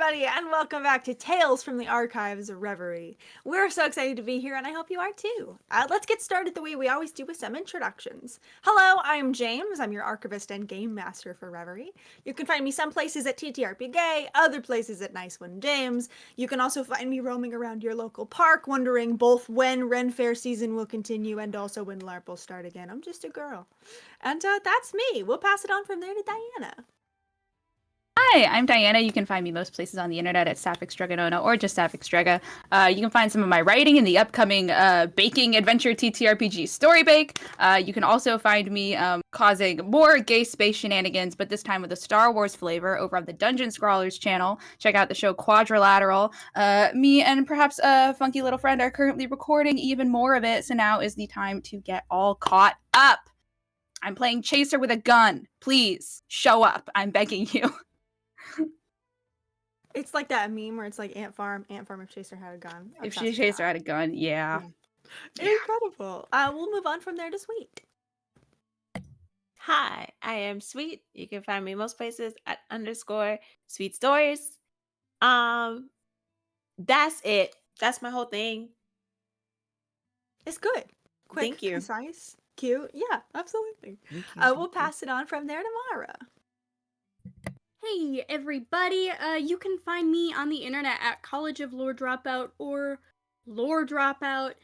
everybody, and welcome back to Tales from the Archives of Reverie. We're so excited to be here, and I hope you are too. Let's get started the way we always do with some introductions. Hello, I'm James. I'm your archivist and game master for Reverie. You can find me some places at TTRP Gay, other places at Nice One James. You can also find me roaming around your local park, wondering both when Ren Fair season will continue and also when LARP will start again. I'm just a girl. And that's me. We'll pass it on from there to Diana. Hi, I'm Diana. You can find me most places on the internet at Sapphic Stregonona or just Sapphic Strega. You can find some of my writing in the upcoming baking adventure TTRPG Story Bake. You can also find me causing more gay space shenanigans, but this time with a Star Wars flavor over on the Dungeon Scrawlers channel. Check out the show Quadrilateral. Me and perhaps a funky little friend are currently recording even more of it, so now is the time to get all caught up. I'm playing Chaser with a gun. Please, show up. I'm begging you. It's like that meme where it's like Ant Farm if Chaser had a gun. If she Chaser had a gun, yeah. Incredible. We'll move on from there to Sweet. Hi, I am Sweet. You can find me most places at _Sweet Stories. That's it. That's my whole thing. It's good. Quick, Thank you. concise, cute. Yeah, absolutely. We'll pass it on from there to Mara. Hey everybody, you can find me on the internet at College of Lore Dropout or Lore Dropout.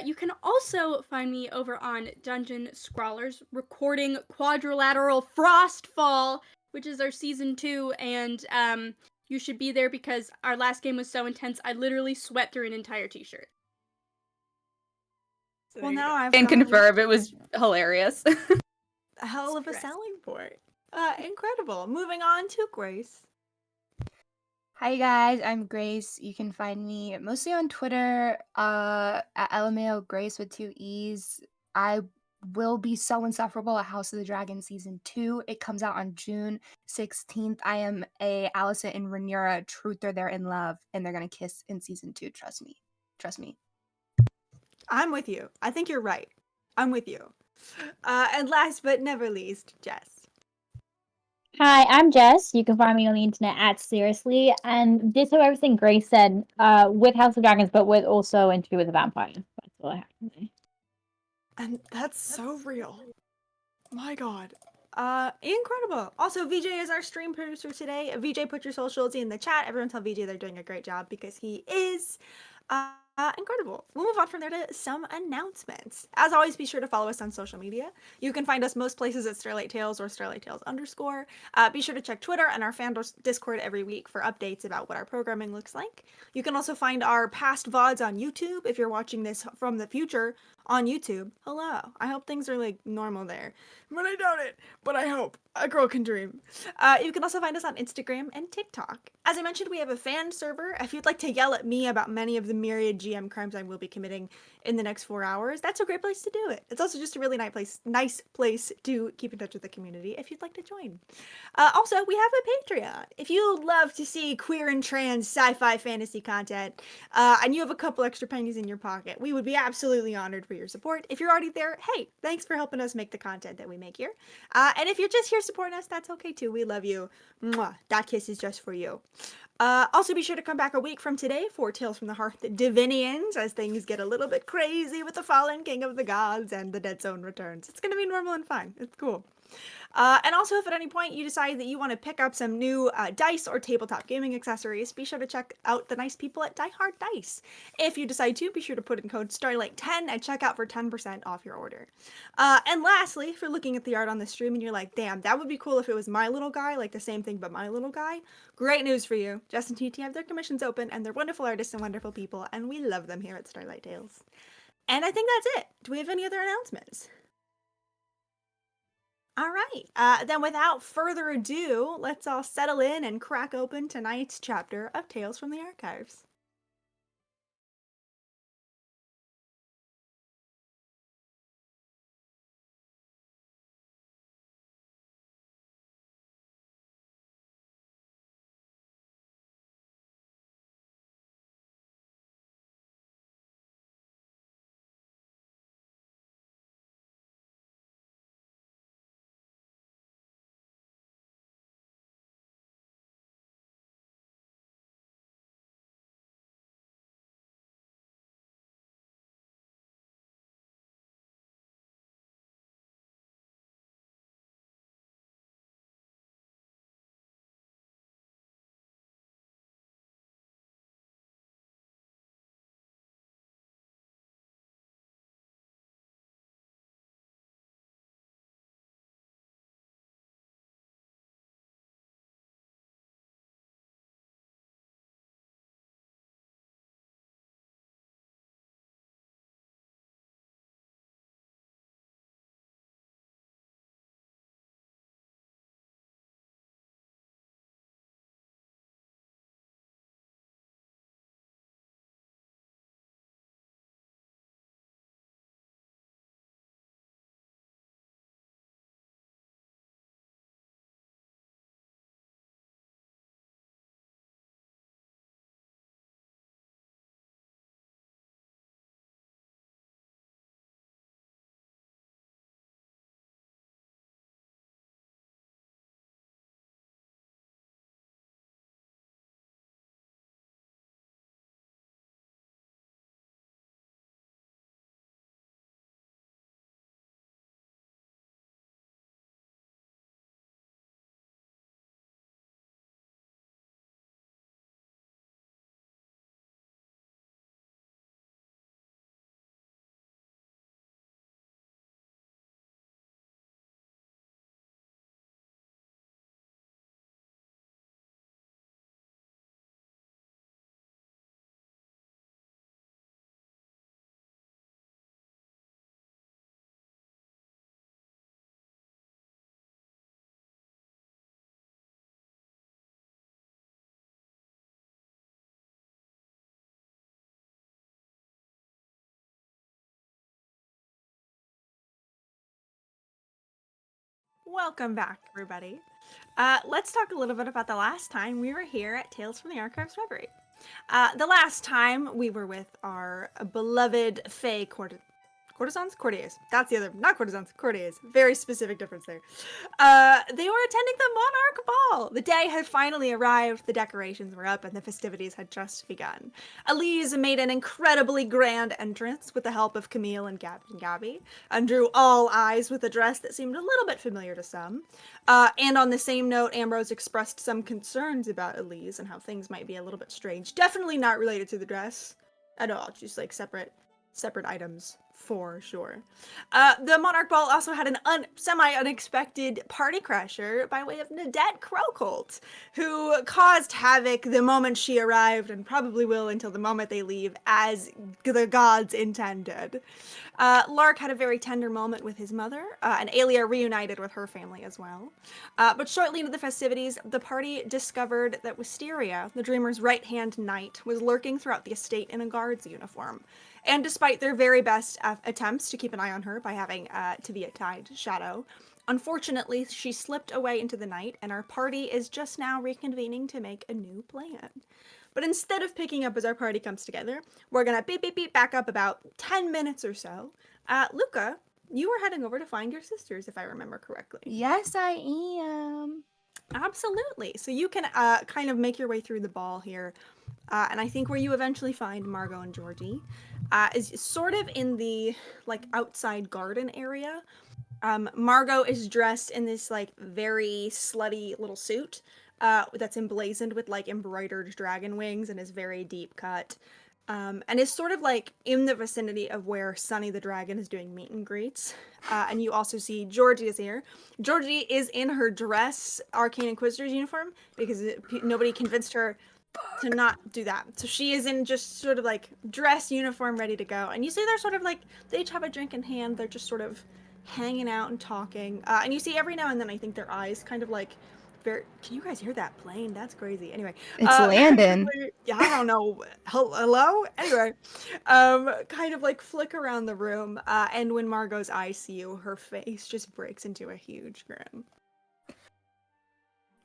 You can also find me over on Dungeon Scrawlers recording Quadrilateral Frostfall, which is our season 2, and you should be there because our last game was so intense I literally sweat through an entire t-shirt. So well, now I can confirm it was hilarious. A hell of a selling point. Incredible. Moving on to Grace. Hi guys, I'm Grace. You can find me mostly on Twitter at LMAO Grace with 2 E's. I will be so insufferable at House of the Dragon Season 2. It comes out on June 16th. I am a Alicent and Rhaenyra truther. They're in love and they're going to kiss in Season 2. Trust me. Trust me. I'm with you. I think you're right. I'm with you. And last but never least, Jess. Hi, I'm Jess. You can find me on the internet at Seriously, and ditto everything Grace said with House of Dragons, but with also Interview with a Vampire. That's all I have to say. And that's so real. My God. Incredible. Also, VJ is our stream producer today. VJ, put your socials in the chat. Everyone tell VJ they're doing a great job because he is. Incredible. We'll move on from there to some announcements. As always, be sure to follow us on social media. You can find us most places at Starlight Tales or Starlight Tales _. Be sure to check Twitter and our fan Discord every week for updates about what our programming looks like. You can also find our past VODs on YouTube if you're watching this from the future on YouTube. Hello. I hope things are like normal there. But I doubt it. But I hope. A girl can dream. You can also find us on Instagram and TikTok. As I mentioned, we have a fan server. If you'd like to yell at me about many of the myriad GM crimes I will be committing in the next 4 hours, that's a great place to do it. It's also just a really nice place to keep in touch with the community if you'd like to join. Also, we have a Patreon. If you love to see queer and trans sci-fi fantasy content, and you have a couple extra pennies in your pocket, we would be absolutely honored for your support. If you're already there, hey, thanks for helping us make the content that we make here. And if you're just here supporting us, that's okay too. We love you. Mwah. That kiss is just for you. Also, be sure to come back a week from today for Tales from the Hearth Divinians as things get a little bit crazy with the fallen king of the gods and the Dead Zone returns. It's going to be normal and fine. It's cool. And also, if at any point you decide that you want to pick up some new dice or tabletop gaming accessories, be sure to check out the nice people at Die Hard Dice. If you decide to, be sure to put in code Starlight10 at checkout for 10% off your order. And lastly, if you're looking at the art on the stream and you're like, damn, that would be cool if it was my little guy, like the same thing but my little guy, great news for you. Jess and TT have their commissions open, and they're wonderful artists and wonderful people, and we love them here at Starlight Tales. And I think that's it. Do we have any other announcements? All right, then without further ado, let's all settle in and crack open tonight's chapter of Tales from the Archives. Welcome back, everybody. Let's talk a little bit about the last time we were here at Tales from the Archives Reverie. The last time we were with our beloved Fae courtesans? Courtiers. That's the other, not courtesans, courtiers. Very specific difference there. They were attending the Monarch Ball. The day had finally arrived, the decorations were up, and the festivities had just begun. Elise made an incredibly grand entrance with the help of Camille and Gabby, and drew all eyes with a dress that seemed a little bit familiar to some. And on the same note, Ambrose expressed some concerns about Elise and how things might be a little bit strange. Definitely not related to the dress at all, just like separate items for sure. The Monarch Ball also had an semi-unexpected party crasher by way of Nadette Crocolt, who caused havoc the moment she arrived and probably will until the moment they leave, as the gods intended. Lark had a very tender moment with his mother, and Aelia reunited with her family as well. But shortly into the festivities, the party discovered that Wisteria, the Dreamer's right-hand knight, was lurking throughout the estate in a guard's uniform. And despite their very best attempts to keep an eye on her by having to be a tied shadow, unfortunately she slipped away into the night, and our party is just now reconvening to make a new plan. But instead of picking up as our party comes together, we're gonna beep back up about 10 minutes or so. Luca, you were heading over to find your sisters, if I remember correctly. Yes, I am. Absolutely. So you can kind of make your way through the ball here. And I think where you eventually find Margot and Georgie is sort of in the like outside garden area. Margot is dressed in this like very slutty little suit that's emblazoned with like embroidered dragon wings and is very deep cut. And is sort of like in the vicinity of where Sunny the Dragon is doing meet and greets. And you also see Georgie is here. Georgie is in her dress Arcane Inquisitor's uniform because nobody convinced her to not do that. So she is in just sort of like dress uniform ready to go. And you see they're sort of like, they each have a drink in hand. They're just sort of hanging out and talking. And you see every now and then I think their eyes kind of like, can you guys hear that plane? That's crazy. Anyway, It's landing. Yeah, I don't know. Hello? Anyway, kind of like flick around the room, and when Margot's eyes see you, her face just breaks into a huge grin.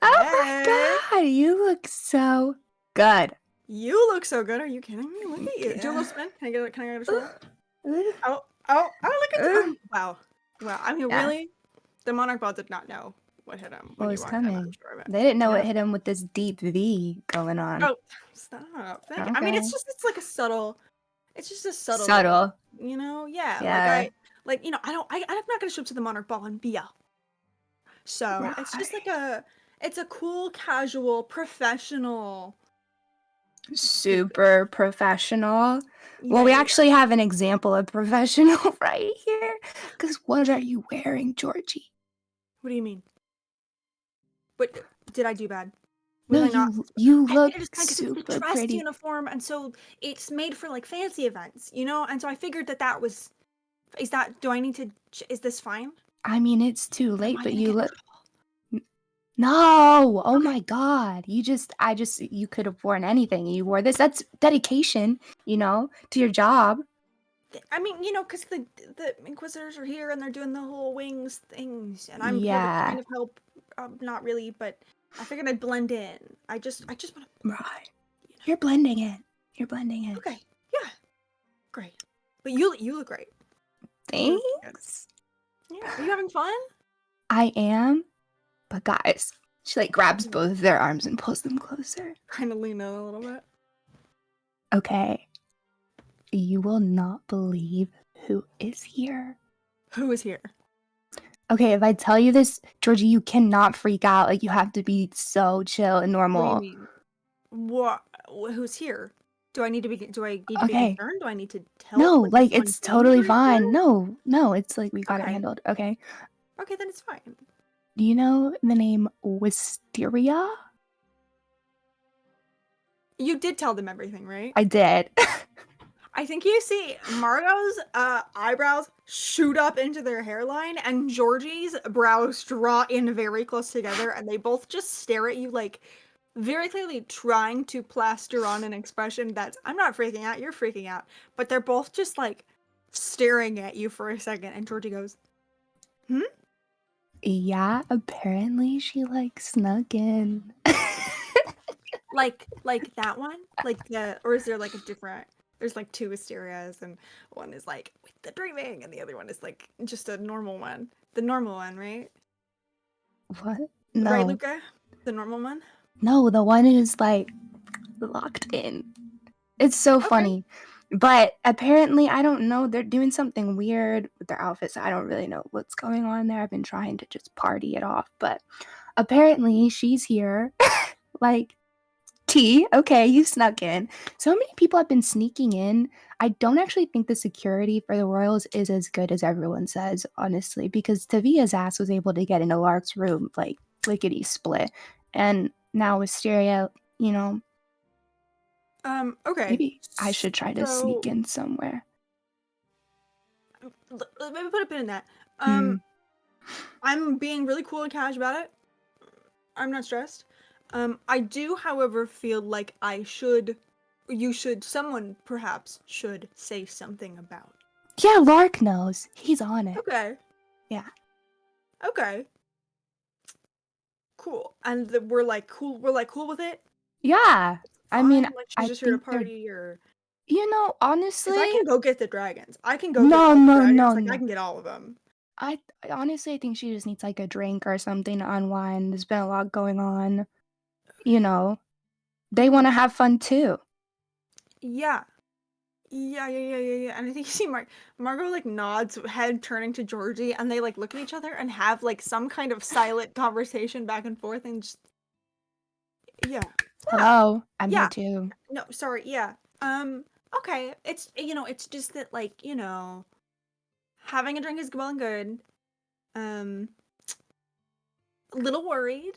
Oh my god, you look so good. You look so good. Are you kidding me? Look at you. Do a little spin. Can I get a shoulder? Oh, look at that. Wow. I mean, really? The Monarch Ball did not know what hit him. What was coming? They didn't know what hit him with this deep V going on. Oh, stop. Okay. I mean, it's like a subtle. It's just a subtle. Subtle. You know? Yeah. Yeah. I'm not gonna show up to the Monarch Ball and be a. So it's just like it's a cool, casual, professional. Super professional. Well, we actually have an example of professional right here. Because what are you wearing, Georgie? What do you mean? What did I do bad? No, you look super it's a dress pretty. uniform, and so it's made for like fancy events, you know. And so I figured that was. Do I need to? Is this fine? I mean, it's too late, but you look. No! Oh my god! You could have worn anything. You wore this. That's dedication, to your job. I mean, because the Inquisitors are here and they're doing the whole wings things, and I'm here to kind of help. Not really, but I figured I'd blend in. I just want to. Right. You're blending in. Okay. Yeah. Great. But you look great. Thanks. Yeah. Are you having fun? I am. But guys, she like grabs both of their arms and pulls them closer. Kind of lean in a little bit. Okay. You will not believe who is here. Who is here? Okay, if I tell you this, Georgie, you cannot freak out. Like, you have to be so chill and normal. What do you mean? What? Who's here? Do I need to be concerned? Do I need to tell? No, like it's totally fine. No, it's like we got it handled. Okay. Okay, then it's fine. Do you know the name Wisteria? You did tell them everything, right? I did. I think you see Margot's eyebrows shoot up into their hairline, and Georgie's brows draw in very close together, and they both just stare at you like very clearly trying to plaster on an expression that's, I'm not freaking out, you're freaking out. But they're both just like staring at you for a second, and Georgie goes, Yeah, apparently she like snuck in. Like that one? Like or is there like a different? There's like two Wisterias, and one is like with the dreaming, and the other one is like just a normal one. The normal one, right? What? Right, No. Luca? The normal one? No, the one who's like locked in. It's so Okay. funny. But apparently, I don't know, they're doing something weird with their outfits. I don't really know what's going on there. I've been trying to just party it off, but apparently she's here. Like, T, okay, you snuck in. So many people have been sneaking in. I don't actually think the security for the Royals is as good as everyone says, honestly, because Tavia's ass was able to get into Lark's room, like, lickety split. And now Wisteria, you know, Okay. maybe I should try to So sneak in somewhere. let me put a pin in that. Hmm. I'm being really cool and cash about it. I'm not stressed. I do, however, feel like someone perhaps should say something about. Yeah, Lark knows. He's on it. Okay. Yeah. Okay. Cool. And we're like cool with it? Yeah. I mean, Fine, like she's I just here to think they're, party, or you know, 'cause honestly, I can go get the dragons. I can go get no, all the no, dragons. no, Like I no. can get all of them. I honestly I think she just needs like a drink or something to unwind. There's been a lot going on. You know, they want to have fun too. Yeah. Yeah. And I think you see Margot like nods, head turning to Georgie, and they like look at each other and have like some kind of silent conversation back and forth, and just yeah. Hello, I'm Yeah. here too. No, sorry. Yeah. Okay. It's it's just that like, having a drink is well and good. A little worried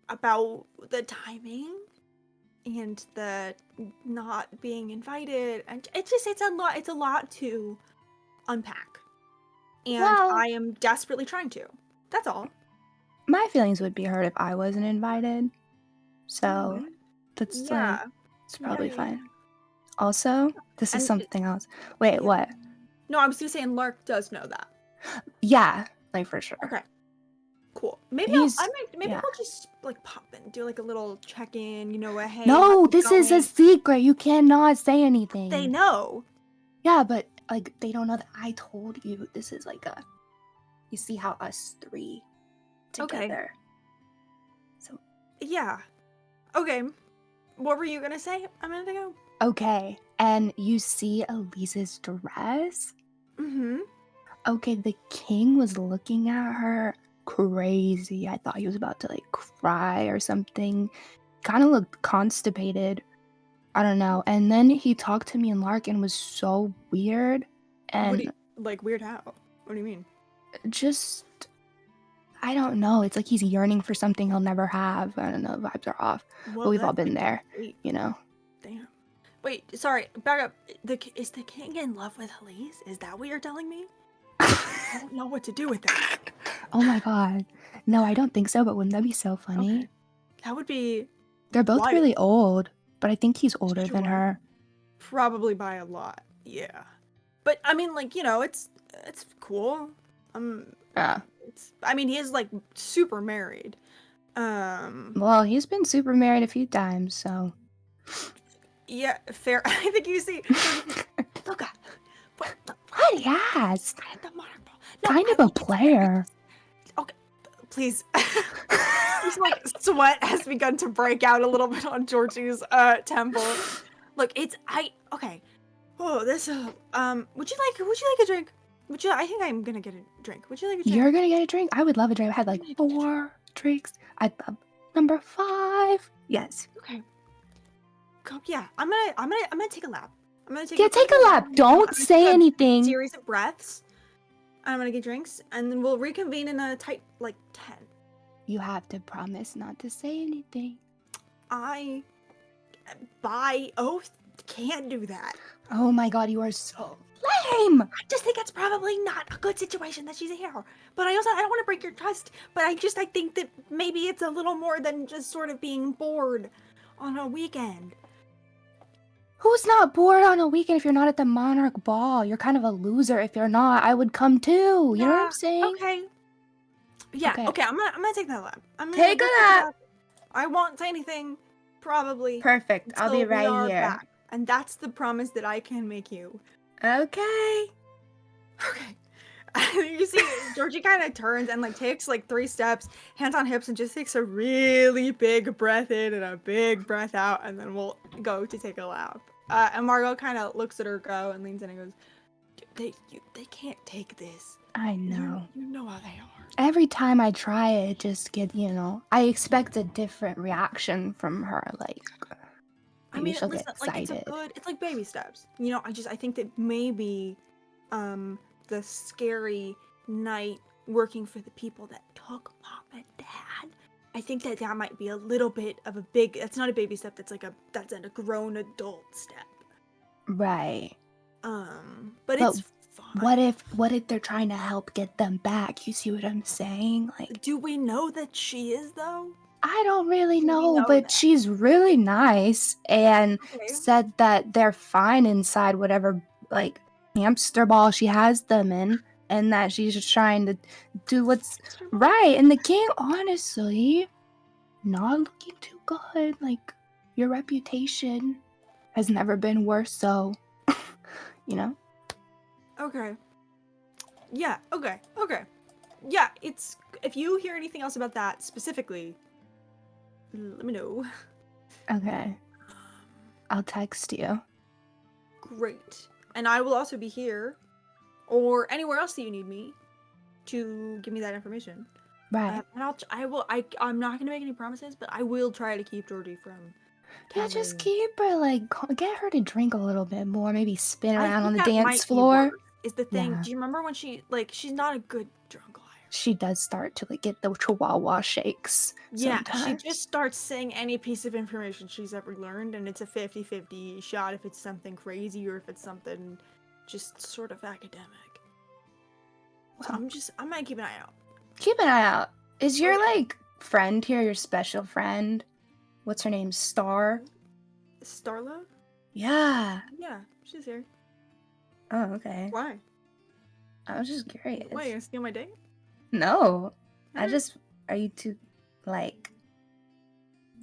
about the timing and the not being invited, and it's a lot to unpack. And Well, I am desperately trying to. That's all. my feelings would be hurt if I wasn't invited. So that's like Yeah. it's probably Yeah. fine. Also, this is And something else. Wait, yeah. what? No, I was just saying Lark does know that. Yeah, like for sure. Okay. Cool. Maybe He's maybe yeah. I'll just like pop in, do like a little check-in, a hey, No, how's it this is a going? secret. You cannot say anything. They know. Yeah, but like they don't know that I told you. This is like a you see how us three Okay. together. So Yeah. Okay. What were you gonna say a minute ago? okay, and you see Elise's dress? Mm-hmm. Okay, the king was looking at her crazy. I thought he was about to like cry or something. Kind of looked constipated. I don't know. And then he talked to me and Lark and was so weird. And Like weird how? What do you mean? just I don't know. It's like he's yearning for something he'll never have. I don't know. Vibes are off. Well, But we've all that's been there, great. you know. Damn. Wait, sorry. Back up. Is the king in love with Elise? Is that what you're telling me? I don't know what to do with that. Oh my god. No, I don't think so, but wouldn't that be so funny? Okay. That would be They're both wild. really old, but I think he's older than Sure. her. Probably by a lot. Yeah. But I mean, like, it's cool. Yeah. I mean, he is like super married. Well, he's been super married a few times, so. Yeah, fair. I think you see. Look at what Yes. the Monarch Ball. Kind of a player. Okay, please. Just like sweat has begun to break out a little bit on Georgie's temple. Look, okay. Oh, this would you like a drink? I think I'm gonna get a drink. Would you like a drink? You're gonna get a drink? I would love a drink. I had like 4 drinks. I'd love number 5. Yes. Okay. Yeah, I'm gonna take a lap. I'm gonna take Yeah, take a lap. Don't say anything. Series of breaths. I'm gonna get drinks, and then we'll reconvene in a tight like 10. You have to promise not to say anything. I, by oath, can't do that. Oh my god, you are so lame. I just think it's probably not a good situation that she's here. But I don't want to break your trust. But I think that maybe it's a little more than just sort of being bored on a weekend. Who's not bored on a weekend if you're not at the Monarch Ball? You're kind of a loser if you're not. I would come too. You know what I'm saying? Okay. Yeah. Okay. Okay. I'm gonna take that lap. I'm gonna Take go a take lap. I won't say anything. Probably. Perfect. I'll be until we right are here. back. And that's the promise that I can make you. Okay. Okay. You see, Georgie kind of turns and like takes like 3 steps, hands on hips, and just takes a really big breath in and a big breath out, and then we'll go to take a lap. And Margot kind of looks at her go and leans in and goes, "They can't take this. I know. You know how they are." Every time I try it, just get, I expect a different reaction from her. Like, I maybe mean, she'll listen, get like excited. it's like baby steps. I think that maybe, the scary night working for the people that took mom and dad. I think that might be a little bit of a big. That's not a baby step. That's a grown adult step. Right. But But it's fine. What if they're trying to help get them back? You see what I'm saying? Like, Do we know that she is though? I don't really Do we know, know but that? she's really nice and Okay. said that they're fine inside whatever like hamster ball she has them in, and that she's just trying to do what's right. And the king, honestly, not looking too good. Like, your reputation has never been worse, so Okay. Yeah. Okay. Okay. Yeah. It's if you hear anything else about that specifically, let me know. Okay. I'll text you. Great. And I will also be here, or anywhere else that you need me, to give me that information. Right. And I'm not gonna make any promises, but I will try to keep Georgie from. Yeah, just telling- keep her, like, get her to drink a little bit more, maybe spin I around on think the that dance might be floor. worse, is the thing. Yeah. Do you remember when she's not a good drunk liar? She does start to like get the chihuahua shakes. Yeah, sometimes. she just starts saying any piece of information she's ever learned, and it's a 50-50 shot if it's something crazy or if it's something just sort of academic. So Well, I might keep an eye out. keep an eye out. Is your Okay. like friend here your special friend? What's her name? Star? Starla? Yeah. Yeah, she's here. Oh, okay. Why? I was just curious. Why, you gonna steal my date? No. Alright. Are you two like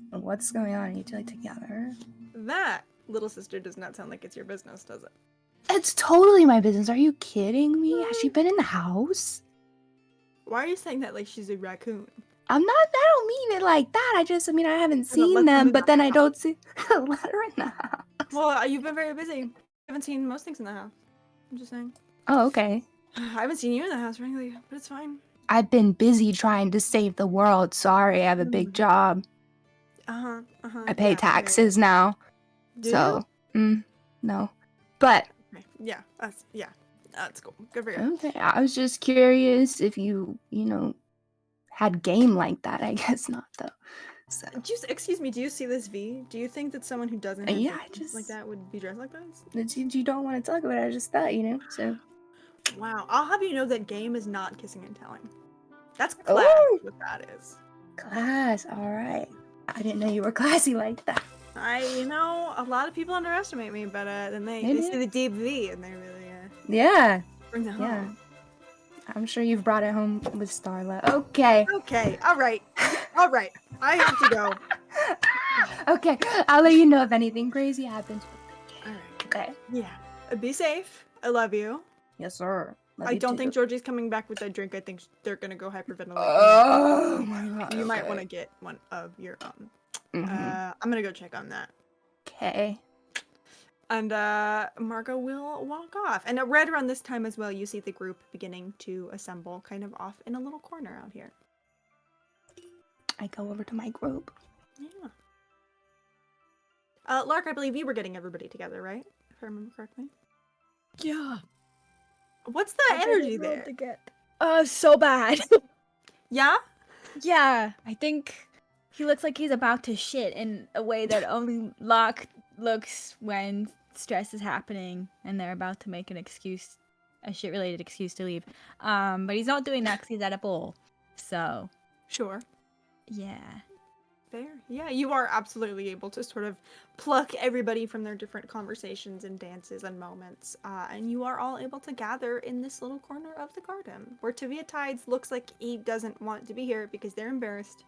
what's going on? Are you two like together? That, little sister, does not sound like it's your business, does it? It's totally my business. Are you kidding me? Has she been in the house? Why are you saying that like she's a raccoon? I don't mean it like that. I haven't let seen them them, in but the then I house. don't see let her in the house. Well, you've been very busy. I haven't seen most things in the house. I'm just saying. Oh, okay. I haven't seen you in the house, frankly, but it's fine. I've been busy trying to save the world. Sorry, I have a big job. I pay taxes now. Do So, no. But, you? Okay. Yeah, that's cool. Good for you. okay, I was just curious if you had game like that. I guess not, though. So, Excuse me, do you see this V? Do you think that someone who doesn't have yeah, tattoos like that would be dressed like this? you don't want to talk about it. I just thought, so. Wow, I'll have you know that game is not kissing and telling. That's class, Oh! what that is. Class, all right. I didn't know you were classy like that. A lot of people underestimate me, but then they see the deep V and they really Yeah, bring it home. yeah. I'm sure you've brought it home with Starlight. Okay. Okay, all right. I have to go. Okay, I'll let you know if anything crazy happens. All right. Okay. Yeah. Be safe. I love you. Yes, sir. I don't think Georgie's coming back with that drink. I think they're gonna go hyperventilate. Oh my god. You might want to get one of your own. Mhm. I'm gonna go check on that. Okay. And Margot will walk off. And right around this time as well, you see the group beginning to assemble kind of off in a little corner out here. I go over to my group. Yeah. Lark, I believe you were getting everybody together, right? If I remember correctly. Yeah. What's the energy there? So bad. Yeah? Yeah, I think he looks like he's about to shit in a way that only Locke looks when stress is happening and they're about to make a shit-related excuse to leave. But he's not doing that because he's at a ball. So, Sure. yeah. fair. Yeah, you are absolutely able to sort of pluck everybody from their different conversations and dances and moments, and you are all able to gather in this little corner of the garden, where Tavia Tides looks like he doesn't want to be here because they're embarrassed.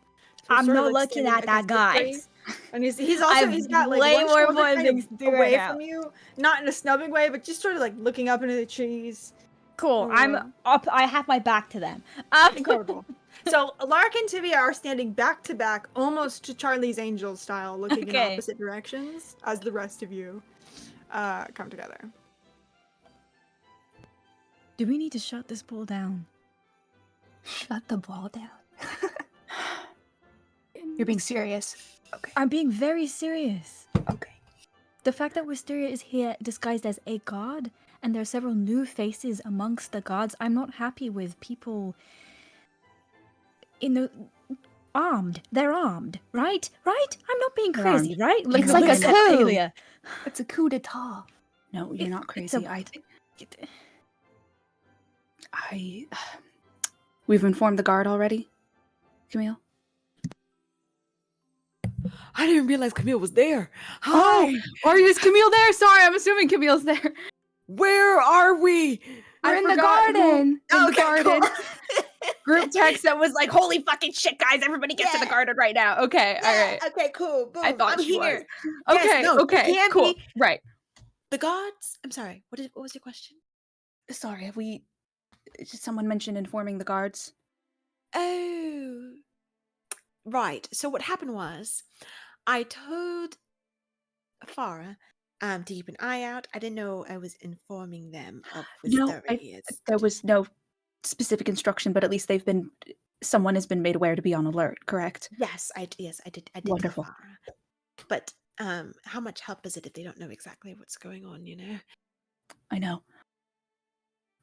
So he's I'm sort of, not like, looking standing at that, against the tree, guys. and he's I've got like way one more shoulder important kind things of to do away right from now. you, not in a snubbing way, but just sort of like looking up into the trees. Cool. I'm Oh. up. I have my back to them. Incredible. So Lark and Tivia are standing back to back, almost to Charlie's Angel style, looking in Okay. opposite directions as the rest of you come together. Do we need to shut this ball down? Shut the ball down. You're being serious. Okay. I'm being very serious. Okay. The fact that Wisteria is here disguised as a god, and there are several new faces amongst the gods, I'm not happy with people in the armed. They're armed, right? Right? I'm not being They're crazy, armed. right? It's like a look at coup. Amelia. It's a coup d'etat. No, you're not It's a- crazy. We've informed the guard already, Camille. I didn't realize Camille was there. Oh, Hi. is Camille there? Sorry, I'm assuming Camille's there. Where are we? We're in the forgot who- garden. Okay, cool. Group text that was like, "Holy fucking shit, guys! Everybody get to the Yeah. garden right now." Okay, all right. Okay, cool. Boom. I thought I'm she was. here. Okay, Yes, no, you okay, can't cool. be- Right. The gods. I'm sorry. What was your question? Sorry, did someone mention informing the guards? Oh, right. So what happened was, I told Farah to keep an eye out. I didn't know I was informing them of No, Wisteria. there was no specific instruction, but at least someone has been made aware to be on alert, correct? Yes, I did. I did tell Wonderful. Farah. But how much help is it if they don't know exactly what's going on? You know. I know.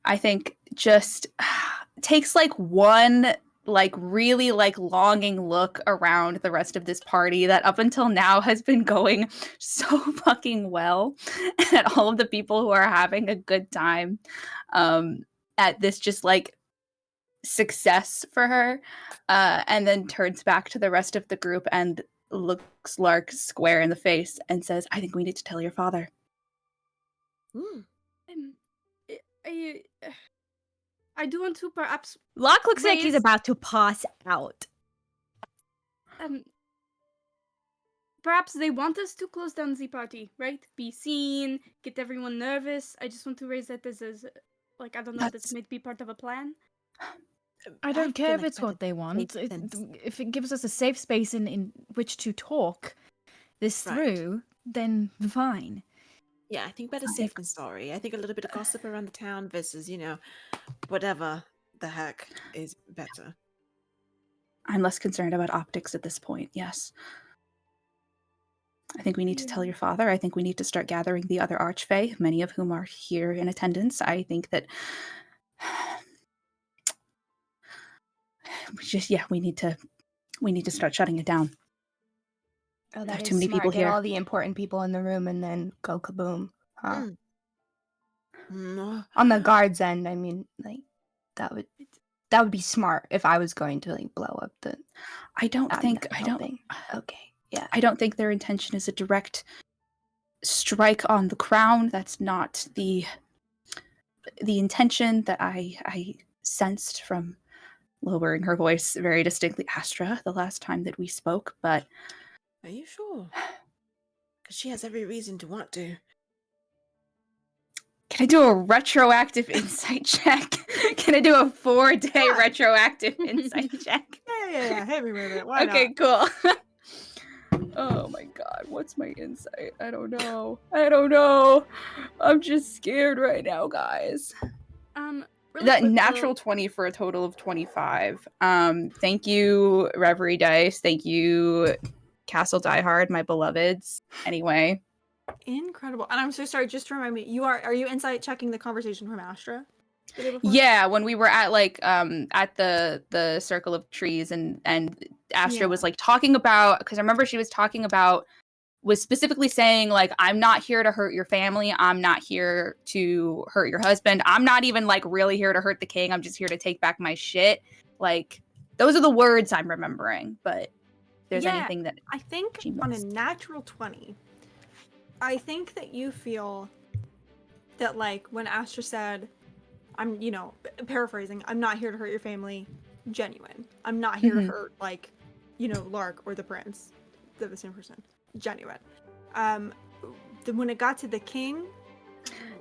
I think just takes like one really longing look around the rest of this party that up until now has been going so fucking well, and at all of the people who are having a good time at this just like success for her, and then turns back to the rest of the group and looks Lark square in the face and says, "I think we need to tell your father." I do want to perhaps Locke looks like he's Raise- about to pass out. perhaps they want us to close down the party, right? Be seen, get everyone nervous. I just want to raise that as like, I don't know, That's- this might be part of a plan. I don't care feel if like it's that what they want. makes sense. If it gives us a safe space in which to talk this Right. through, then fine. Yeah, I think better safe than sorry. I think a little bit of gossip around the town versus, whatever the heck is better. I'm less concerned about optics at this point, yes. I think we need to tell your father. I think we need to start gathering the other Archfey, many of whom are here in attendance. I think that we need to start shutting it down. Oh, There are that too is many smart. people Get here. all the important people in the room and then go kaboom. Huh? On the guard's end, I mean, like that would be smart if I was going to like blow up the. I don't think thing. Okay. Yeah. I don't think their intention is a direct strike on the crown. That's not the intention that I sensed from lowering her voice very distinctly, Astra, the last time that we spoke, but Are you sure? Because she has every reason to want to. can I do a retroactive insight check? Can I do a 4-day retroactive insight check? Yeah. Hit me with it. Why Okay, not? cool. Oh my god, what's my insight? I don't know. I'm just scared right now, guys. Really That quick, natural 20 for a total of 25. Thank you, Reverie Dice. Thank you, Castle Diehard, my beloveds. Anyway. Incredible. And I'm so sorry, just to remind me, are you insight checking the conversation from Astra? the day before? Yeah, when we were at at the circle of trees and Astra was like talking about, because I remember she was talking about, was specifically saying like, I'm not here to hurt your family, I'm not here to hurt your husband, I'm not even like really here to hurt the king, I'm just here to take back my shit. Like those are the words I'm remembering, but there's Yeah, anything that I think she on a missed. natural 20, I think that you feel that, like, when Astra said, I'm, paraphrasing, I'm not here to hurt your family, genuine. I'm not here to hurt, like, Lark or the prince. They're the same person. Genuine. Then when it got to the king,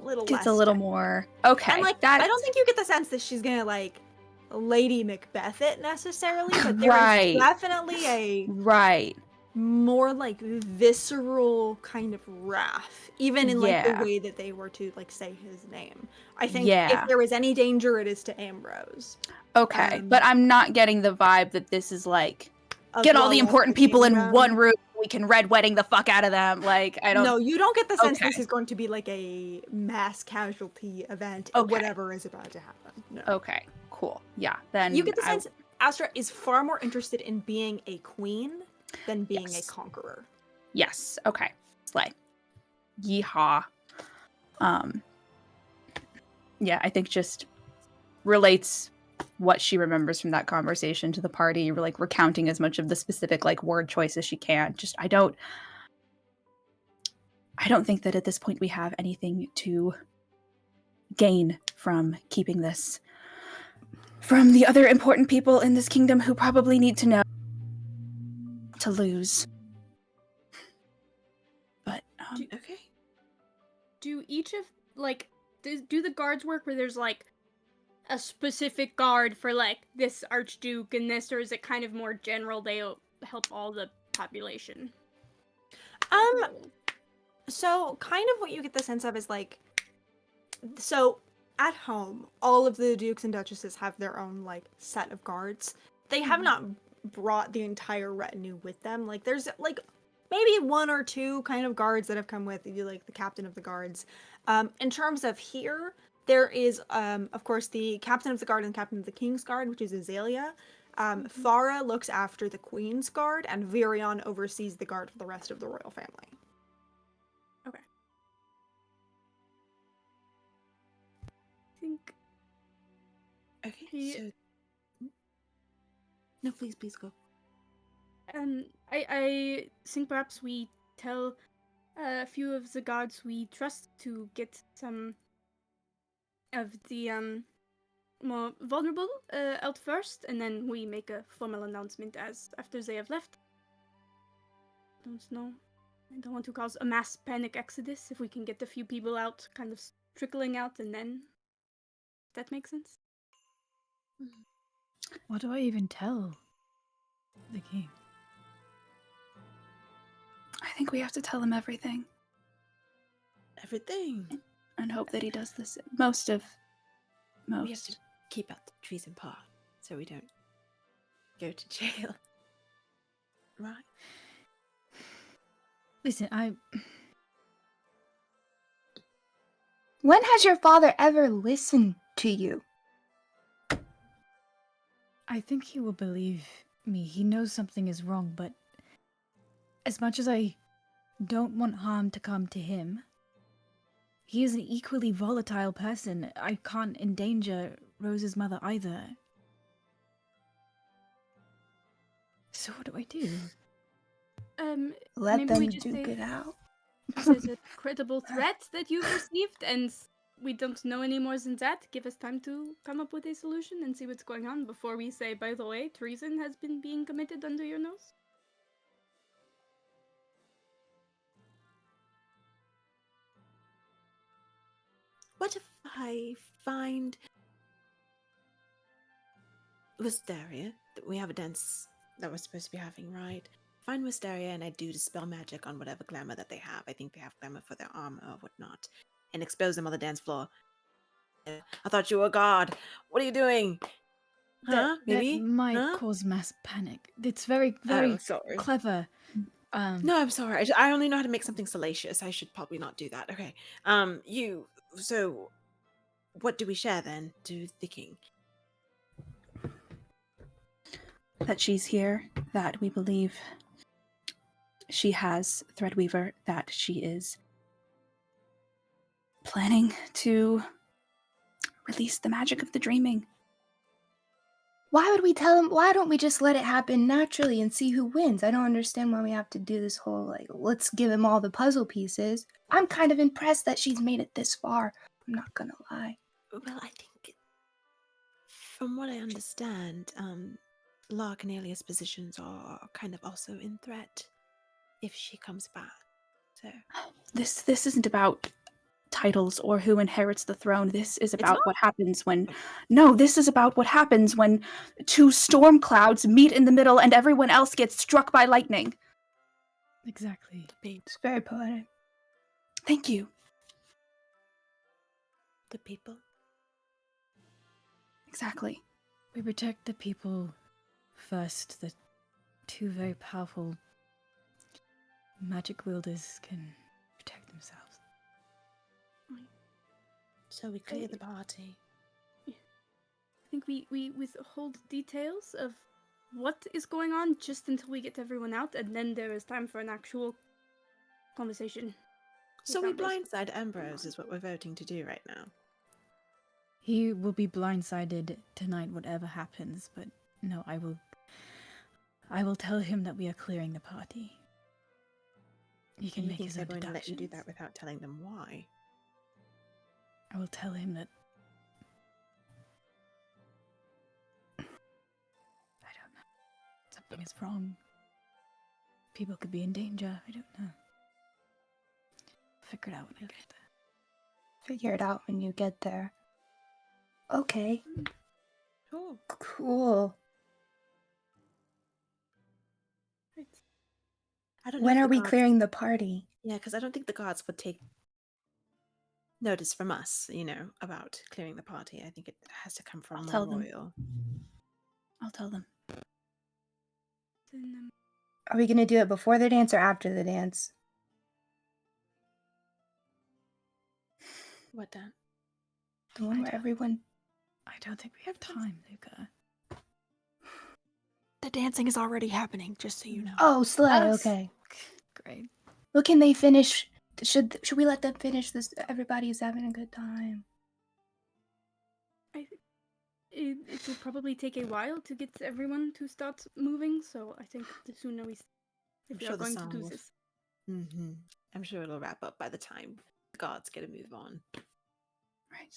It's less a little genuine. more okay. And, like, I don't think you get the sense that she's gonna, like, Lady Macbeth it necessarily, but there Right. is definitely a right. more, like, visceral kind of wrath, even in, like, the way that they were to, like, say his name. I think if there is any danger, it is to Ambrose. Okay, but I'm not getting the vibe that this is like, A get all the blow up important the people in kingdom. one room, we can red wedding the fuck out of them. Like, I don't. No, you don't get the sense Okay. this is going to be like a mass casualty event, Okay. whatever is about to happen. No. Okay, cool. Yeah, then You get the sense Astra is far more interested in being a queen than being Yes. a conqueror. Yes. Okay. Slay. Yeehaw. Yeah, I think just relates what she remembers from that conversation to the party, like recounting as much of the specific like word choice as she can. Just I don't think that at this point we have anything to gain from keeping this from the other important people in this kingdom who probably need to know to lose. But Okay. Do each of, like, do the guards work where there's, like, a specific guard for, like, this archduke and this, or is it kind of more general, they'll help all the population? So kind of what you get the sense of is like, so at home, all of the dukes and duchesses have their own like set of guards. They have not brought the entire retinue with them. Like there's like maybe one or two kind of guards that have come with you, like the captain of the guards. In terms of here, there is of course the captain of the guard and the captain of the king's guard, which is Azalea. Farah looks after the queen's guard, and Virion oversees the guard for the rest of the royal family. Okay. I think Okay. So. No, please go. I think perhaps we tell a few of the guards we trust to get some of the more vulnerable out first, and then we make a formal announcement as after they have left. Don't know. I don't want to cause a mass panic exodus. If we can get a few people out, kind of trickling out, and then that makes sense. What do I even tell the king? I think we have to tell him everything Everything. and hope that he does this most. We have to keep out the trees and park so we don't go to jail. Right. Listen, When has your father ever listened to you? I think he will believe me. He knows something is wrong, but as much as I don't want harm to come to him, he is an equally volatile person. I can't endanger Rose's mother either. So what do I do? Let Maybe them we just duke say- it out. There's a credible threat that you've received, and we don't know any more than that. Give us time to come up with a solution and see what's going on before we say, by the way, treason has been being committed under your nose. What if I find Wisteria? That we have a dance that we're supposed to be having, right? Find Wisteria and I do dispel magic on whatever glamour that they have. I think they have glamour for their armor or whatnot. And expose them on the dance floor. I thought you were a god. What are you doing? Huh? Maybe? That might Huh? cause mass panic. It's very, very Oh, sorry. clever. No, I'm sorry. I only know how to make something salacious. I should probably not do that. Okay. So what do we share then to the king? That she's here, that we believe she has Threadweaver, that she is planning to release the magic of the dreaming. Why would we tell him? Why don't we just let it happen naturally and see who wins? I don't understand why we have to do this whole, like, let's give him all the puzzle pieces. I'm kind of impressed that she's made it this far. I'm not gonna lie. Well, I think, from what I understand, Lark and Alia's positions are kind of also in threat if she comes back. So This isn't about titles or who inherits the throne. This is about what happens when... No, this is about what happens when two storm clouds meet in the middle and everyone else gets struck by lightning. Exactly. It's very poetic. Thank you. the people. Exactly. We protect the people first. The two very powerful magic wielders can protect themselves. So we clear the party. I think we withhold details of what is going on just until we get everyone out, and then there is time for an actual conversation. So we Ambrose. blindside Ambrose is what we're voting to do right now. He will be blindsided tonight, whatever happens. But no, I will tell him that we are clearing the party. He can You make think his they're own going to let you do deductions. that without telling them why? I will tell him that. I don't know. Something is wrong. People could be in danger. I don't know. Figure it out when I get there. Figure it out when you get there. Okay. Sure. Cool. I don't know When if are the we guards- clearing the party? Yeah, because I don't think the guards would take notice from us, about clearing the party. I think it has to come from I'll tell them. royal. I'll tell them. Then, Are we gonna do it before the dance or after the dance? What Dan? The one I where don't- everyone. I don't think we have time, Luca. The dancing is already happening, just so you know. Oh, slay. Us. Okay. Great. Well, can they finish? Should we let them finish this? Everybody's having a good time. it will probably take a while to get everyone to start moving, so I think the sooner if I'm we sure are the going to song do will- this. Mm-hmm. I'm sure it'll wrap up by the time the guards get a move on. Right.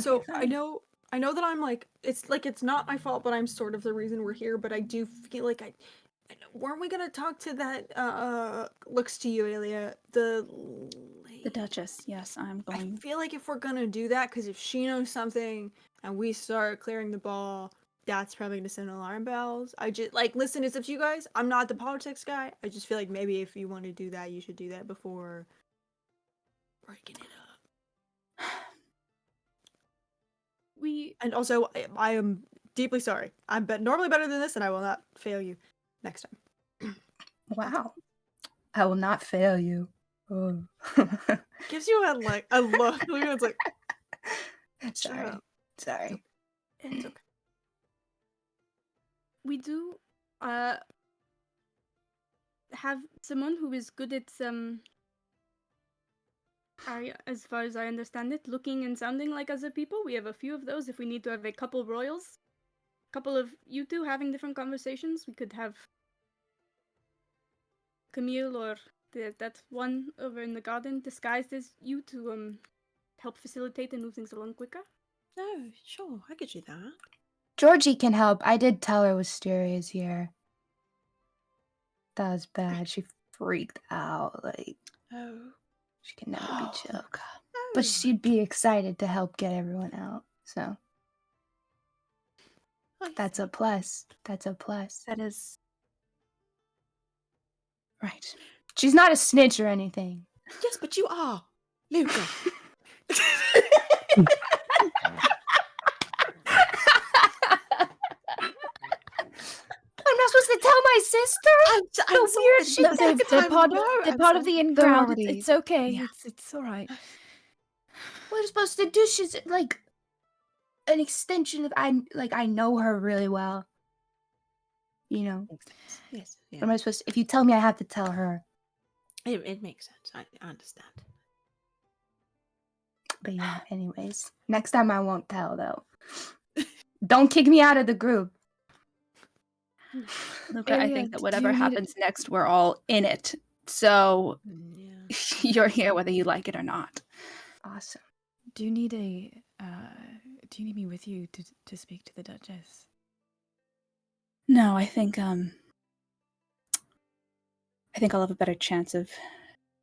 So Okay, I fine. know that I'm like it's not my fault, but I'm sort of the reason we're here. But I do feel like weren't we gonna talk to that looks to you, Alia, The Duchess. Yes, I'm I going. feel like if we're gonna do that, because if she knows something and we start clearing the ball, that's probably gonna send alarm bells. I just listen, it's up to you guys. I'm not the politics guy. I just feel like maybe if you want to do that, you should do that before breaking it up. And also, I am deeply sorry. I'm normally better than this, and I will not fail you next time. Wow. I will not fail you. Oh. Gives you a look. It's like, Sorry. up. Sorry. it's okay. We do have someone who is good at as far as I understand it, looking and sounding like other people. We have a few of those. If we need to have a couple royals, a couple of you two having different conversations, we could have Camille or that one over in the garden disguised as you to help facilitate and move things along quicker. No, sure, I could do that. Georgie can help. I did tell her Wisteria's here. That was bad. She freaked out. Like, Oh. she can never be chill. Oh. But she'd be excited to help get everyone out. So that's a plus. That's a plus. That is. Right. She's not a snitch or anything. Yes, but you are, Luca. I'm not supposed to tell my sister? I'm The sorry, weird it's shit the that second They're time part in a of, row, they're I'm part of sorry. the in-crowd. already- It's okay. Yeah. It's all right. What I'm supposed to do? She's like an extension of I know her really well. You know. Yes, yeah. What am I supposed to, if you tell me I have to tell her? It makes sense. I understand. But yeah, anyways. Next time I won't tell though. Don't kick me out of the group. Luca, I Ilya, think that do whatever you need happens next, we're all in it. So Yeah. you're here whether you like it or not. Awesome. Do you need me with you to speak to the Duchess? No, I think I'll have a better chance of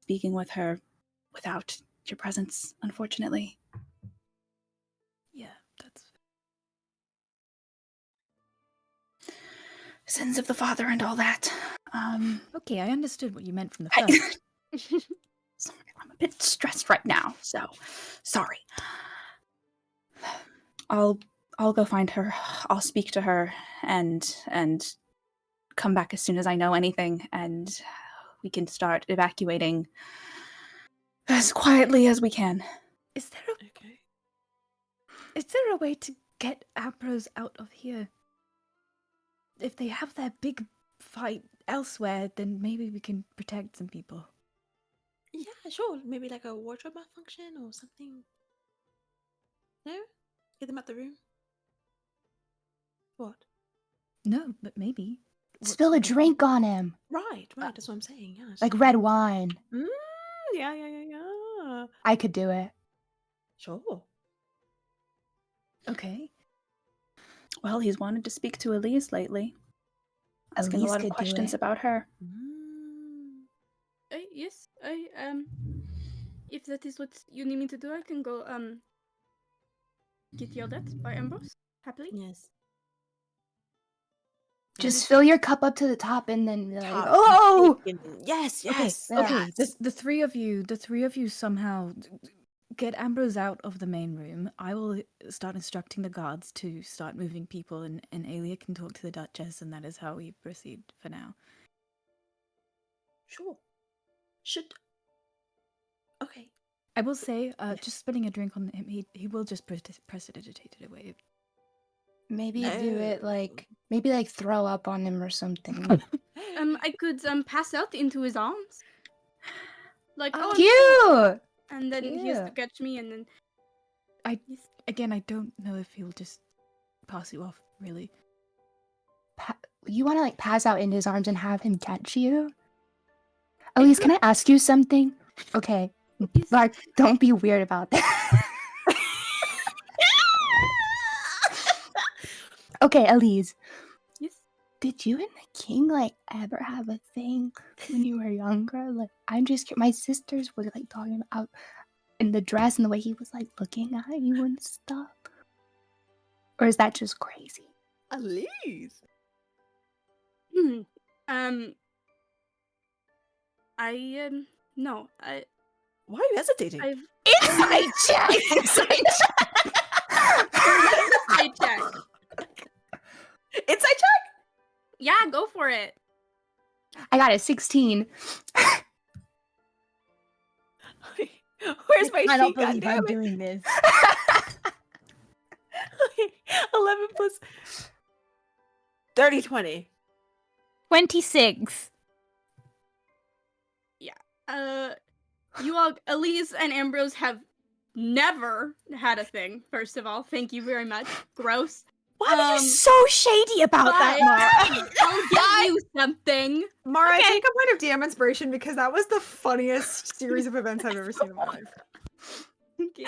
speaking with her without your presence, unfortunately. Yeah, that's Sins of the father and all that. okay. I understood what you meant from the I- first. Sorry, I'm a bit stressed right now, so sorry. I'll go find her. I'll speak to her and come back as soon as I know anything, and we can start evacuating as quietly as we can. Is there Okay. a way to get Ambrose out of here? If they have their big fight elsewhere, then maybe we can protect some people. Yeah, sure. Maybe like a wardrobe malfunction or something. No? Get them out the room. What? No, but maybe. Spill a drink on him. Right. That's what I'm saying. Yeah. Like red wine. Yeah. I could do it. Sure. Okay. Well, he's wanted to speak to Elise lately, asking a Elise lot could of do questions it. about her. Yes, if that is what you need me to do, I can go get yelled at by Ambrose happily. Yes. Just fill your cup up to the top and then be like, Top oh! Yes. Okay. Yes. Okay. The three of you somehow get Ambrose out of the main room. I will start instructing the guards to start moving people, and Alia can talk to the Duchess, and that is how we proceed for now. Sure. Okay. I will say, just spilling a drink on him, he will just prestidigitate it away. Maybe do it like, maybe like throw up on him or something. I could pass out into his arms. Like, oh, Cute! and then he has to Cute. catch me, and then Again, I don't know if he'll just pass you off, really. You want to like pass out in his arms and have him catch you? Elise, can I ask you something? Okay. Like, don't be weird about that. Okay, Elise. Yes. Did you and the king like ever have a thing when you were younger? Like, I'm just my sisters were like talking about in the dress and the way he was like looking at you and stuff. Or is that just crazy? Elise. No, Why are you hesitating? I've Inside check! Inside check! inside check. Inside check? Yeah, go for it. I got a 16. Where's my I don't sheet? believe I'm goddammit? doing this. 11 plus 30, 20. 26. You all, Elise and Ambrose have never had a thing. First of all, thank you very much. Gross. Why are you so shady about that, Mara? I'll give you something. Mara, I take a point of DM inspiration because that was the funniest series of events I've ever seen in my life. Okay.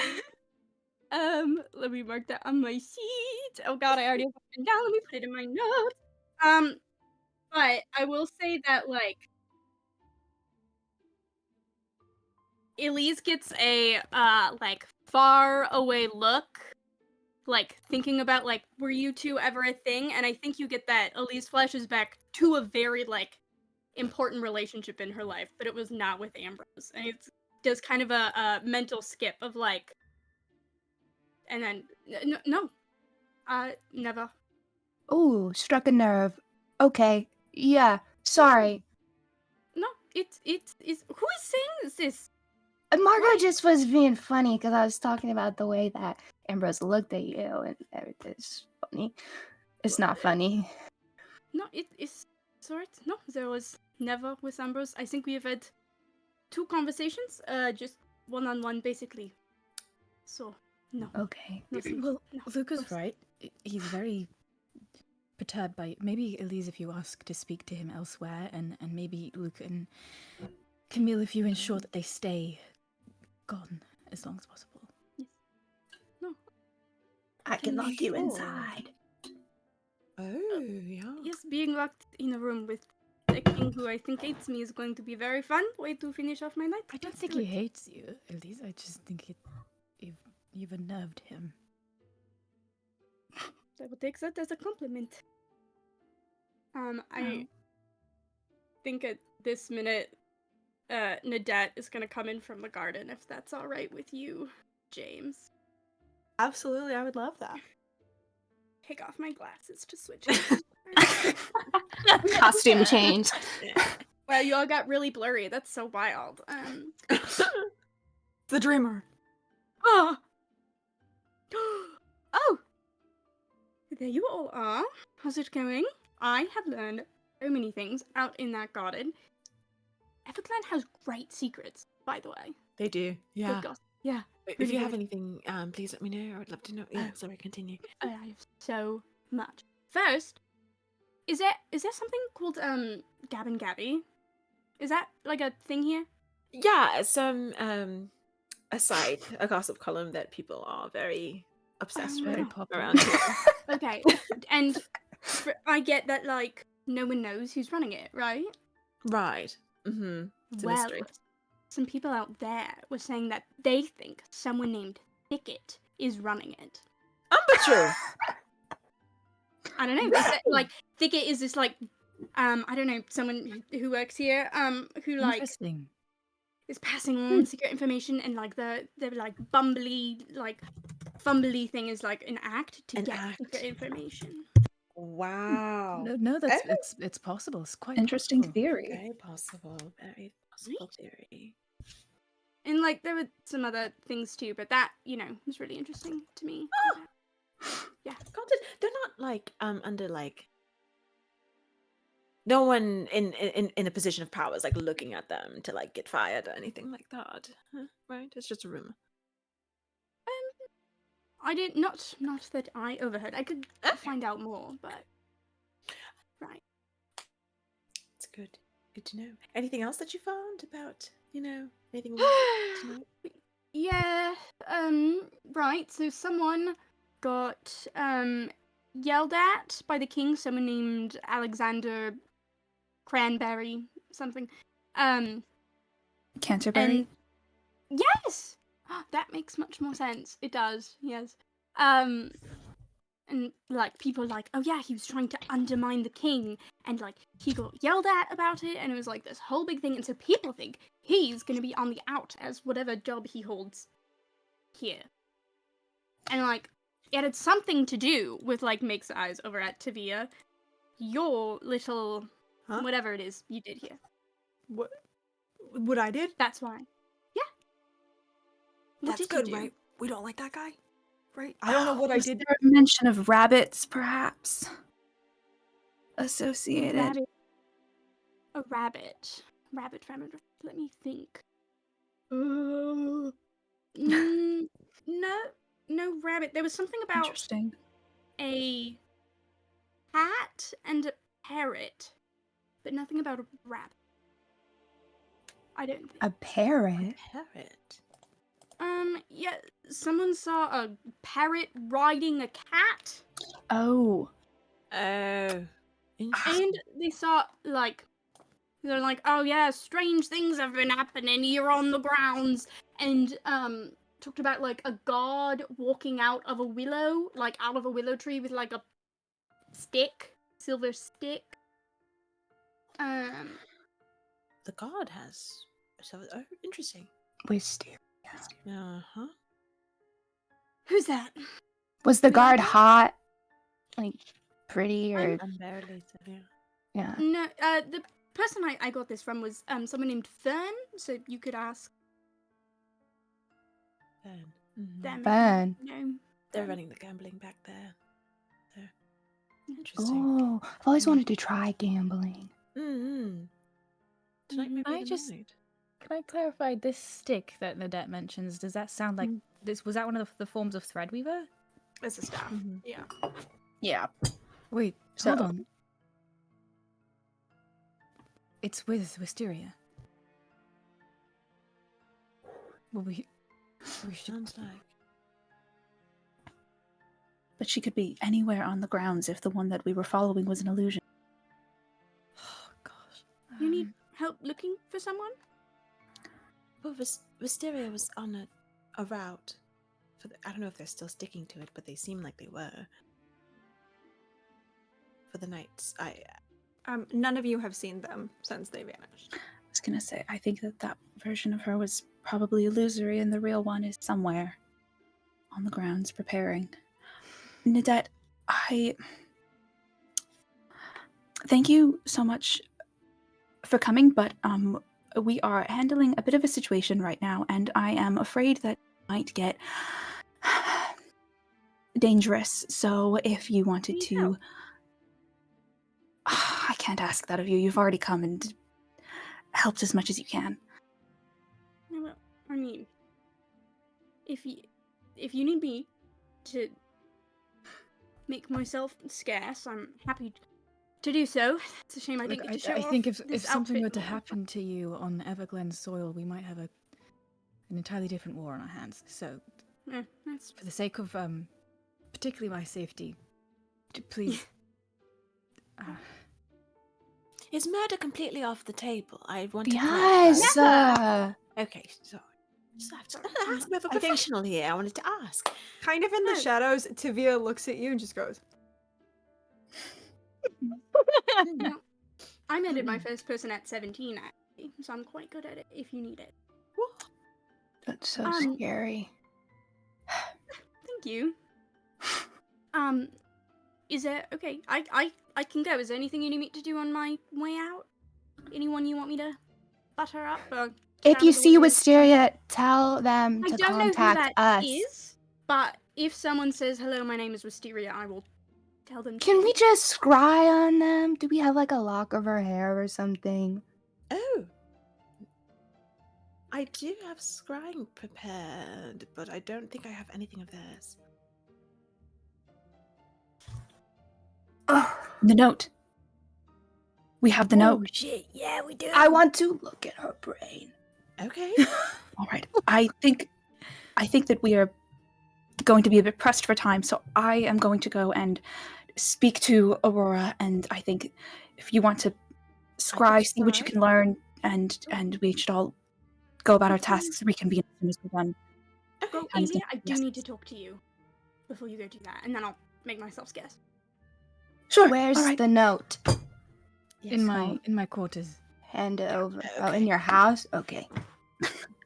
Let me mark that on my sheet. Oh god, I already put it down. Let me put it in my notes. But I will say that like Elise gets a like far away look, like thinking about like, were you two ever a thing? And I think you get that Elise flashes back to a very like important relationship in her life, but it was not with Ambrose. And it does kind of a mental skip of like, and then no, never. Ooh, struck a nerve. Okay. Yeah. Sorry. No, it's who is saying this? Margot just was being funny because I was talking about the way that Ambrose looked at you and everything's funny. It's not funny. No, it is sort. No, there was never with Ambrose. I think we have had 2 conversations, just one-on-one, basically. So, no. Okay. Nothing. Well, No. Luca's right. he's very perturbed by. Maybe Elise, if you ask to speak to him elsewhere, and maybe Luke and Camille, if you ensure that they stay gone as long as possible. No. I can lock you inside. Oh, yeah. Yes, being locked in a room with a king who I think hates me is going to be very fun. Way to finish off my night. I don't Let's think do he it. hates you, Elise. I just think you've unnerved him. I will take that as a compliment. I think at this minute, Nadette is gonna come in from the garden, if that's all right with you, James. Absolutely, I would love that. Take off my glasses to switch. Costume change. Wow, you all got really blurry. That's so wild. The dreamer. Oh! Oh! There you all are. How's it going? I have learned so many things out in that garden. Everclan has great secrets, by the way. They do. Good Yeah. gossip. Yeah. If really you have good. anything, please let me know. I'd love to know. Yeah, sorry, continue. I have so much. First, is there something called Gab and Gabby? Is that like a thing here? Yeah, some a site, a gossip column that people are very obsessed Very with popular. around here. Okay, and I get that like no one knows who's running it, right? Right. Mm-hmm. It's a Well, mystery. some people out there were saying that they think someone named Thicket is running it. True. I don't know. They said, like Thicket is this like I don't know, someone who works here who like Interesting. is passing on secret information, and like the like bumbly like fumbly thing is like an act to An get act. secret information. Wow. No, that's Oh. it's possible. It's quite Interesting possible. theory. Very possible. Very possible theory. And like there were some other things too, but that, you know, was really interesting to me. Yeah. Granted, they're not like under like no one in a position of power is like looking at them to like get fired or anything like that. Huh, right? It's just a rumor. I did not that I overheard. I could find out more, but right. It's good. Good to know. Anything else that you found about, anything we want to know? Yeah. Right. So someone got yelled at by the king. Someone named Alexander Cranberry something. Canterbury. And yes, that makes much more sense. It does. Yes. And like people like, oh yeah, he was trying to undermine the king, and like he got yelled at about it, and it was like this whole big thing. And so people think he's gonna be on the out as whatever job he holds here. And like it had something to do with like Make's eyes over at Tavia, your little whatever it is you did here. What I did? That's why. Yeah. What That's did good, you do? right? We don't like that guy, right? I don't know what I Was did. there a mention of rabbits, perhaps? Associated. Rabbit. A rabbit. Rabbit. Let me think. No rabbit. There was something about Interesting. a cat and a parrot, but nothing about a rabbit. I don't think. A parrot? Parrot. Yeah, someone saw a parrot riding a cat, Oh. Oh. Interesting. and they saw they're like, oh yeah, strange things have been happening here on the grounds, and talked about like a god walking out of a willow tree with like a silver stick. The god has. So, interesting. Wisteria. Uh-huh. Who's that? Was the Did I guard go? hot? Like, pretty or... Unbarely, so yeah. Yeah. No, the person I got this from was someone named Fern, so you could ask Fern. Mhm. them. Fern. No. They're running the gambling back there. So, interesting. Oh, I've always wanted to try gambling. Mm-hmm. Tonight may be I the just- night. Can I clarify this stick that Nadette mentions? Does that sound like this? Was that one of the forms of Threadweaver? It's a staff. Mhm. Yeah. Yeah. Wait, So- hold on. It's with Wisteria. Well, we should. Sounds like. But she could be anywhere on the grounds if the one that we were following was an illusion. Oh gosh. You need help looking for someone? Well, Wisteria was on a route. I don't know if they're still sticking to it, but they seem like they were. For the nights. None of you have seen them since they vanished. I was gonna say, I think that version of her was probably illusory, and the real one is somewhere on the grounds preparing. Nadette, I thank you so much for coming, but we are handling a bit of a situation right now, and I am afraid that it might get dangerous. So if you wanted Need to, help? I can't ask that of you. You've already come and helped as much as you can. No, well, I mean, if you need me to make myself scarce, I'm happy to do so. It's a shame I didn't get to show I off think if this something were outfit to more. happen to you on Everglen's soil, we might have an entirely different war on our hands. So, That's for the sake of particularly my safety, please. Is murder completely off the table? I want to Yes. clarify. Okay, sorry. Just have to Sorry. ask. We have a I think- professional here. I wanted to ask. Kind of in the No. shadows, Tivia looks at you and just goes, No, I murdered my first person at 17, actually, so I'm quite good at it if you need it. That's so Um, scary. Thank you. Is there okay? I can go. Is there anything you need me to do on my way out? Anyone you want me to butter up? Or If you carry see away? Wisteria, tell them I to don't know who contact that us. is, but if someone says hello, my name is Wisteria, I will tell them. Can to. we just scry on them? Do we have like a lock of her hair or something? Oh. I do have scrying prepared, but I don't think I have anything of theirs. The note. We have the note. Shit! Yeah, we do. I want to look at her brain. Okay. All right. I think that we are going to be a bit pressed for time, so I am going to go and speak to Aurora, and I think if you want to scry, see what you scry. can learn, and we should all go about our tasks, reconvene as soon as we're done. Go, Time's Amelia, not- I do yes. need to talk to you before you go do that, and then I'll make myself scarce. Sure. Where's all right. the note? in my quarters. Hand it over. Oh, in your house? Okay.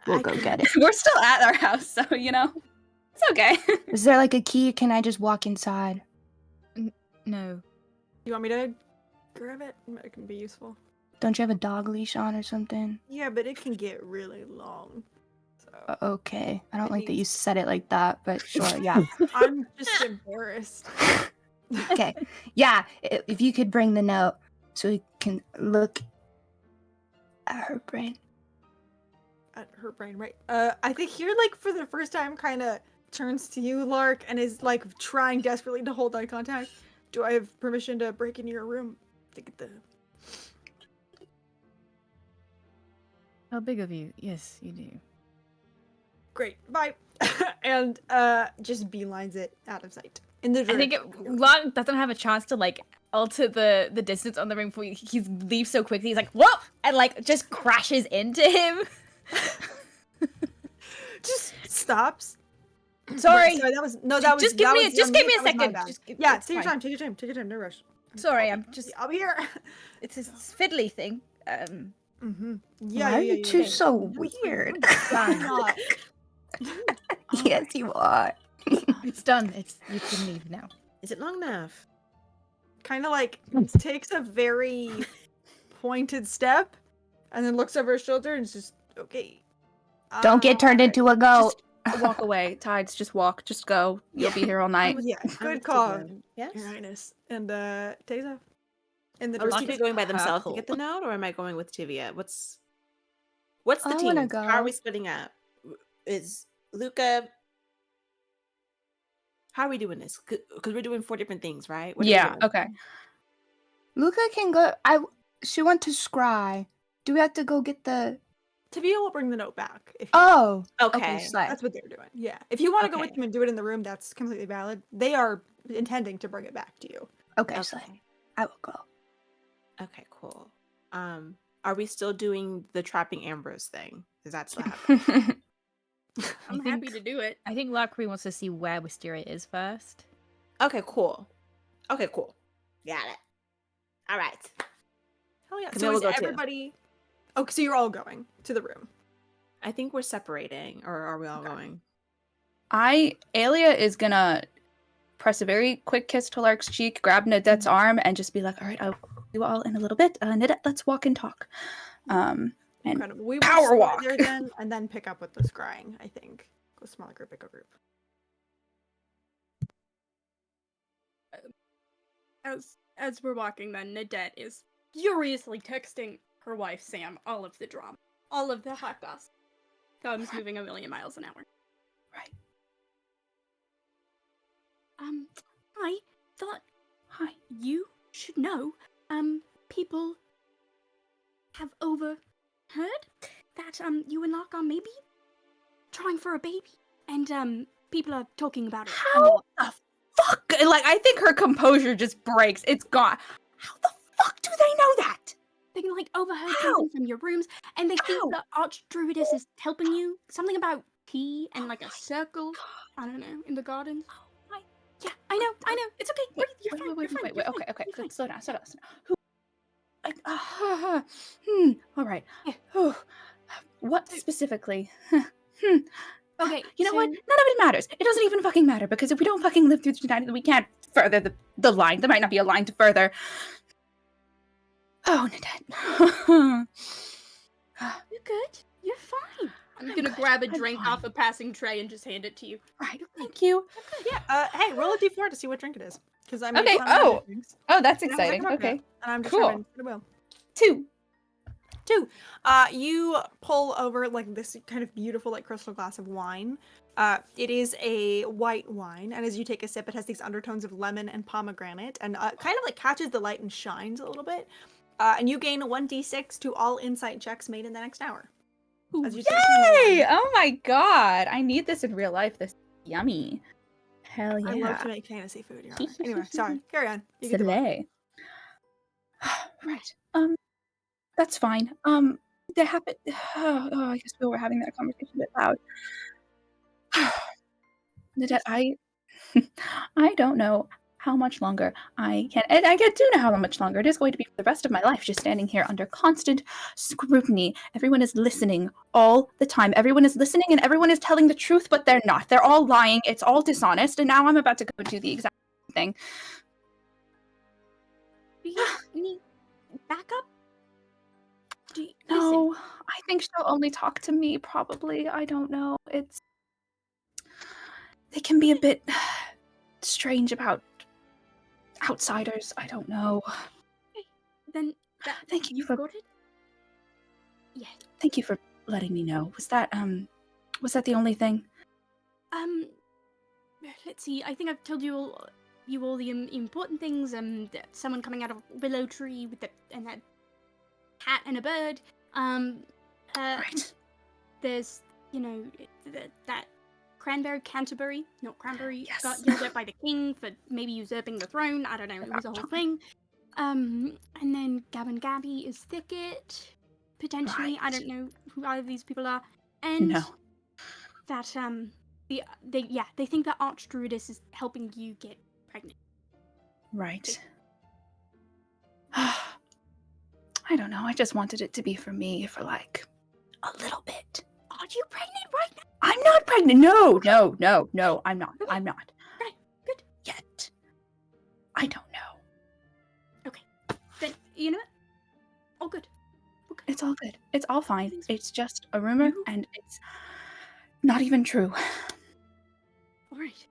We'll I go can- get it. We're still at our house, so it's okay. Is there like a key? Can I just walk inside? No. "You want me to grab it? It can be useful." Don't you have a dog leash on or something? Yeah, but it can get really long. So Okay. I don't It like that you needs- said it like that, but sure, yeah. I'm just embarrassed. Okay. Yeah, if you could bring the note so we can look at her brain. At her brain, right? I think here, like, for the first time, kind of turns to you, Lark, and is like trying desperately to hold eye contact. "Do I have permission to break into your room to get the?" How big of you? Yes, you do. Great, bye. And just beelines it out of sight in the I think direction. Locke doesn't have a chance to like alter the distance on the ring before he leaves so quickly. He's like, "Whoop!" and like just crashes into him. Just stops. Sorry. Wait, sorry, that was no. That was Just give that me was just on give me a that was my second. bad. Just Yeah, it's take your fine. time. Take your time. Take your time. No rush. Sorry, I'll I'm be- just I'll be here. it's this fiddly thing. Mm-hmm. Why are you two so weird? I'm not. Yes, you are. It's done. You can leave now. Is it long enough? Kind of like takes a very pointed step, and then looks over his shoulder and is just okay. Don't get turned into a goat. Just walk away. Tides, just walk. Just go. You'll be here all night. Yeah, I'm good with call, Tivia. Yes. Your Highness. And takes off. In the Are direction. Tivia going by themselves to Purple. get the note, or am I going with Tivia? What's the I wanna team? How are go. we splitting up? Is Luca? How are we doing this? Because we're doing 4 different things, right? What are we Yeah. doing? Okay. Luca can go. She went to scry. Do we have to go get the? Tavia will bring the note back. If you Oh. Okay. Slay. That's what they're doing. Yeah. If you want to go with Okay. them and do it in the room, that's completely valid. They are intending to bring it back to you. Okay, slay. Okay. I will go. Okay, cool. Are we still doing the trapping Ambrose thing? Is that still happening? I'm happy to do it. I think Lackery wants to see where Wisteria is first. Okay, cool. Okay, cool. Got it. All right. Hell yeah. Camille So will is go too. everybody... Oh, so you're all going to the room. I think we're separating, or are we all going? Alia is gonna press a very quick kiss to Lark's cheek, grab Nadette's arm, and just be like, all right, I'll see you all in a little bit. Nadette, let's walk and talk. And Incredible. We will power start walk. there then, and then pick up with the scrying, I think. Go smaller group, bigger group. As we're walking, then Nadette is furiously texting her wife Sam all of the drama, all of the hot gossip. Thumbs moving a million miles an hour. Right. I thought Hi. you should know. People have overheard that you and Locke are maybe trying for a baby, and people are talking about it. a How lot. the fuck? Like, I think her composure just breaks. It's gone. How the fuck do they know that? They can overheard How? something from your rooms, and they think How? the Archdruidess is helping you. Something about tea and a circle. I don't know, in the gardens. my- Yeah, I know. It's okay. Breathe. You're fine. You're fine. Wait. You're fine, Okay. you're fine. Slow down. Who? All right. Yeah. What specifically? Okay. You know so, what? None of it matters. It doesn't even fucking matter, because if we don't fucking live through tonight, then we can't further the line. There might not be a line to further. Oh, Nadette. You're good. You're fine. I'm I'm gonna good. grab a I'm drink fine. off a passing tray and just hand it to you. Right. Thank you. Yeah. Hey, roll a d4 to see what drink it is. Because I make Okay, fun of oh. other drinks. Oh, that's And I was like, exciting. I'm not Okay. gonna- And I'm Cool. determined that it will. 2. 2. You pull over this kind of beautiful crystal glass of wine. It is a white wine, and as you take a sip, it has these undertones of lemon and pomegranate, and kind of catches the light and shines a little bit. And you gain a 1d6 to all insight checks made in the next hour. As you taste the Yay! wine. Oh my god. I need this in real life. This is yummy. Hell yeah. I love to make fantasy food, Your Honor. Anyway, sorry. Carry on. You get the Slay. Right. That's fine. There happened. Oh, I guess we were having that conversation a bit loud. Nadette, I don't know how much longer I can. And I do know how much longer. It is going to be for the rest of my life, just standing here under constant scrutiny. Everyone is listening all the time. Everyone is listening, and everyone is telling the truth, but they're not. They're all lying. It's all dishonest. And now I'm about to go do the exact same thing. Do you need backup? Listen, No, I think she'll only talk to me, probably. I don't know. They can be a bit strange about outsiders. I don't know. then Thank you you've for got it. Yeah. Thank you for letting me know. Was that the only thing? Let's see. I think I've told you all the important things. Someone coming out of a willow tree with that cat and a bird. Right. There's that Canterbury, not Cranberry, Yes. got yelled at by the king for maybe usurping the throne. I don't know. It was a whole thing. And then Gab and Gabby is Thicket, potentially. I Right. don't know who either of these people are. And No. that they think that Archdruidess is helping you get pregnant. Right. I don't know. I just wanted it to be for me for a little bit. Are you pregnant right now? I'm not pregnant. No. I'm not. I'm not. Right. Good. Yet. I don't know. Then you know what? All good. Okay. It's all good. It's all fine. Everything's It's just a rumor, No. and it's not even true. All right.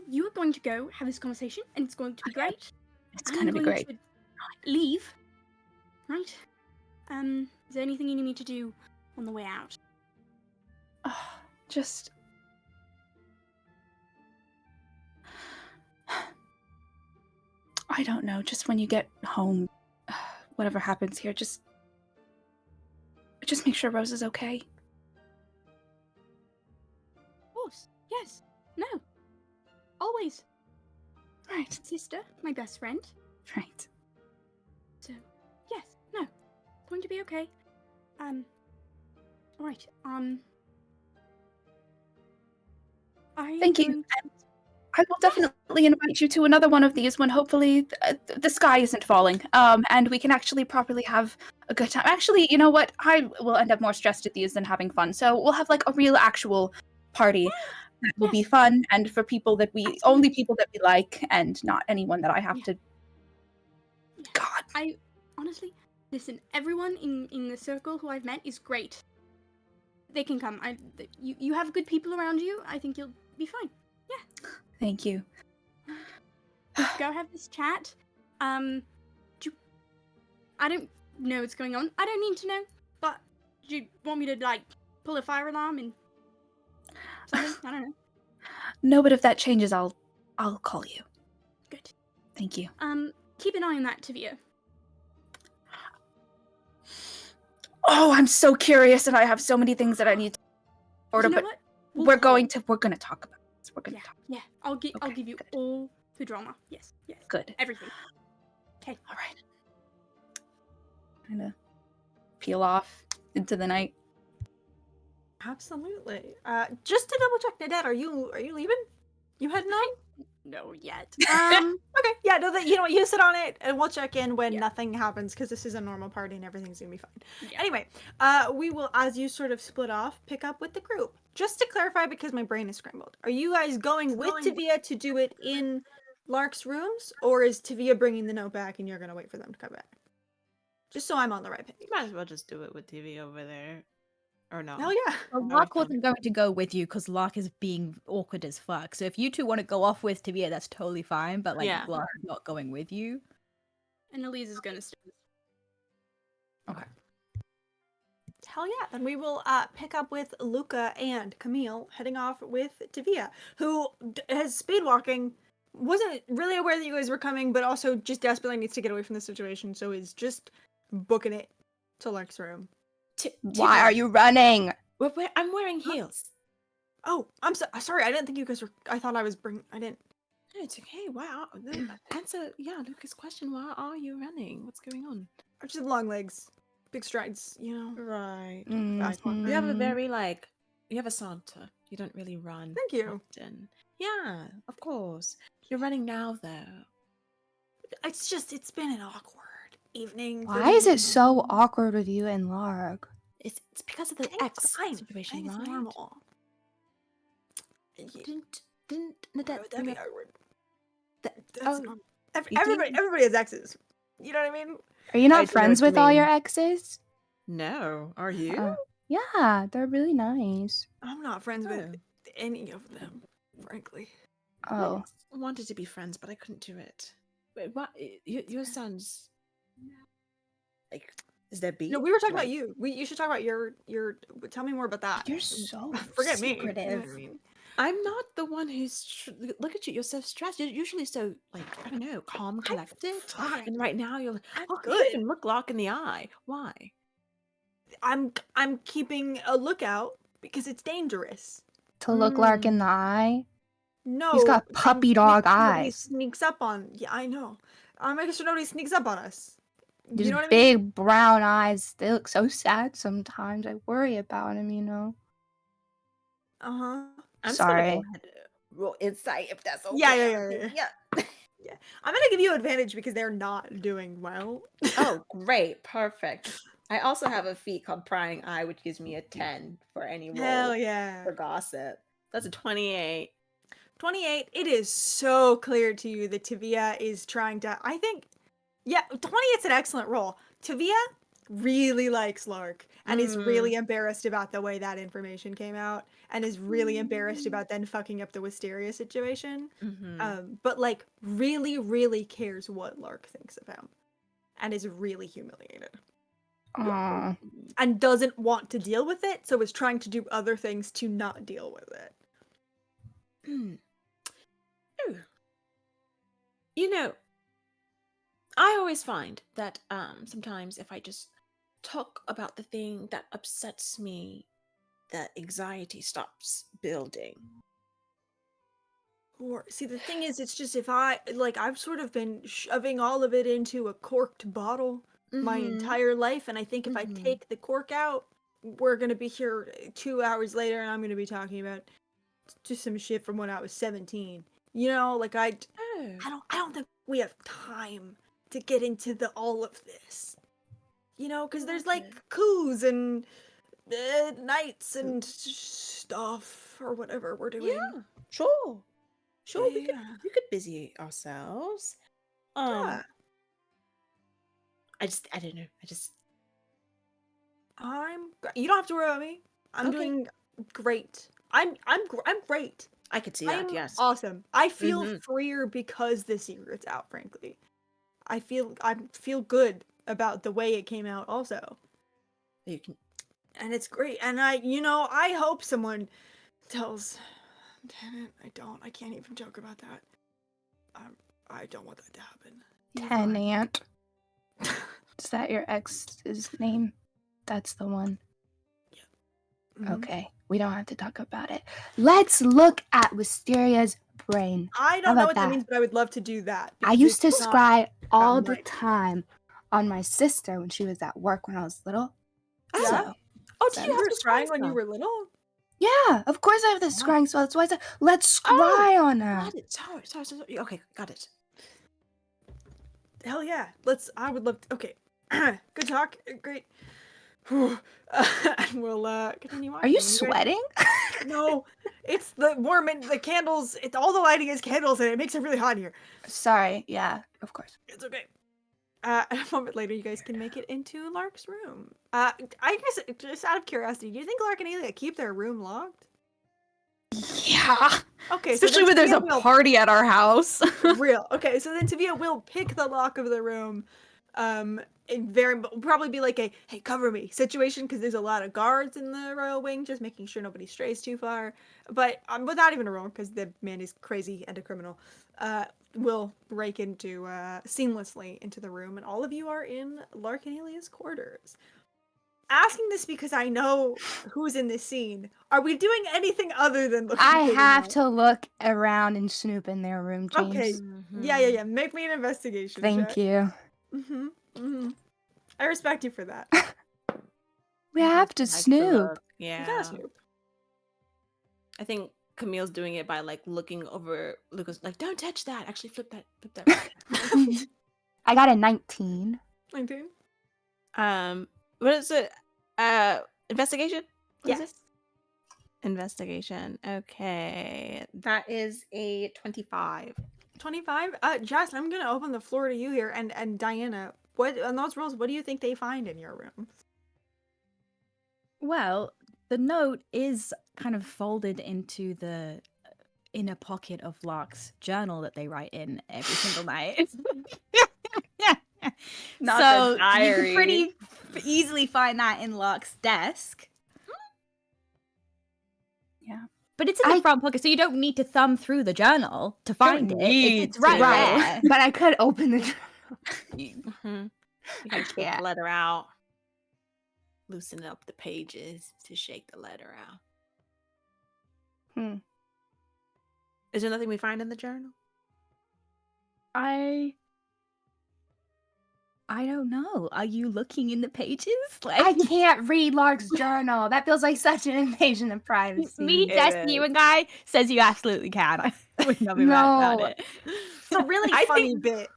You are going to go have this conversation, and it's going to be great. It's I'm gonna be going great. to leave. Right. Is there anything you need me to do on the way out? Just I don't know. Just when you get home, whatever happens here, just make sure Rose is okay. Of course. Yes. No. Always. Right. Sister, my best friend. Right. So, yes. No. Going to be okay. Alright. Thank you. I will definitely invite you to another one of these when hopefully the sky isn't falling, and we can actually properly have a good time. Actually, you know what? I will end up more stressed at these than having fun, so we'll have like a real actual party that will be fun and for people that only people that we like, and not anyone that I have to. God. I honestly, listen. Everyone in the circle who I've met is great. They can come. You have good people around you. I think you'll be fine. Yeah. Thank you. Go have this chat. I don't know what's going on. I don't need to know. But do you want me to like pull a fire alarm and something? I don't know. No, but if that changes, I'll call you. Good. Thank you. Keep an eye on that, Tavia. Oh, I'm so curious, and I have so many things that I need to order. You know But what? we're gonna talk about this. We're gonna talk. Yeah. I'll give you good. all the drama. Yes. Good. Everything. Okay. All right. Kind of peel off into the night. Absolutely. Just to double check, Nadette, are you leaving? You heading on? No yet. Okay. Yeah. No. That you know what. You sit on it, and we'll check in when nothing happens because this is a normal party and everything's gonna be fine. Yeah. Anyway, we will, as you sort of split off, pick up with the group. Just to clarify, because my brain is scrambled. Are you guys going with Tavia to do it in Lark's rooms, or is Tavia bringing the note back and you're gonna wait for them to come back? Just so I'm on the right page. You might as well just do it with TV over there. Or no. Hell yeah. Well, Lark wasn't going to go with you because Lark is being awkward as fuck. So if you two want to go off with Tavia, that's totally fine. But like, Yeah. Lark is not going with you. And Elise is gonna stay. Okay. Hell yeah. Then we will pick up with Luca and Camille heading off with Tavia, who has speed walking, wasn't really aware that you guys were coming, but also just desperately needs to get away from the situation, so is just booking it to Lark's room. Why are you running? I'm wearing heels. Oh, I'm sorry. I didn't think you guys were. I thought I was I didn't. No, it's okay. Wow. Answer, Lucas' question. Why are you running? What's going on? I just have long legs, big strides. You know. Right. Mhm. You have a very you have a saunter. You don't really run. Thank you. Often. Yeah, of course. You're running now, though. It's been an awkward evening. for Why is me. it so awkward with you and Lark? It's because of the I think it's X fine. situation, I think it's right? normal. Didn't Nadette That'd be bring up awkward. that? That's Oh, normal. you Everybody has exes. You know what I mean? Are you I not do know friends what you with all your mean. exes? no. Are you? Oh. Yeah, they're really nice. I'm not friends with Oh. any of them, frankly. Oh. I wanted to be friends, but I couldn't do it. Wait, what? Your son's like, is there beef? No, we were talking Like, about you. You should talk about your. Tell me more about that. You're so Forget me. You know what I secretive. mean? I'm not the one who's. Look at you. You're so stressed. You're usually so like I don't know, calm, collected. fine. And right now you're like, I'm oh, good. you even look Lark in the eye. Why? I'm keeping a lookout because it's dangerous. To look Lark in the eye? No, He's got puppy dog nobody eyes. sneaks up on. Yeah, I know. I'm making sure nobody sneaks up on us. His You know what I mean? big brown eyes. They look so sad sometimes. I worry about him, you know. Uh huh. I'm Sorry. Just gonna go ahead and roll insight if that's okay. Yeah. Yeah. I'm gonna give you advantage because they're not doing well. Oh, great, perfect. I also have a feat called Prying Eye, which gives me a 10 for any roll Hell yeah. for gossip. That's a 28. 28. It is so clear to you that Tavia is trying to. I think. Yeah, 28's an excellent roll. Tavia really likes Lark and is really embarrassed about the way that information came out and is really embarrassed about then fucking up the Wisteria situation. But like really, really cares what Lark thinks of him and is really humiliated Aw. and doesn't want to deal with it, so is trying to do other things to not deal with it. You know, I always find that sometimes if I just talk about the thing that upsets me, the anxiety stops building. Or see, the thing is, it's just if I've sort of been shoving all of it into a corked bottle my entire life, and I think if I take the cork out, we're gonna be here 2 hours later, and I'm gonna be talking about just some shit from when I was 17. You know, like I don't think we have time to get into all of this. You know, because there's like coups and nights and stuff or whatever we're doing. Yeah, sure. Sure, Yeah. we could busy ourselves. Yeah. I don't know. You don't have to worry about me. I'm Okay. doing great. I'm great. I could see I that, am yes. awesome. I feel freer because the secret's out, frankly. I feel good about the way it came out also. You can And it's great. And I hope someone tells. Damn it, I can't even joke about that. I don't want that to happen. Tenant. Is that your ex's name? That's the one. Mhm. Okay, we don't have to talk about it. Let's look at Wisteria's brain. I don't know what that means, but I would love to do that. I because used to it's not scry all about the money. time on my sister when she was at work when I was little. Yeah? So, Oh, so did You you were have to scrying when you were little? yeah, of course I have the scrying spell. That's why I said, let's scry on her. Got it. Sorry. Okay, got it. Hell yeah. I would love to. Okay. Good talk. Great. And we'll continue on. Are you sweating? No. It's the the candles. It's all the lighting is candles and it makes it really hot here. Sorry, yeah, of course. It's okay. A moment later, you guys can make it into Lark's room. I guess, just out of curiosity, do you think Lark and Alia keep their room locked? Yeah. Okay, Especially when there's a party at our house. Real. Okay, so then Tavia will pick the lock of the room. And probably be like a hey, cover me situation because there's a lot of guards in the royal wing, just making sure nobody strays too far. But without even a roll, because the man is crazy and a criminal. Will break into seamlessly into the room, and all of you are in Lark and Alia's quarters. Asking this because I know who's in this scene. Are we doing anything other than looking? I have to look around and snoop in their room, James. Okay. Yeah. Make me an investigation. Thank you. I respect you for that. We have to snoop. Yeah. You gotta snoop. I think Camille's doing it by like looking over Lucas, like, don't touch that. Actually, flip that. I got a 19. 19. What is it? Investigation? What is Yes. it? Investigation. Okay. That is a 25. 25. Jess, I'm gonna open the floor to you here, and Diana. What on those rolls? What do you think they find in your room? Well, the note is kind of folded into the inner pocket of Lark's journal that they write in every single night. Not so the diary. you can pretty easily find that in Lark's desk. Yeah. But it's in the front pocket, so you don't need to thumb through the journal to find it. It's right there. But I could open the You can shake the letter out. Loosen up the pages to shake the letter out. Is there nothing we find in the journal? I don't know. Are you looking in the pages? Like I can't read Lark's journal. That feels like such an invasion of privacy. me testing you and guy says you absolutely can. I would not be mad about it. It's a really funny bit.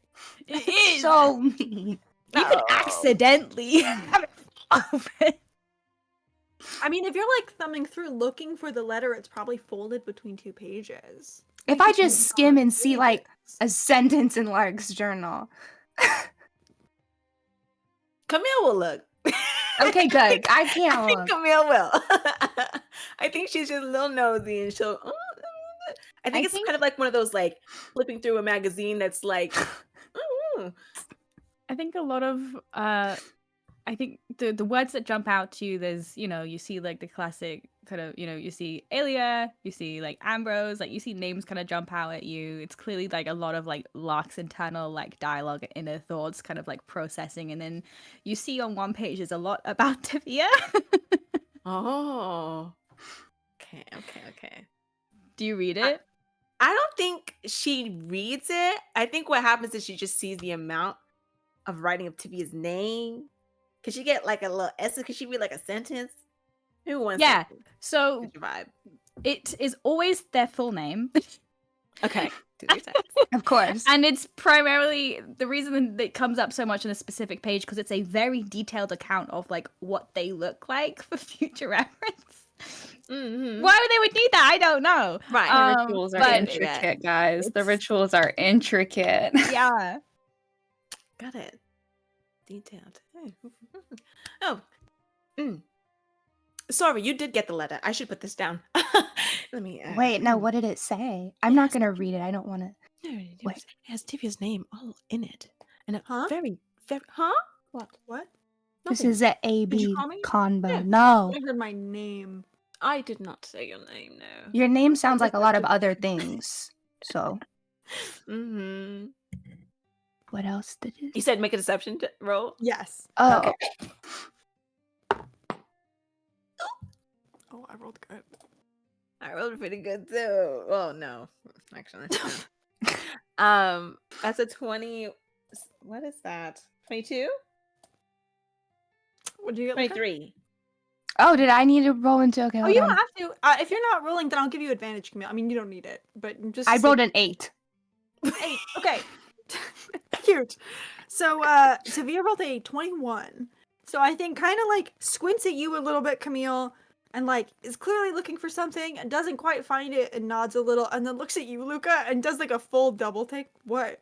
It is so mean. You could accidentally have it open. I mean, if you're like thumbing through looking for the letter, it's probably folded between two pages. If I just skim and see like a sentence in Lark's journal. Camille will look. Okay, good. I can't I look. think Camille will. I think she's just a little nosy and she'll. I think it's kind of like one of those like flipping through a magazine that's like. I think a lot of I think the words that jump out to you, there's you see like the classic kind of, you see Alia, you see like Ambrose, like you see names kind of jump out at you. It's clearly like a lot of like Lark's internal like dialogue and inner thoughts kind of like processing. And then you see on one page there's a lot about Tavia. Oh. Okay. Do you read it? I don't think she reads it. I think what happens is she just sees the amount of writing of Tibia's name. Could she get like a little essay? Could she read like a sentence? Who wants? Yeah. So What's your vibe? it is always their full name. Okay. Do your text. Of course. And it's primarily the reason that it comes up so much on a specific page because it's a very detailed account of like what they look like for future reference. Mhm. Why they would need that, I don't know. Right. The Rituals are but intricate, guys. The it's- rituals are intricate. yeah. Got it. Detailed. Oh. Mm. Sorry, you did get the letter. I should put this down. Let me. Wait, no, what did it say? I'm not gonna read it. I don't want to. It Wait. has Tibia's name all in it, and a Huh? very. Huh? What? What? This Nothing. is a Did you AB call me? convo. Yeah. No, I heard my name. I did not say your name. No. your name sounds like a lot of other things. So, Mm-hmm. what else did it? You said make a deception roll. Yes. Oh, Okay. Oh, I rolled good. I rolled pretty good too. Oh no, actually. That's a 20. What is that? 22? What did you get? Luca? 23. oh, did I need to roll into? Okay, Oh, hold you on. don't have to. If you're not rolling, then I'll give you advantage, Camille. I mean, you don't need it, but just. I to rolled see- an 8. 8. Okay. Cute. So, Tavia rolled a 21. So I think kind of like squints at you a little bit, Camille, and like is clearly looking for something and doesn't quite find it and nods a little, and then looks at you, Luca, and does like a full double take. What?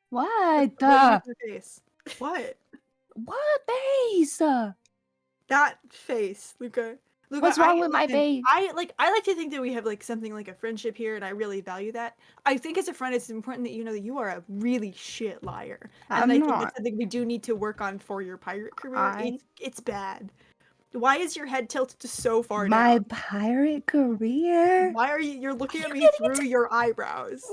What? What do you make your face? What? What base? That face, Luca. Luca, What's wrong with my listen, base? I like to think that we have like something like a friendship here, and I really value that. I think as a friend, it's important that you know that you are a really shit liar, and I'm I think not. that's something we do need to work on for your pirate career. I- It's bad. Why is your head tilted to so far My down? pirate career? Why are you're looking at you me getting through your eyebrows?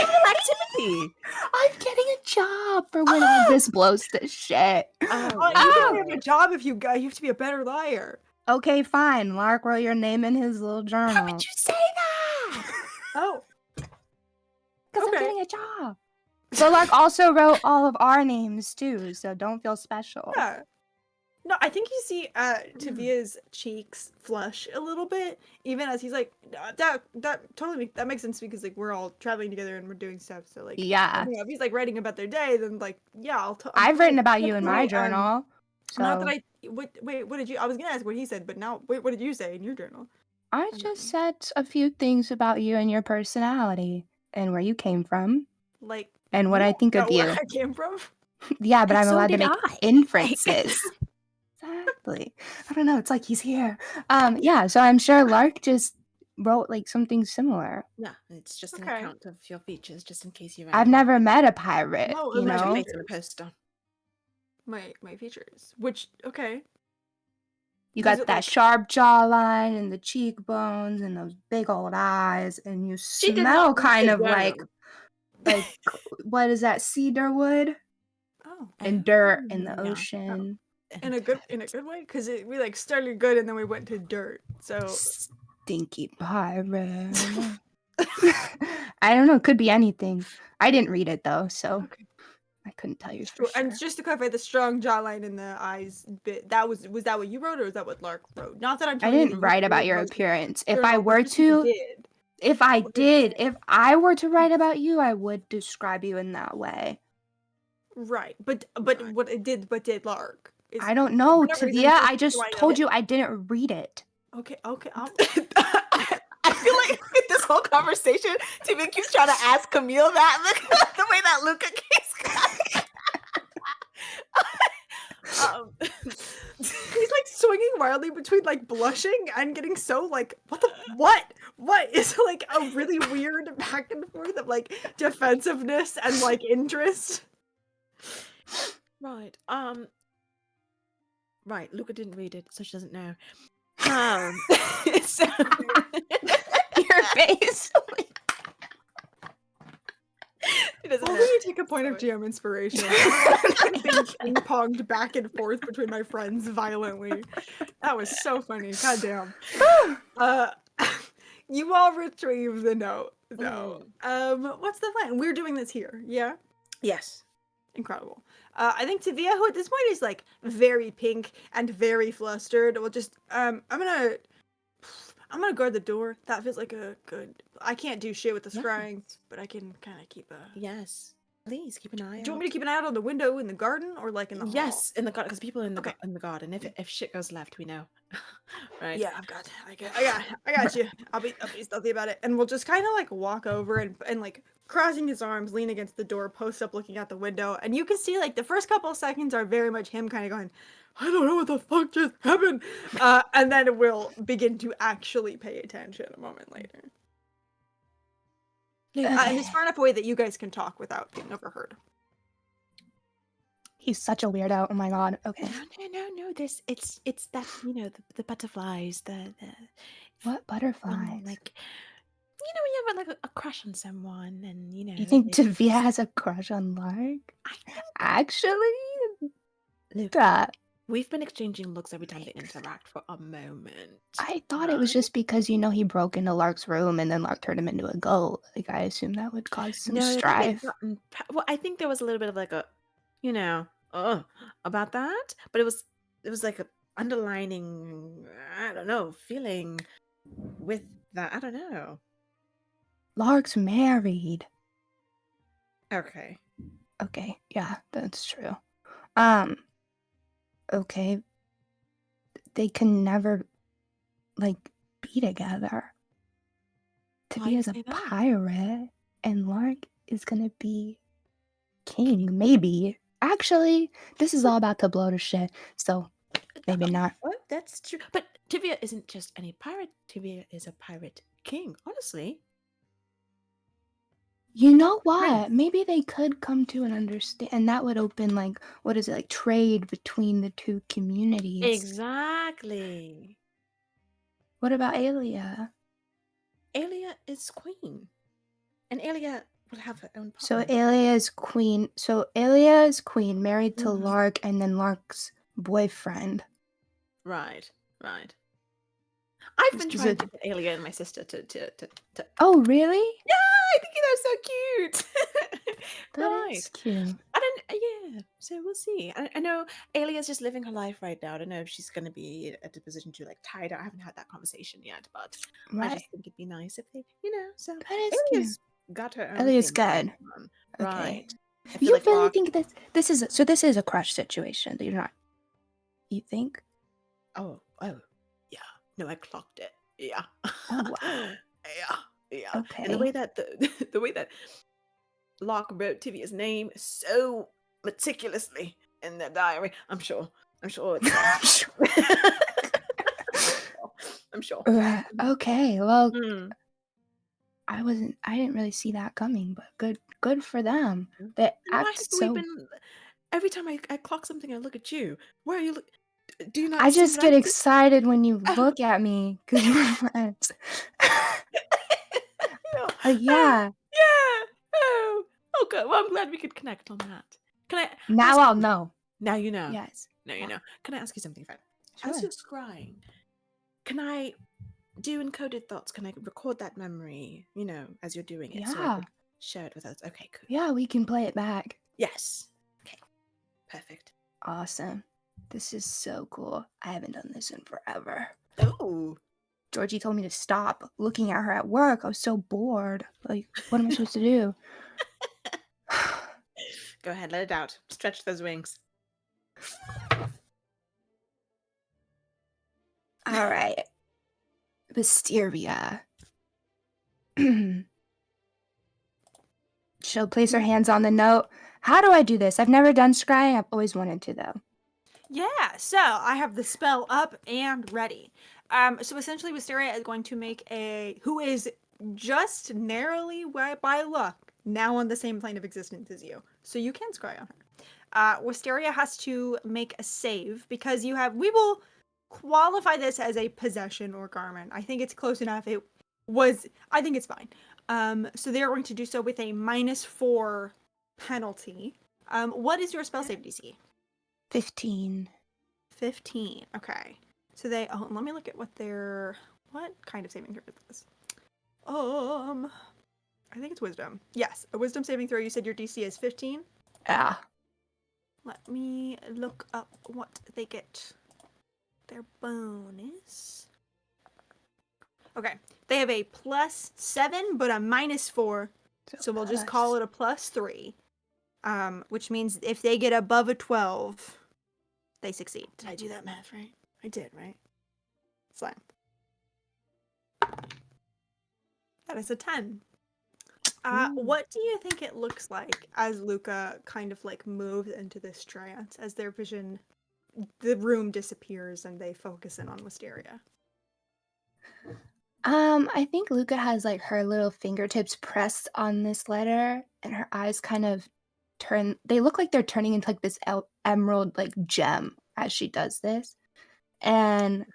Activity. I'm getting a job for when all this blows to shit. You can only have a job if you have to be a better liar. Okay, fine. Lark wrote your name in his little journal. How would you say that? Oh, Because okay. I'm getting a job. So Lark also wrote all of our names too, so don't feel special. yeah. No, I think you see Tavia's cheeks flush a little bit, even as he's like, that totally that makes sense because like we're all traveling together and we're doing stuff. So like, Yeah. if he's like writing about their day, then like, yeah, I've written about you in my journal. So Not that what did you? I was gonna ask what he said, but now wait, what did you say in your journal? I just said a few things about you and your personality and where you came from Like, and what you I don't think of know where you. I came from. Yeah, but And I'm so allowed to did make I. inferences. Exactly. I don't know. It's like he's here. Yeah. So I'm sure Lark just wrote like something similar. No, it's just an Okay. account of your features, just in case you. I've never met a pirate. No, You imagine know. Face on a poster. My features, which okay, You Was got it, that like- sharp jawline and the cheekbones and those big old eyes, and you She did smell not read kind the of like journal. what is that, cedar wood oh, and dirt in the yeah. ocean. in a good way, because we like started good and then we went to dirt. So Stinky pirate. I don't know. Could be anything. I didn't read it though, so Okay. I couldn't tell you for Sure, sure. and just to clarify, the strong jawline and the eyes bit. Was that what you wrote, or was that what Lark wrote? Not that I'm. I telling you didn't that you write about wrote your most of appearance. the If journal, I but were just you to, did. if I What did it did, say? if I were to write about you, I would describe you in that way. Right, but did Lark? Is- I don't know, whatever reason, Tavia. just I just so I know. told you I didn't read it. Okay. I feel like this whole conversation, Timmy keeps trying to ask Camille that. Look the way that Luca keeps He's like swinging wildly between like blushing and getting so like what is like a really weird back and forth of like defensiveness and like interest. Right. Right. Luca didn't read it, so she doesn't know. So Your face. it doesn't Why know. would you take a point of GM inspiration? I'm being ping-ponged back and forth between my friends violently. That was so funny. Goddamn. You all retrieve the note, though. What's the plan? We're doing this here, yeah? Yes. Incredible. I think Tavia, who at this point is like very pink and very flustered, will just I'm gonna guard the door. That feels like a good. I can't do shit with the scrying, but I can kind of keep a. Yes. Please keep an eye out. Do you want me to keep an eye out on the window in the garden or like in the hall? Yes, in the garden, because people in the Okay. in the garden. If shit goes left, we know. Right. Yeah, I got you. I'll be stealthy about it, and we'll just kind of like walk over and like crossing his arms, lean against the door, post up, looking out the window, and you can see like the first couple of seconds are very much him kind of going, I don't know what the fuck just happened, and then we'll begin to actually pay attention a moment later. And it's far enough away that you guys can talk without being overheard. He's such a weirdo. Oh my god. Okay. No. It's that the butterflies, the What butterflies? like when you have like a crush on someone, and You think Tavia has a crush on Lark? Actually, Look, that we've been exchanging looks every time they interact for a moment. I thought it was just because he broke into Lark's room and then Lark turned him into a goat. Like I assumed that would cause some No, strife. well, I think there was a little bit of like a, about that, but it was like a underlining, I don't know, feeling with that. I don't know. Lark's married. Okay. Okay, yeah, that's true. Okay. They can never like be together. Tavia's a say that? pirate and Lark is gonna be king, maybe. Actually, this is all about to blow to shit, so maybe not. Oh, that's true. But Tivia isn't just any pirate. Tivia is a pirate king, honestly. You know what? Maybe they could come to an understand, and that would open like trade between the two communities. Exactly. What about Alia? Alia is queen. And Alia will have her own So partner. Alia is queen. So Alia is queen, married to Mhm. Lark, and then Lark's boyfriend. Right. I've been Is trying it- to get Alia and my sister to Oh, really? Yeah, I think they're so cute. That is cute. Yeah, so we'll see. I know Alia's just living her life right now. I don't know if she's going to be at the position to like tie it out. I haven't had that conversation yet, but I Right. just think it'd be nice if they, so That is cute. Alia's got her own Alia's thing good. going on. Okay. Right. I feel You like really Locke- think this is a crush situation? That you're not. You think? Oh, yeah. No, I clocked it. Yeah. Oh wow. Yeah. Okay. And the way that the way that Locke wrote Tivia's name so meticulously in their diary, I'm sure it's I'm sure. Okay. Well, Mm. I didn't really see that coming, but good for them. They And why act have we so. been every time I clock something, I look at you. Why are you look? Do you not? I see just what get I see? excited when you look at me because we're friends. Yeah. Yeah. Oh. Okay. Well, I'm glad we could connect on that. Can I? Now ask I'll you- know. Now you know. Yes. Now you Yeah. know. Can I ask you something, friend? As Sure. you're scrying, can I do encoded thoughts? Can I record that memory? As you're doing it, so I Yeah. could share it with us. Okay. Cool. Yeah, we can play it back. Yes. Okay. Perfect. Awesome. This is so cool. I haven't done this in forever. Oh. Georgie told me to stop looking at her at work. I was so bored. Like, what am I supposed to do? Go ahead. Let it out. Stretch those wings. All right. Wisteria. She'll place her hands on the note. How do I do this? I've never done scrying. I've always wanted to, though. Yeah, so I have the spell up and ready. So essentially Wisteria is going to make who is just narrowly by luck now on the same plane of existence as you. So you can scry on her. Wisteria has to make a save because we will qualify this as a possession or garment. I think it's close enough. I think it's fine. So they're going to do so with a -4 penalty. What is your spell save DC? 15. 15. Okay. So let me look at what kind of saving throw is this? I think it's wisdom. Yes, a wisdom saving throw. You said your DC is 15? Yeah. Let me look up what they get. Their bonus. Okay. They have a +7, but a -4. So we'll just call it a +3. Which means if they get above a 12, they succeed. Did I do that math right? I did, right? Slime. That is a 10. What do you think it looks like as Luca kind of like moves into this trance, as their vision, the room disappears and they focus in on Wisteria? I think Luca has like her little fingertips pressed on this letter, and her eyes kind of they look like they're turning into like this emerald like gem as she does this. And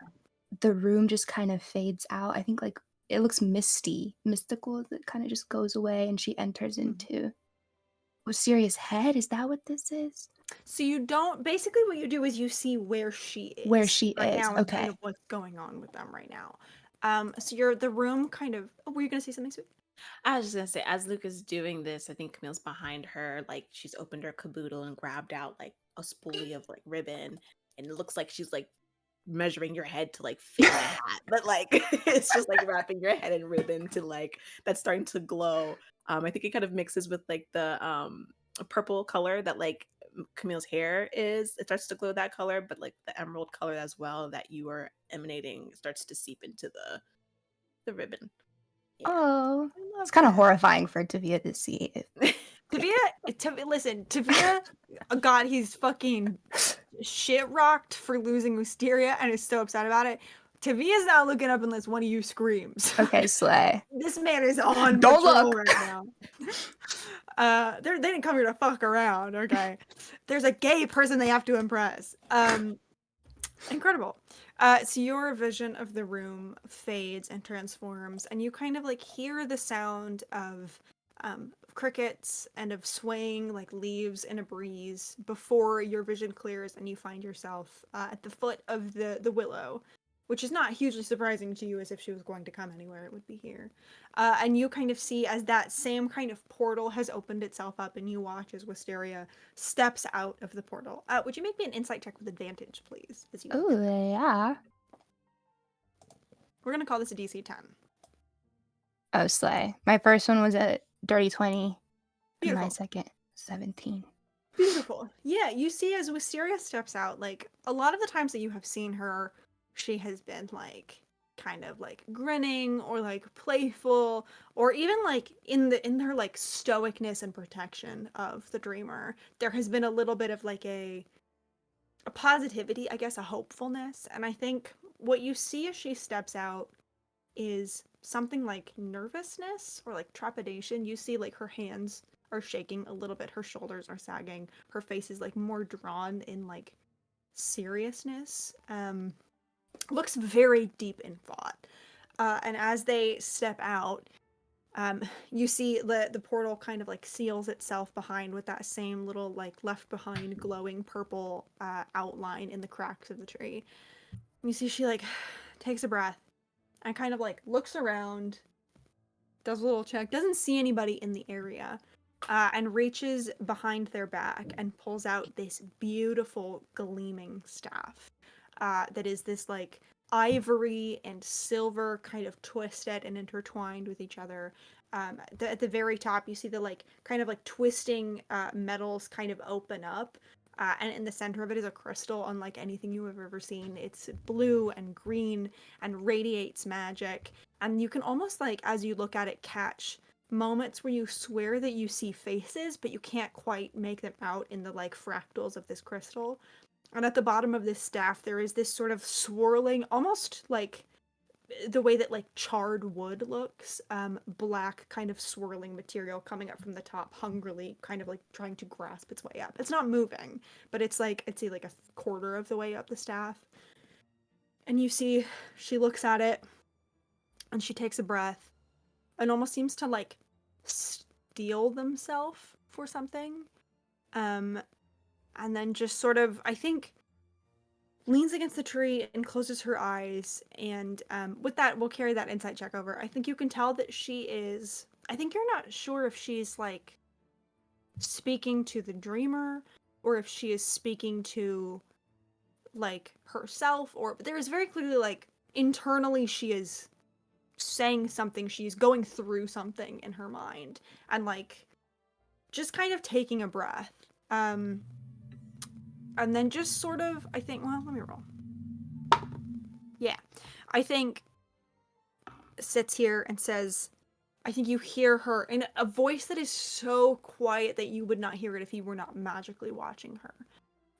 the room just kind of fades out. I think like it looks mystical. It kind of just goes away, and she enters into Wisteria's head. Is that what this is? So you don't. Basically, what you do is you see where she is. Where she right is. now, and kind Okay. of what's going on with them right now. So the room kind of. Oh, were you gonna say something, sweet? I was just gonna say, as Luca's doing this, I think Camille's behind her, like she's opened her caboodle and grabbed out like a spoolie of like ribbon, and it looks like she's like measuring your head to like fit in a hat, but like it's just like wrapping your head in ribbon to like that's starting to glow. I think it kind of mixes with like the purple color that like Camille's hair is. It starts to glow that color, but like the emerald color as well that you are emanating starts to seep into the ribbon. Yeah. Oh, it's kind of horrifying for Tavia to see. Tavia, God, he's fucking shit rocked for losing Wisteria and is so upset about it. Tavia's not looking up unless one of you screams. Okay, slay. This man is on Don't patrol look. right now. They didn't come here to fuck around, okay? There's a gay person they have to impress. Incredible. So your vision of the room fades and transforms, and you kind of like hear the sound of crickets and of swaying like leaves in a breeze before your vision clears and you find yourself at the foot of the willow, which is not hugely surprising to you, as if she was going to come anywhere, it would be here. And you kind of see as that same kind of portal has opened itself up, and you watch as Wisteria steps out of the portal. Would you make me an insight check with advantage, please? Oh, yeah. We're going to call this a DC 10. Oh, slay. My first one was a dirty 20. Beautiful. And my second, 17. Beautiful. Yeah, you see as Wisteria steps out, like, a lot of the times that you have seen her, she has been, like, kind of, like, grinning or, like, playful, or even, like, in her, like, stoicness and protection of the dreamer, there has been a little bit of, like, a positivity, I guess, a hopefulness, and I think what you see as she steps out is something like nervousness or, like, trepidation. You see, like, her hands are shaking a little bit, her shoulders are sagging, her face is like more drawn in like seriousness, looks very deep in thought, and as they step out, you see the portal kind of like seals itself behind with that same little like left behind glowing purple outline in the cracks of the tree. And you see she like takes a breath and kind of like looks around, does a little check, doesn't see anybody in the area, and reaches behind their back and pulls out this beautiful gleaming staff that is this like ivory and silver kind of twisted and intertwined with each other. At the very top you see the like kind of like twisting metals kind of open up, and in the center of it is a crystal unlike anything you have ever seen. It's blue and green and radiates magic, and you can almost like as you look at it catch moments where you swear that you see faces, but you can't quite make them out in the like fractals of this crystal. And at the bottom of this staff, there is this sort of swirling, almost like the way that like charred wood looks, black kind of swirling material coming up from the top, hungrily, kind of like trying to grasp its way up. It's not moving, but it's like, I'd say like a quarter of the way up the staff. And you see she looks at it and she takes a breath and almost seems to like steel themselves for something. And then just sort of, I think, leans against the tree and closes her eyes. And with that, we'll carry that insight check over. I think you can tell that she is, I think you're not sure if she's like speaking to the dreamer or if she is speaking to like herself, or there is very clearly like internally she is saying something, she's going through something in her mind and like just kind of taking a breath. And then just sort of, I think, well, let me roll. Yeah. I think sits here and says, I think you hear her in a voice that is so quiet that you would not hear it if you were not magically watching her.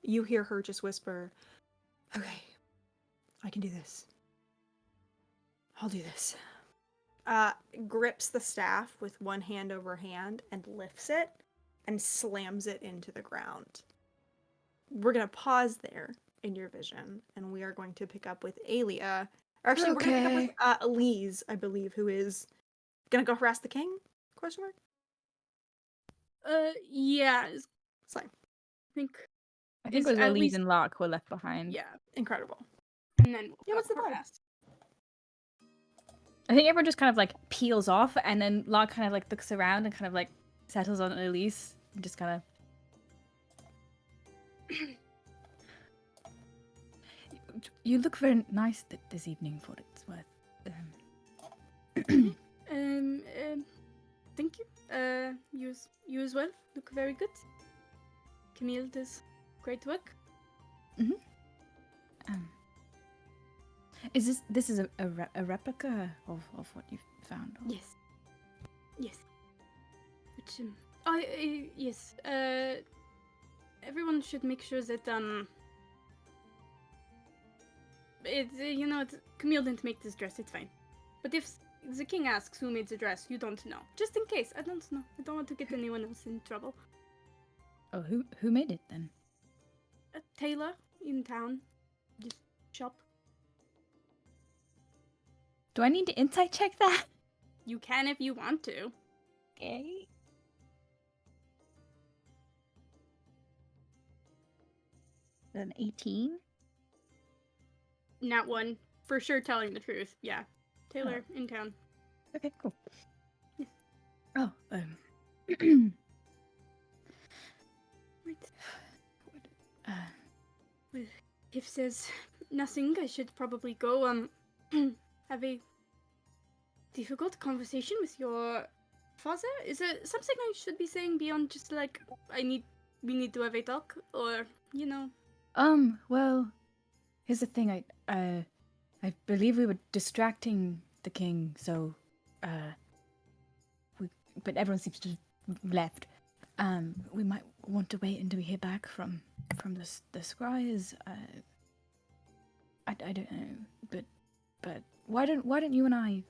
You hear her just whisper, okay, I can do this. I'll do this. Grips the staff with one hand over hand and lifts it and slams it into the ground. We're going to pause there in your vision, and we are going to pick up with Alia. Or actually, we're going to pick up with Elise, I believe, who is going to go harass the king? Question mark? Yeah. It's like, I think it was Elise and Locke were left behind. Yeah. incredible. And then Yeah, what's the plan? I think everyone just kind of like peels off, and then Locke kind of like looks around and kind of like settles on Elise and just kind of. You look very nice this evening, for its worth. Thank you. You as well look very good. Camille does great work. Is this is a replica of what you found? Or? Yes. Yes. Which yes. Everyone should make sure that Camille didn't make this dress. It's fine. But if the king asks who made the dress, you don't know. Just in case, I don't know. I don't want to get anyone else in trouble. Oh, who made it then? A tailor in town. Just shop. Do I need to insight check that? You can if you want to. Okay. An 18? Not one. For sure telling the truth. Yeah. Taylor in town. Okay, cool. Yeah. Oh, Right. Well, if there's nothing, I should probably go, have a difficult conversation with your father? Is there something I should be saying beyond just like, we need to have a talk? Or, you know? Well, here's the thing, I believe we were distracting the king, so, but everyone seems to have left. We might want to wait until we hear back from the scryers. I don't know, but why don't you and I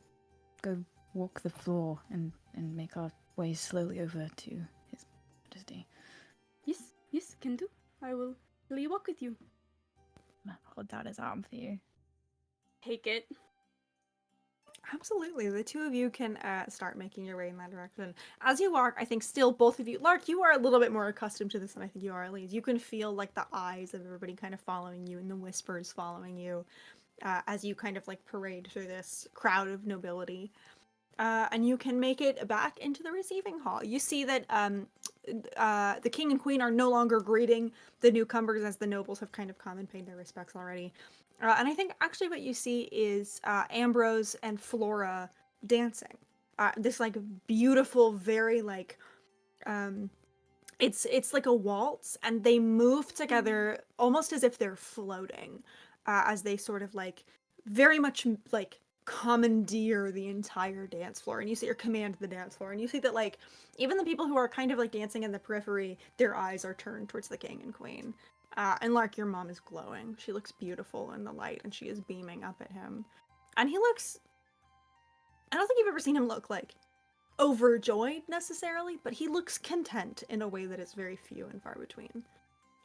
go walk the floor and make our way slowly over to His Majesty? Yes, can do. I will really walk with you. Hold out his arm for you. Take it. Absolutely. The two of you can start making your way in that direction. As you walk, I think still both of you, Lark, you are a little bit more accustomed to this than I think you are, Elise. You can feel like the eyes of everybody kind of following you and the whispers following you as you kind of like parade through this crowd of nobility. And you can make it back into the receiving hall. You see that the king and queen are no longer greeting the newcomers as the nobles have kind of come and paid their respects already. And I think actually what you see is Ambrose and Flora dancing. This like beautiful, very like it's like a waltz, and they move together almost as if they're floating, as they sort of like very much like commandeer the entire dance floor, and you see or command the dance floor, and you see that like even the people who are kind of like dancing in the periphery, their eyes are turned towards the king and queen. And Lark, your mom is glowing. She looks beautiful in the light, and she is beaming up at him. And he looks, I don't think you've ever seen him look like overjoyed necessarily, but he looks content in a way that is very few and far between.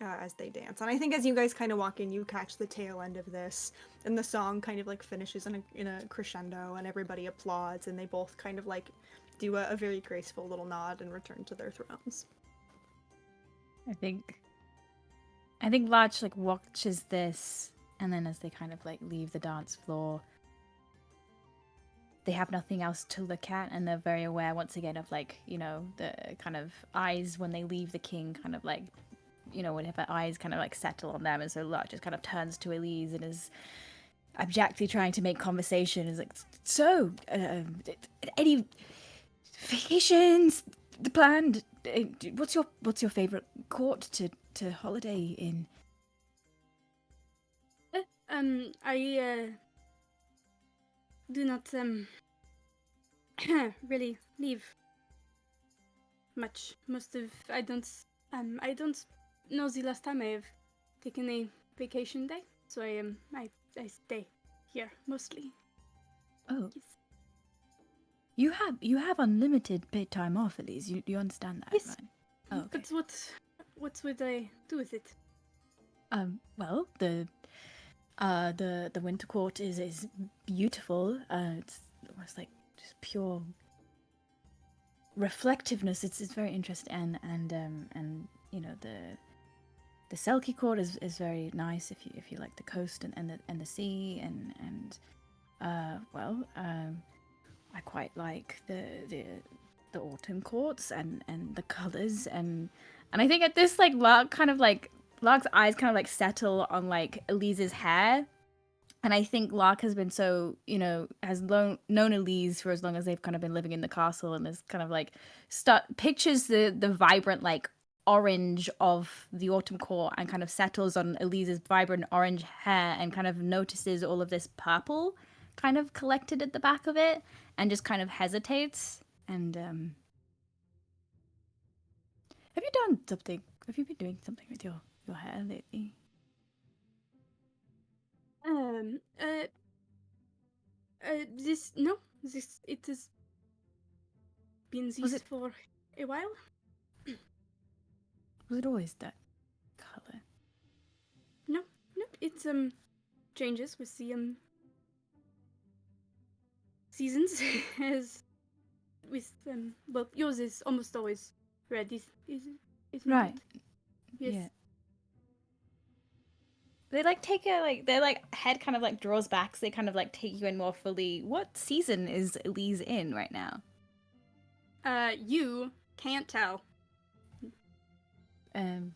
as they dance. And I think as you guys kind of walk in, you catch the tail end of this, and the song kind of like finishes in a crescendo, and everybody applauds, and they both kind of like do a very graceful little nod and return to their thrones. I think Larch like watches this, and then as they kind of like leave the dance floor, they have nothing else to look at, and they're very aware once again of like, you know, the kind of eyes when they leave the king, kind of like, you know, whenever eyes kind of like settle on them, and so Larch just kind of turns to Elise and is abjectly trying to make conversation. Is like, so any vacations planned? What's your favorite court to holiday in? I do not really leave much. I don't know the last time I have taken a vacation day, so I stay here mostly. Oh, Yes. you have unlimited paid time off, Elise. You understand that, Yes. right? Oh, okay. But what would I do with it? Well, the winter court is beautiful. It's almost like just pure reflectiveness. It's very interesting, and you know, the Selkie court is very nice if you like the coast and the sea, and I quite like the autumn courts and the colors, and I think at this like Lark's eyes kind of like settle on like Elise's hair, and I think Lark has been so, you know, has known Elise for as long as they've kind of been living in the castle, and is kind of like pictures the vibrant like orange of the autumn court, and kind of settles on Elise's vibrant orange hair, and kind of notices all of this purple kind of collected at the back of it, and just kind of hesitates. And have you been doing something with your hair lately? It has been this for a while. Was it always that color? No, it's changes with the seasons. As with well, yours is almost always red, isn't Right. it? Yes. Yeah. They like take a like their like head kind of like draws back, so they kind of like take you in more fully. What season is Elise in right now? You can't tell. And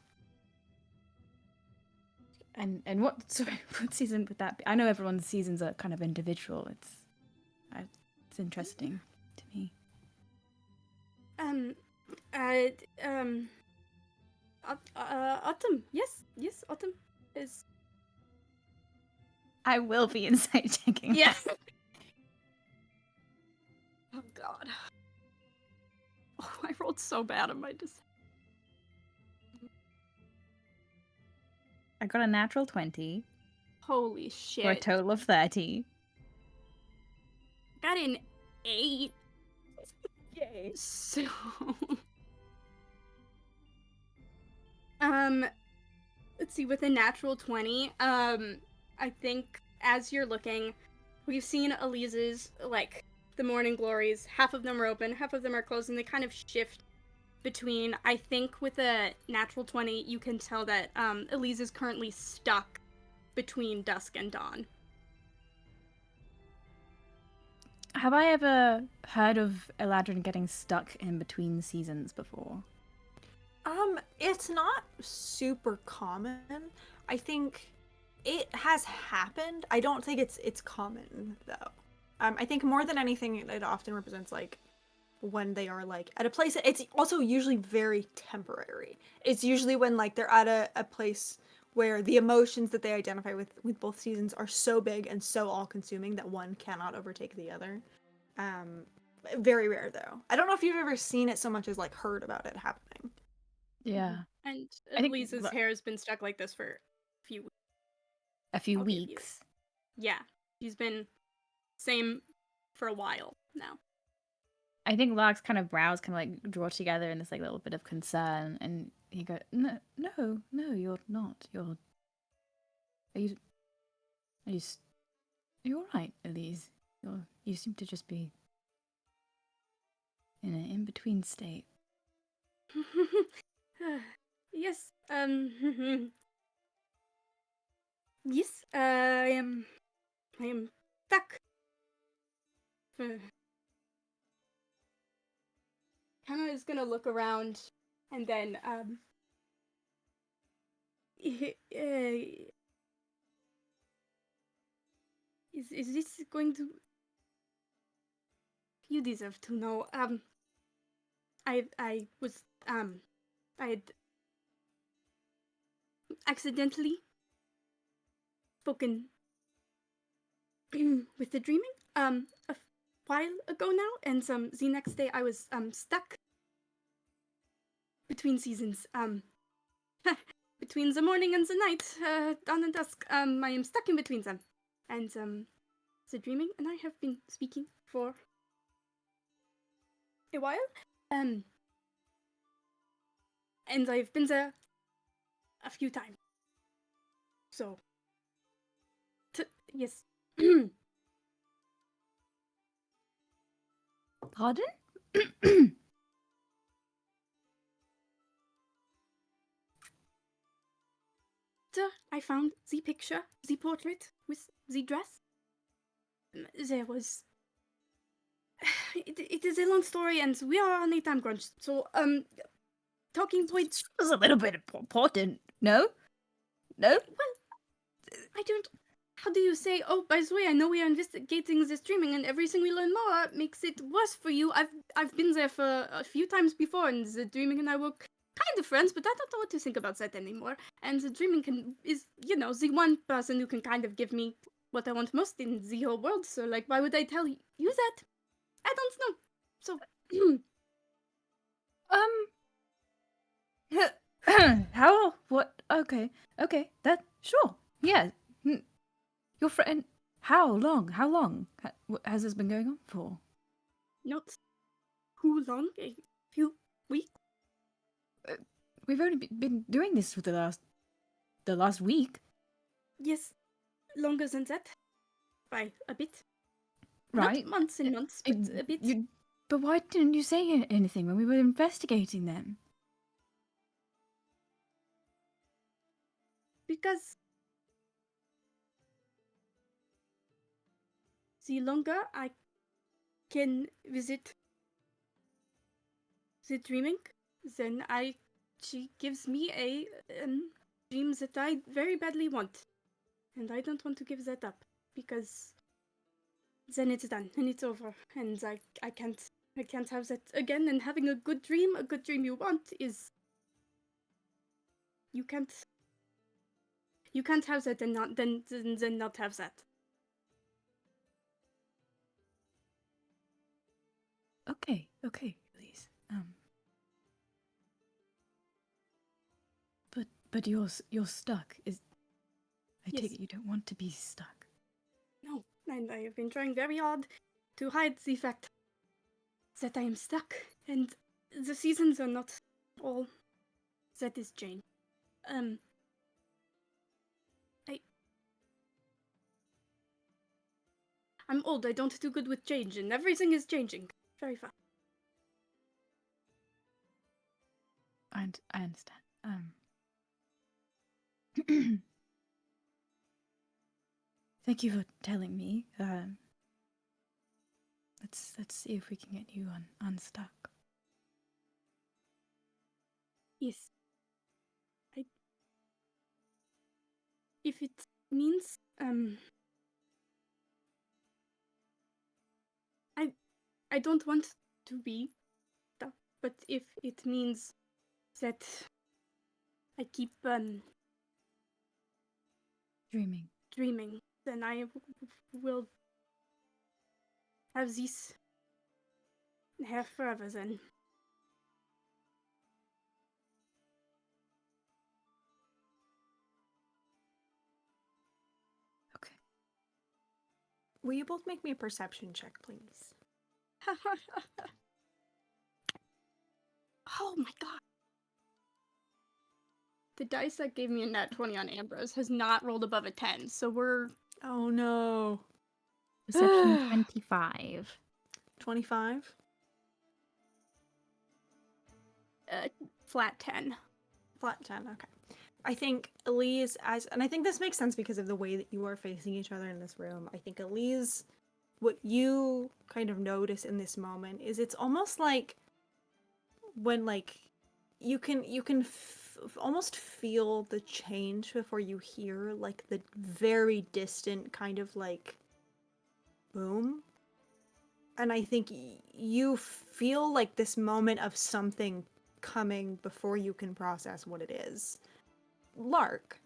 what what season would that be? I know everyone's seasons are kind of individual. It's interesting to me. Autumn. Yes, autumn is. I will be insight checking. Yes. Oh God. Oh, I rolled so bad on my I got a natural 20 Holy shit. for a total of 30. Got an 8. Yay. So let's see, with a natural 20, I think as you're looking, we've seen Elise's, like, the morning glories. Half of them are open, half of them are closed, and they kind of shift between. I think with a natural 20, you can tell that Elise is currently stuck between dusk and dawn. Have I ever heard of Eladrin getting stuck in between seasons before? It's not super common. I think it has happened. I don't think it's common though. I think more than anything, it often represents like when they are like at a place. It's also usually very temporary. It's usually when like they're at a place where the emotions that they identify with both seasons are so big and so all-consuming that one cannot overtake the other. Very rare though. I don't know if you've ever seen it so much as like heard about it happening. Yeah. And I think- Elise's hair has been stuck like this for A few I'll give you- weeks. Yeah, she's been same for a while now. I think Lark's kind of brows kind of like draw together in this like little bit of concern, and he goes, no, no, no, you're not. You're. Are you? Are you? You're all right, Elise. You seem to just be in an in-between state. Yes. Yes. I am stuck. Hannah is gonna look around, and then is this going to? You deserve to know. I was I had accidentally spoken with the dreaming a while ago now, and the next day I was stuck between seasons, between the morning and the night, dawn and dusk. I am stuck in between them, and the dreaming and I have been speaking for a while, and I've been there a few times. So, yes. Pardon? I found the picture, the portrait with the dress. There was. It is a long story, and we are on a time crunch. So, talking points. It was a little bit important. No? No? Well, I don't. How do you say? Oh, by the way, I know we are investigating this dreaming, and everything we learn more makes it worse for you. I've been there for a few times before, and the dreaming and I were kind of friends, but I don't know what to think about that anymore. And the dreaming is, the one person who can kind of give me what I want most in the whole world. So, like, why would I tell you that? I don't know. So, How? What? Okay. That sure. Yeah. Your friend. How long? Has this been going on for? not too long. A few weeks. We've only been doing this for the last week. Yes, longer than that. By a bit. Right. Not months and months, but a bit. But why didn't you say anything when we were investigating them? Because the longer I can visit the dreaming, then she gives me a dream that I very badly want. And I don't want to give that up, because then it's done and it's over, and I can't have that again. And having a good dream you want, is you can't have that and not then not have that. Okay, please. But you're stuck. I Yes. take it you don't want to be stuck. No, and I have been trying very hard to hide the fact that I am stuck, and the seasons are not all that is changed. I'm old, I don't do good with change, and everything is changing very fast. I understand. Thank you for telling me. Let's see if we can get you unstuck. Yes. If it means, I don't want to be stuck, but if it means that I keep, dreaming, then I will have this hair forever then. Okay. Will you both make me a perception check, please? Oh my god. The dice that gave me a nat 20 on Ambrose has not rolled above a 10, so we're Oh no. Perception 25. 25? flat 10. Flat 10, okay. I think Elise, and I think this makes sense because of the way that you are facing each other in this room. I think Elise, what you kind of notice in this moment is it's almost like when like you can almost feel the change before you hear like the very distant kind of like boom. And I think you feel like this moment of something coming before you can process what it is. Lark,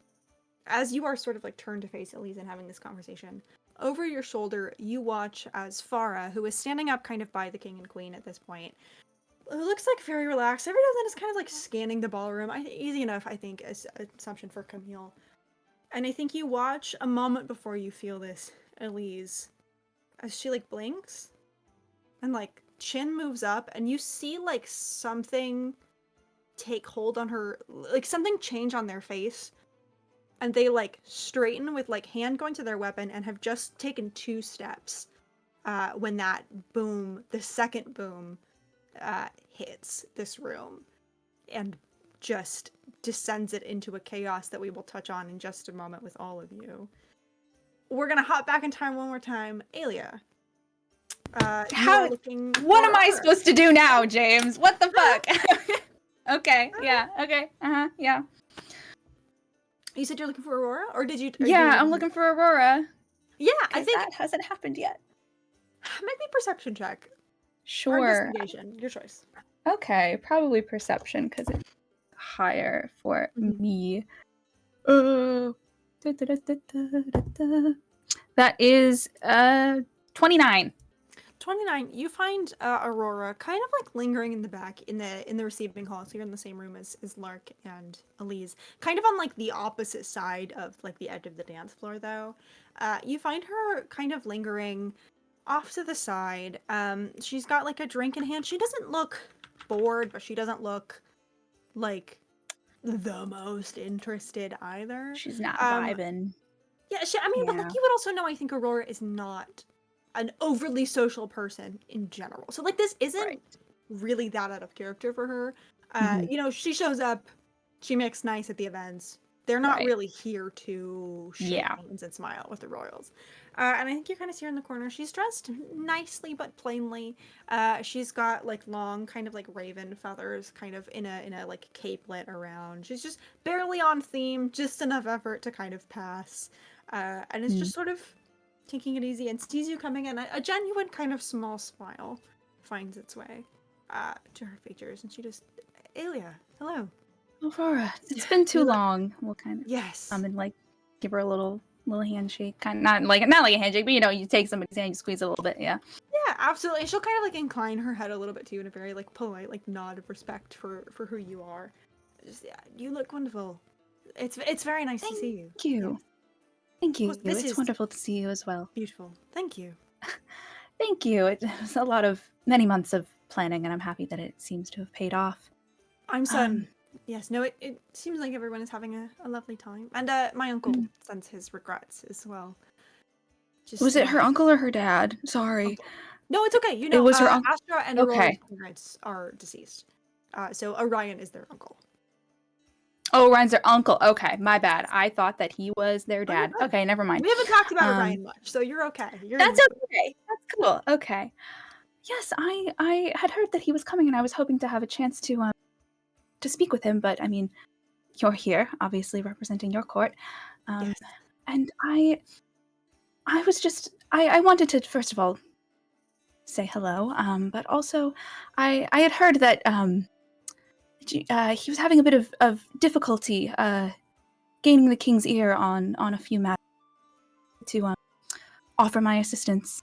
as you are sort of like turned to face Elise and having this conversation, over your shoulder you watch as Farah, who is standing up kind of by the king and queen at this point, who looks like very relaxed. Every now and then is kind of like scanning the ballroom. Easy enough, I think, as assumption for Camille. And I think you watch a moment before you feel this, Elise, as she like blinks and like chin moves up and you see like something take hold on her, like something change on their face, and they like straighten with like hand going to their weapon and have just taken 2 steps when that boom, the second boom, hits this room and just descends it into a chaos that we will touch on in just a moment with all of you. We're gonna hop back in time one more time. Aelia, you are looking What for am I Aurora. supposed to do now, James? What the fuck? Okay, yeah, okay, yeah. You said you're looking for Aurora, or did you? Yeah, I'm looking for Aurora. Yeah, I 'cause think that hasn't happened yet. maybe perception check or Sure. investigation, your choice. Okay, probably perception because it's higher for Mhm. me. Da-da-da-da-da-da-da. That is 29. 29. You find Aurora kind of like lingering in the back in the receiving hall. So you're in the same room as Lark and Elise, kind of on like the opposite side of like the edge of the dance floor, though. You find her kind of lingering off to the side. She's got like a drink in hand. She doesn't look bored, but she doesn't look like the most interested either. She's not Um, vibing. Yeah, I mean, but like Yeah. you would also know, I think Aurora is not an overly social person in general. So like this isn't Right. really that out of character for her. Mhm. You know, she shows up, she makes nice at the events. They're not Right. really here to shake Yeah. hands and smile with the royals. And I think you kind of see her in the corner. She's dressed nicely but plainly. She's got like long, kind of like raven feathers, kind of in a like capelet around. She's just barely on theme, just enough effort to kind of pass. And it's just sort of taking it easy and sees you coming in. A genuine kind of small smile finds its way to her features, and she just, Aelia, hello. Aurora, it's been too long. We'll kind of Yes. and like give her a little handshake. Kind of not like a handshake, but you know, you take somebody's hand, you squeeze it a little bit. Yeah. Yeah, absolutely. She'll kind of like incline her head a little bit too in a very like polite like nod of respect for who you are. Just yeah, you look wonderful. It's very nice to see you. Thank you. Thank you. course, this It's is- wonderful to see you as well. Beautiful. Thank you. Thank you. It was a lot of many months of planning, and I'm happy that it seems to have paid off. I'm son. Yes, no, it seems like everyone is having a lovely time. And my uncle sends his regrets as well. Just, Was it her uncle or her dad? Sorry. Uncle. No, it's okay. You know, It was her uncle. Astra and Okay. Aurora's parents are deceased. So Orion is their uncle. Oh, Ryan's their uncle. Okay, my bad. I thought that he was their you're dad. fine. Okay, never mind. We haven't talked about Orion much, so you're okay. That's okay. That's cool. Okay. Yes, I had heard that he was coming, and I was hoping to have a chance to speak with him. But I mean, you're here, obviously representing your court, Yes. and I was just I wanted to first of all say hello, but also I had heard that he was having a bit of difficulty gaining the king's ear on a few matters to offer my assistance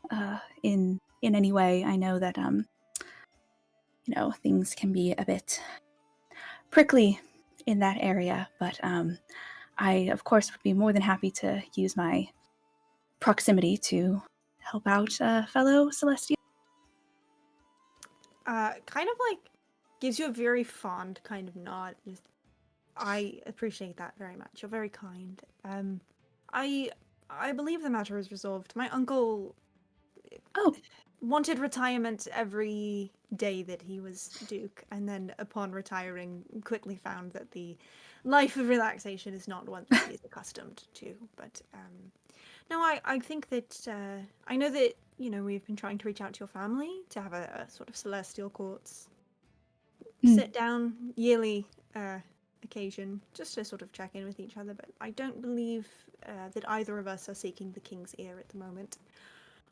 in any way. I know that you know, things can be a bit prickly in that area, but I of course would be more than happy to use my proximity to help out fellow Celestial. Kind of like gives you a very fond kind of nod. Just, I appreciate that very much. You're very kind. I believe the matter is resolved. My uncle Oh, wanted retirement every day that he was Duke, and then upon retiring, quickly found that the life of relaxation is not one that he is accustomed to. But no, I think that I know that we've been trying to reach out to your family to have a sort of celestial courts sit down yearly occasion just to sort of check in with each other. But I don't believe that either of us are seeking the king's ear at the moment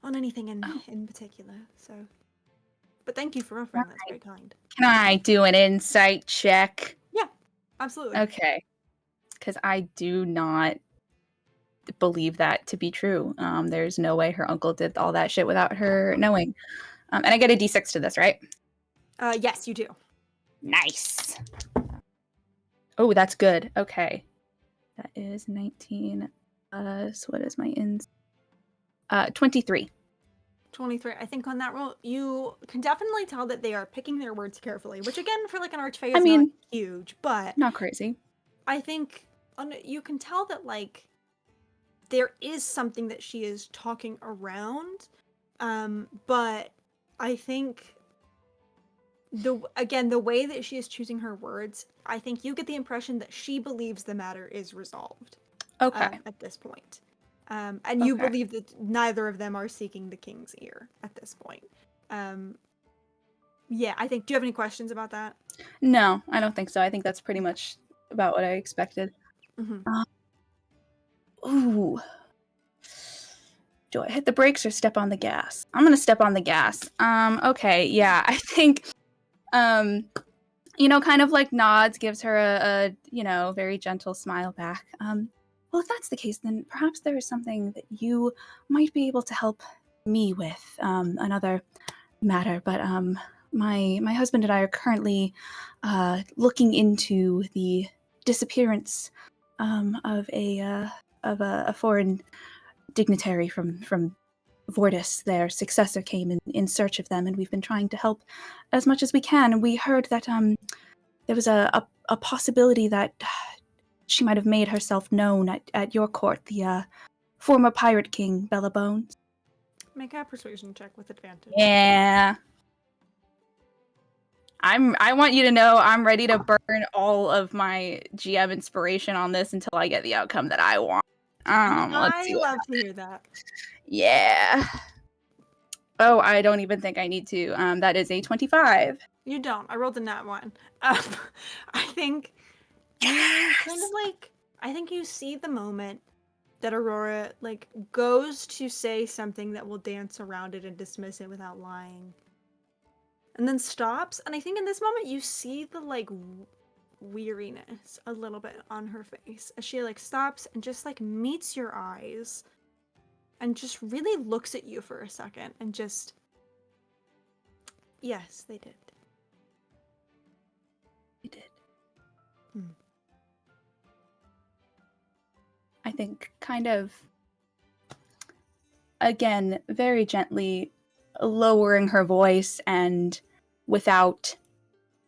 on anything in particular. So, but thank you for offering. That's very kind. can I do an insight check? Yeah, absolutely. Okay. Because I do not believe that to be true. There's no way her uncle did all that shit without her knowing. And I get a d6 to this, right? Yes, you do. Nice. Oh, that's good. Okay. That is 19. So what is my ins? 23. 23. I think on that roll, you can definitely tell that they are picking their words carefully, which again, for like an archfey, is not huge, but not crazy. I think you can tell that like there is something that she is talking around, but I think the way that she is choosing her words, I think you get the impression that she believes the matter is resolved. Okay. At this point. And you believe that neither of them are seeking the king's ear at this point. Yeah, I think. Do you have any questions about that? No, I don't think so. I think that's pretty much about what I expected. Mm-hmm. Ooh. Do I hit the brakes or step on the gas? I'm gonna step on the gas. Okay, yeah, I think, kind of like nods, gives her a very gentle smile back. Well, if that's the case, then perhaps there is something that you might be able to help me with, another matter. But my husband and I are currently looking into the disappearance of a foreign dignitary from Vortis. Their successor came in search of them, and we've been trying to help as much as we can. And we heard that there was a possibility that she might have made herself known at your court, the former pirate king, Bella Bones. Make a persuasion check with advantage. Yeah. I want you to know I'm ready to burn all of my GM inspiration on this until I get the outcome that I want. Let's see. I love to hear that. Yeah. Oh, I don't even think I need to. That is a 25. You don't. I rolled a nat one. I think you kind of like. I think you see the moment that Aurora like goes to say something that will dance around it and dismiss it without lying, and then stops. And I think in this moment you see the like weariness a little bit on her face as she like stops and just like meets your eyes and just really looks at you for a second and just, yes, they did. They did. I think kind of, again, very gently lowering her voice and without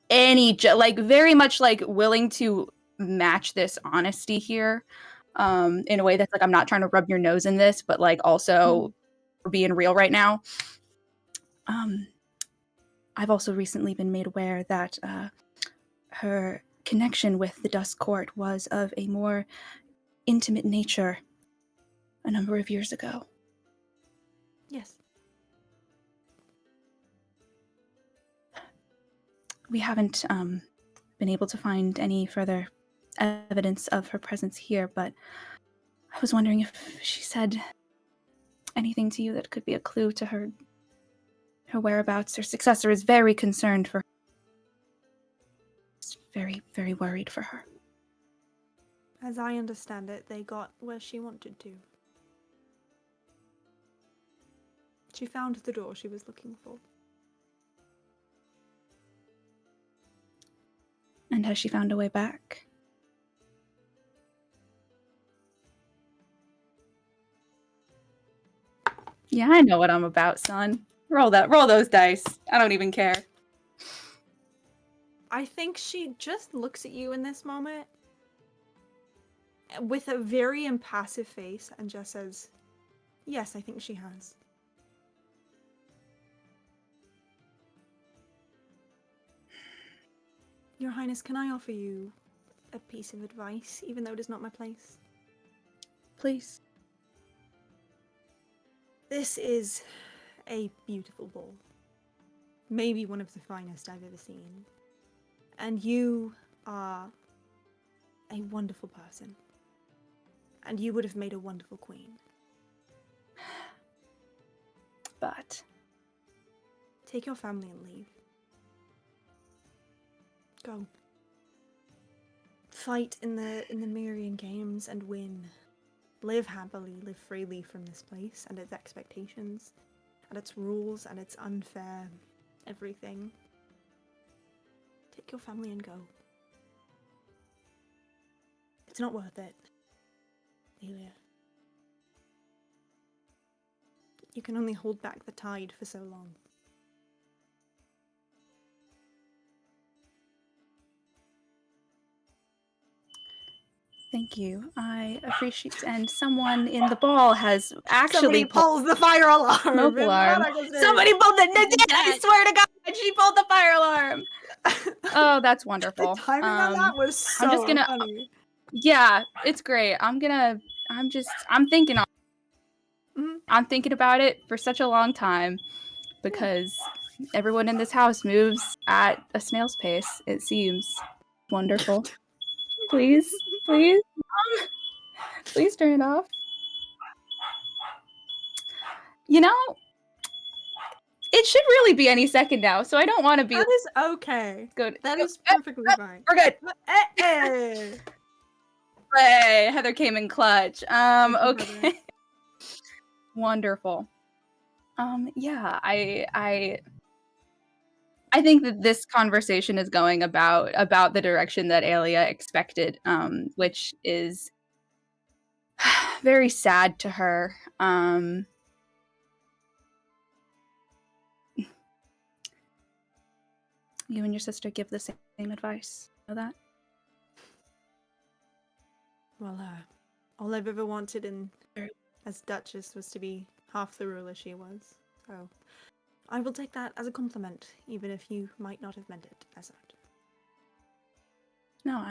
any, very much like willing to match this honesty here, in a way that's like, I'm not trying to rub your nose in this, but like also being real right now. I've also recently been made aware that her connection with the Dusk Court was of a more intimate nature a number of years ago. Yes. We haven't been able to find any further evidence of her presence here, but I was wondering if she said anything to you that could be a clue to her whereabouts. Her successor is very concerned for her. Very, very worried for her. As I understand it, they got where she wanted to. She found the door she was looking for. And has she found a way back? Yeah, I know what I'm about, son. Roll those dice. I don't even care. I think she just looks at you in this moment with a very impassive face, and just says, "Yes, I think she has." Your Highness, can I offer you a piece of advice, even though it is not my place? Please. This is a beautiful ball. Maybe one of the finest I've ever seen. And you are a wonderful person. And you would have made a wonderful queen. But take your family and leave. Go. Fight in the Mirian Games and win. Live happily, live freely from this place and its expectations, and its rules and its unfair everything. Take your family and go. It's not worth it, Elia. You can only hold back the tide for so long. thank you. I appreciate. And someone in the ball has actually Somebody pulls the fire alarm. smoke alarm. Somebody pulled the. I swear to God, she pulled the fire alarm. Oh, that's wonderful. The timing on that was so I'm just gonna. funny. Yeah, it's great. I'm thinking. Mhm. I'm thinking about it for such a long time because everyone in this house moves at a snail's pace. It seems wonderful. Please, please, please turn it off. You know, it should really be any second now, so I don't want to be. That is okay. Good. That is perfectly fine. We're good. Hey. Hey, Heather came in clutch. Thank you, Okay. Heather. Wonderful. Yeah, I think that this conversation is going about the direction that Alia expected, which is very sad to her. You and your sister give the same advice. Know that? Well, all I've ever wanted as Duchess was to be half the ruler she was. So I will take that as a compliment, even if you might not have meant it as that. No,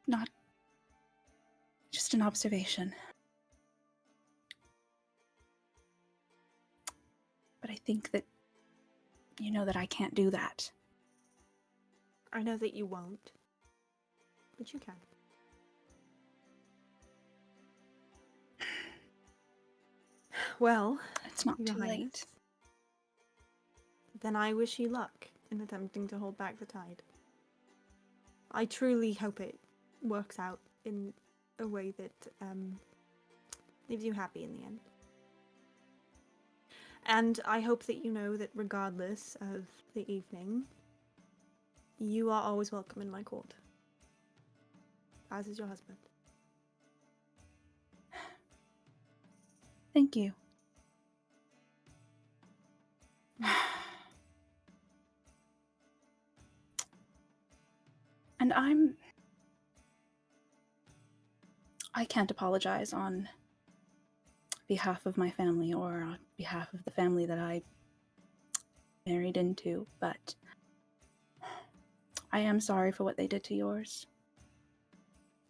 not just an observation. But I think that you know that I can't do that. I know that you won't, but you can. Well, It's not Your too Highness, late. then I wish you luck in attempting to hold back the tide. I truly hope it works out in a way that leaves you happy in the end. And I hope that you know that regardless of the evening, you are always welcome in my court. As is your husband. Thank you. And I can't apologize on behalf of my family or on behalf of the family that I married into, but I am sorry for what they did to yours.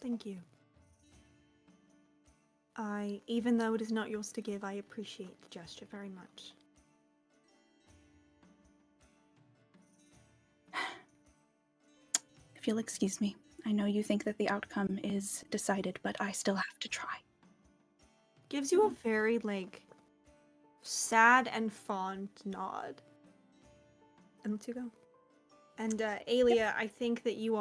Thank you. Even though it is not yours to give, I appreciate the gesture very much. If you'll excuse me, I know you think that the outcome is decided, but I still have to try. Gives you a very, sad and fond nod. And lets you go. And, Alia, I think that you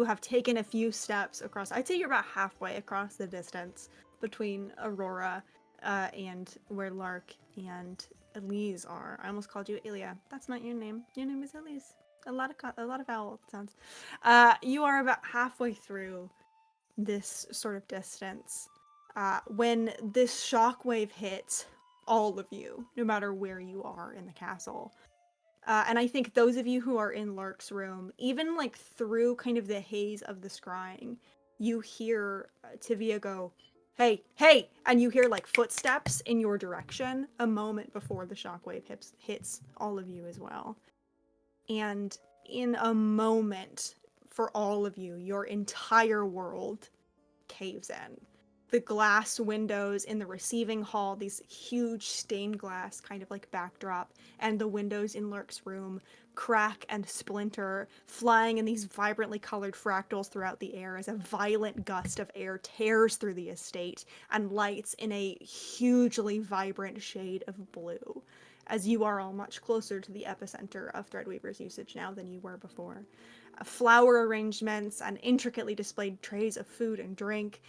have taken a few steps across. I'd say you're about halfway across the distance between Aurora and where Lark and Elise are. I almost called you Alia. That's not your name. Your name is Elise. A lot of vowel sounds. You are about halfway through this sort of distance when this shockwave hits all of you, no matter where you are in the castle. And I think those of you who are in Lark's room, even through kind of the haze of the scrying, you hear Tavia go, "Hey, hey!" And you hear like footsteps in your direction a moment before the shockwave hits all of you as well. And in a moment, for all of you, your entire world caves in. The glass windows in the receiving hall, these huge stained glass kind of like backdrop, and the windows in Lurk's room crack and splinter, flying in these vibrantly colored fractals throughout the air as a violent gust of air tears through the estate and lights in a hugely vibrant shade of blue, as you are all much closer to the epicenter of Threadweaver's usage now than you were before. Flower arrangements and intricately displayed trays of food and drink,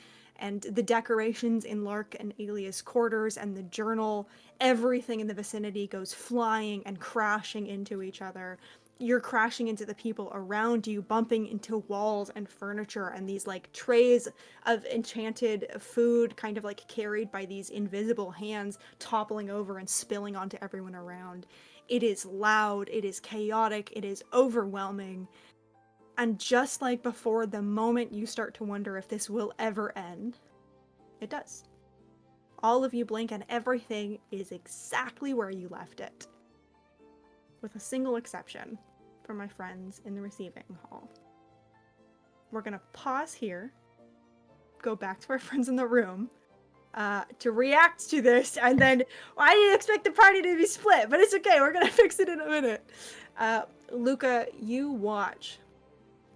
and the decorations in Lark and Alia's quarters and the journal, everything in the vicinity goes flying and crashing into each other. You're crashing into the people around you, bumping into walls and furniture and these like trays of enchanted food kind of like carried by these invisible hands toppling over and spilling onto everyone around. It is loud, it is chaotic, it is overwhelming. And just like before, the moment you start to wonder if this will ever end, it does. All of you blink and everything is exactly where you left it. With a single exception for my friends in the receiving hall. We're gonna pause here, go back to our friends in the room, to react to this, and then I didn't expect the party to be split, but it's okay, we're gonna fix it in a minute. Luca, you watch,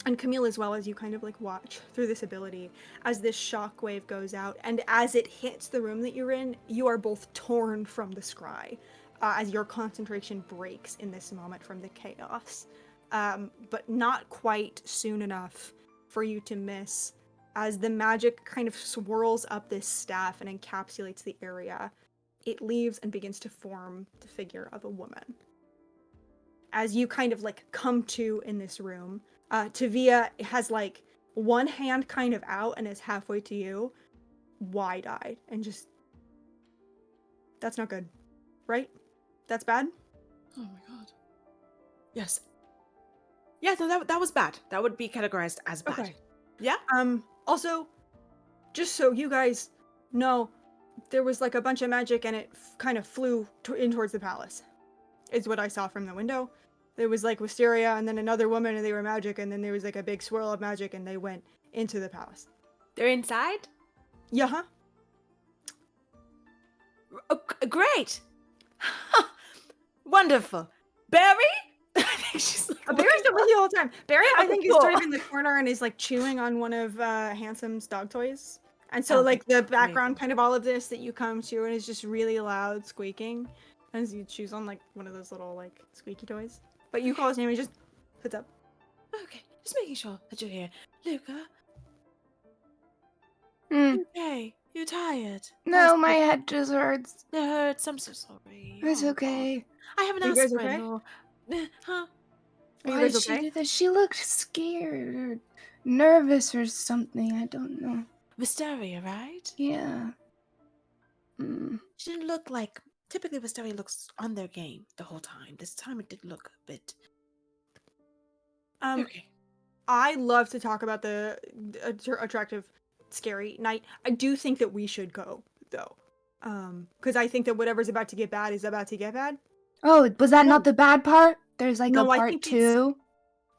and Camille as well, as you kind of like watch through this ability as this shockwave goes out, and as it hits the room that you're in, you are both torn from the scry as your concentration breaks in this moment from the chaos. But not quite soon enough for you to miss, as the magic kind of swirls up this staff and encapsulates the area. It leaves and begins to form the figure of a woman. As you kind of like come to in this room, Tavia has like one hand kind of out and is halfway to you, wide-eyed, and just... That's not good, right? That's bad? Oh my god. Yes. Yeah, no, that was bad. That would be categorized as bad. Okay. Yeah? Also, just so you guys know, there was like a bunch of magic and it kind of flew in towards the palace, is what I saw from the window. There was like Wisteria and then another woman and they were magic, and then there was like a big swirl of magic and they went into the palace. They're inside? Yeah, huh? Oh, great! Wonderful. Barry? I think she's like... Barry's not with you the whole time. Barry, I think, is cool. sort of in the corner and is like chewing on one of Handsome's dog toys. And so Okay, like the background amazing. kind of all of this that you come to and is just really loud squeaking as you chews on like one of those little like squeaky toys. But you call his name and he just sits up. Okay, just making sure that you're here. Luca? Hmm. Okay, you tired? No, my head just hurts. It hurts. I'm so sorry. It's Oh, okay. I have an Are you guys aspirin. okay? Or... Huh? Are you Why guys did she okay? do this? She looked scared or nervous or something. I don't know. Wisteria, right? Yeah. Mm. She didn't look like... Typically, Wisteria looks on their game the whole time. This time it did look a bit... Okay. I love to talk about the attractive, scary night. I do think that we should go, though. Because I think that whatever's about to get bad is about to get bad. Oh, was that not the bad part? There's like No, a I part think two.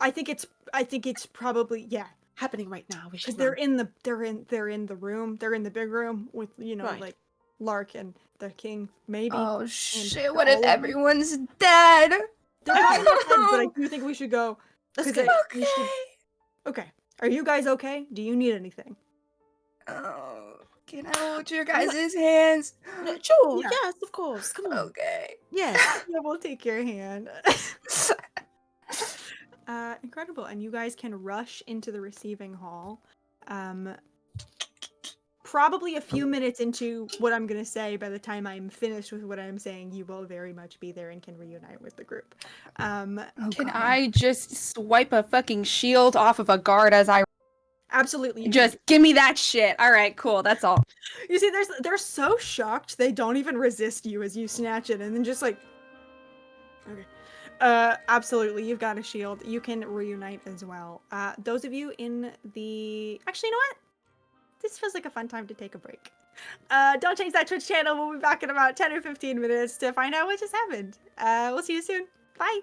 I think it's probably, yeah. Happening right now. We should Because they're in the room. They're in the big room with, you know, Right. like Lark and the king, maybe. Oh shit! What all if of them. everyone's dead? They're probably not dead, but I do think we should go. Let's 'cause go. we should- Okay. Are you guys okay? Do you need anything? Oh, can I hold your guys' hands? Sure, Yeah. yes, of course. Come on. Okay. Yes. Yeah, we'll take your hand. Incredible. And you guys can rush into the receiving hall. Probably a few minutes into what I'm going to say, by the time I'm finished with what I'm saying, you will very much be there and can reunite with the group. Can God. I just swipe a fucking shield off of a guard as I Absolutely. you just give me that shit? All right, cool. That's all. can. You see, they're so shocked they don't even resist you as you snatch it, and then just like, okay. Absolutely, you've got a shield. You can reunite as well. Those of you in the... Actually, you know what? this feels like a fun time to take a break. Don't change that Twitch channel. We'll be back in about 10 or 15 minutes to find out what just happened. We'll see you soon. Bye.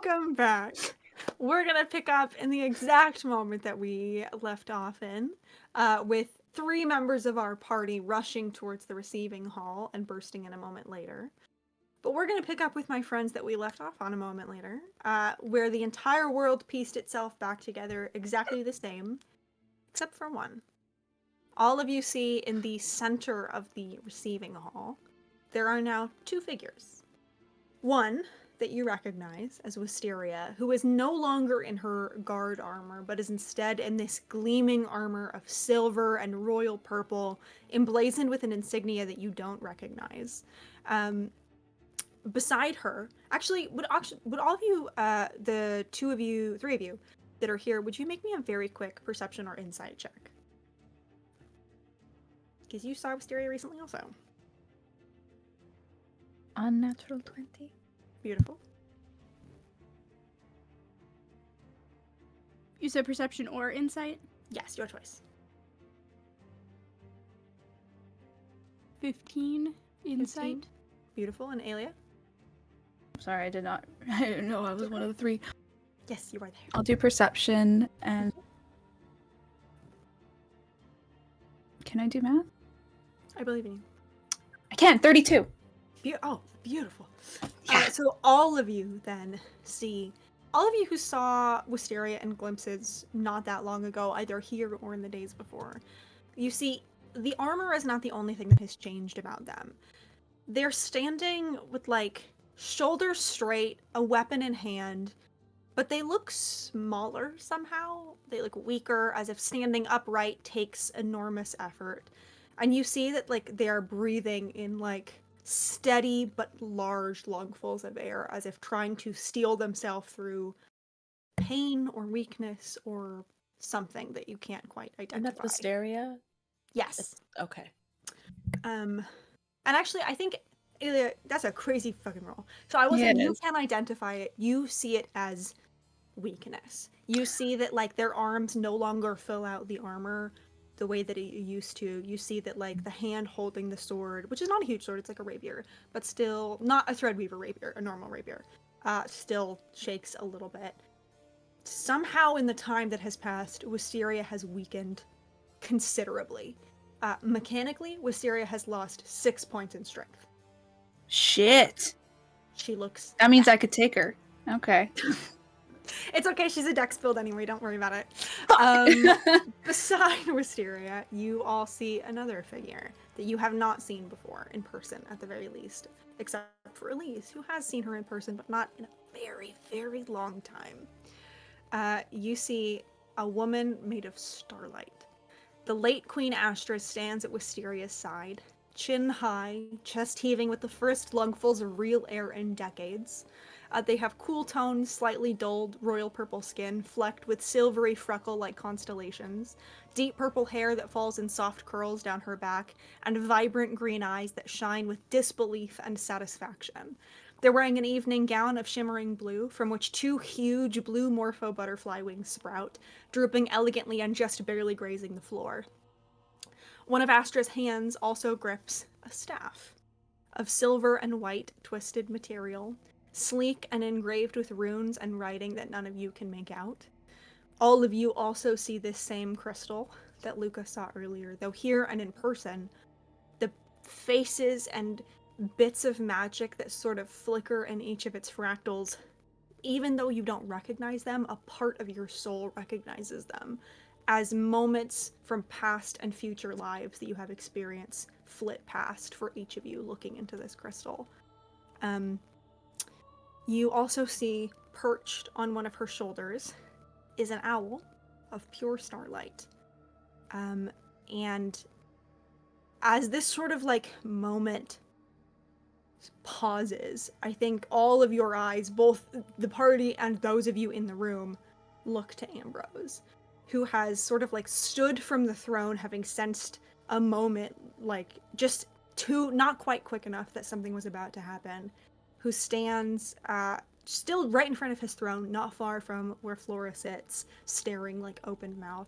Welcome back. We're gonna pick up in the exact moment that we left off in, with 3 members of our party rushing towards the receiving hall and bursting in a moment later. But we're gonna pick up with my friends that we left off on a moment later, where the entire world pieced itself back together exactly the same, except for one. All of you see in the center of the receiving hall, there are now 2 figures. One that you recognize as Wisteria, who is no longer in her guard armor, but is instead in this gleaming armor of silver and royal purple, emblazoned with an insignia that you don't recognize. Beside her, actually, would all of you, the 3 of you that are here, would you make me a very quick perception or insight check? Because you saw Wisteria recently also. Unnatural 20. Beautiful. You said perception or insight? Yes, your choice. 15 insight. 15. Beautiful. And Aelia? Sorry, I didn't know I was one of the 3. Yes, you are there. I'll do perception and... Can I do math? I believe in you. I can, 32. Beautiful. Yeah. So all of you then see, all of you who saw Wisteria and glimpses not that long ago, either here or in the days before, you see the armor is not the only thing that has changed about them. They're standing with like shoulders straight, a weapon in hand, but they look smaller somehow. They look weaker, as if standing upright takes enormous effort. And you see that like they are breathing in like steady but large lungfuls of air, as if trying to steel themselves through pain or weakness or something that you can't quite identify. And that's Wisteria? Yes. Okay. And actually, I think that's a crazy fucking roll. So I will Yeah, say it you is. can identify it. You see it as weakness. You see that like their arms no longer fill out the armor the way that it used to. You see that like the hand holding the sword, which is not a huge sword, it's like a rapier, but still not a threadweaver rapier, a normal rapier, still shakes a little bit. Somehow in the time that has passed, Wisteria has weakened considerably. Mechanically, Wisteria has lost 6 points in strength. Shit. She looks... That means I could take her. Okay. It's okay, she's a dex build anyway, don't worry about it. Beside Wisteria, you all see another figure that you have not seen before in person, at the very least. Except for Elise, who has seen her in person, but not in a very, very long time. You see a woman made of starlight. The late Queen Astra stands at Wisteria's side, chin high, chest heaving with the first lungfuls of real air in decades. They have cool toned, slightly dulled royal purple skin, flecked with silvery freckle-like constellations, deep purple hair that falls in soft curls down her back, and vibrant green eyes that shine with disbelief and satisfaction. They're wearing an evening gown of shimmering blue, from which 2 huge blue morpho butterfly wings sprout, drooping elegantly and just barely grazing the floor. One of Astra's hands also grips a staff of silver and white twisted material, sleek and engraved with runes and writing that none of you can make out. All of you also see this same crystal that Luca saw earlier, though here and in person, the faces and bits of magic that sort of flicker in each of its fractals, even though you don't recognize them, a part of your soul recognizes them as moments from past and future lives that you have experienced flit past for each of you looking into this crystal. You also see, perched on one of her shoulders, is an owl of pure starlight. And as this sort of like moment pauses, I think all of your eyes, both the party and those of you in the room, look to Ambrose, who has sort of like stood from the throne, having sensed a moment, like just not quite quick enough that something was about to happen, who stands still right in front of his throne, not far from where Flora sits, staring like open mouth.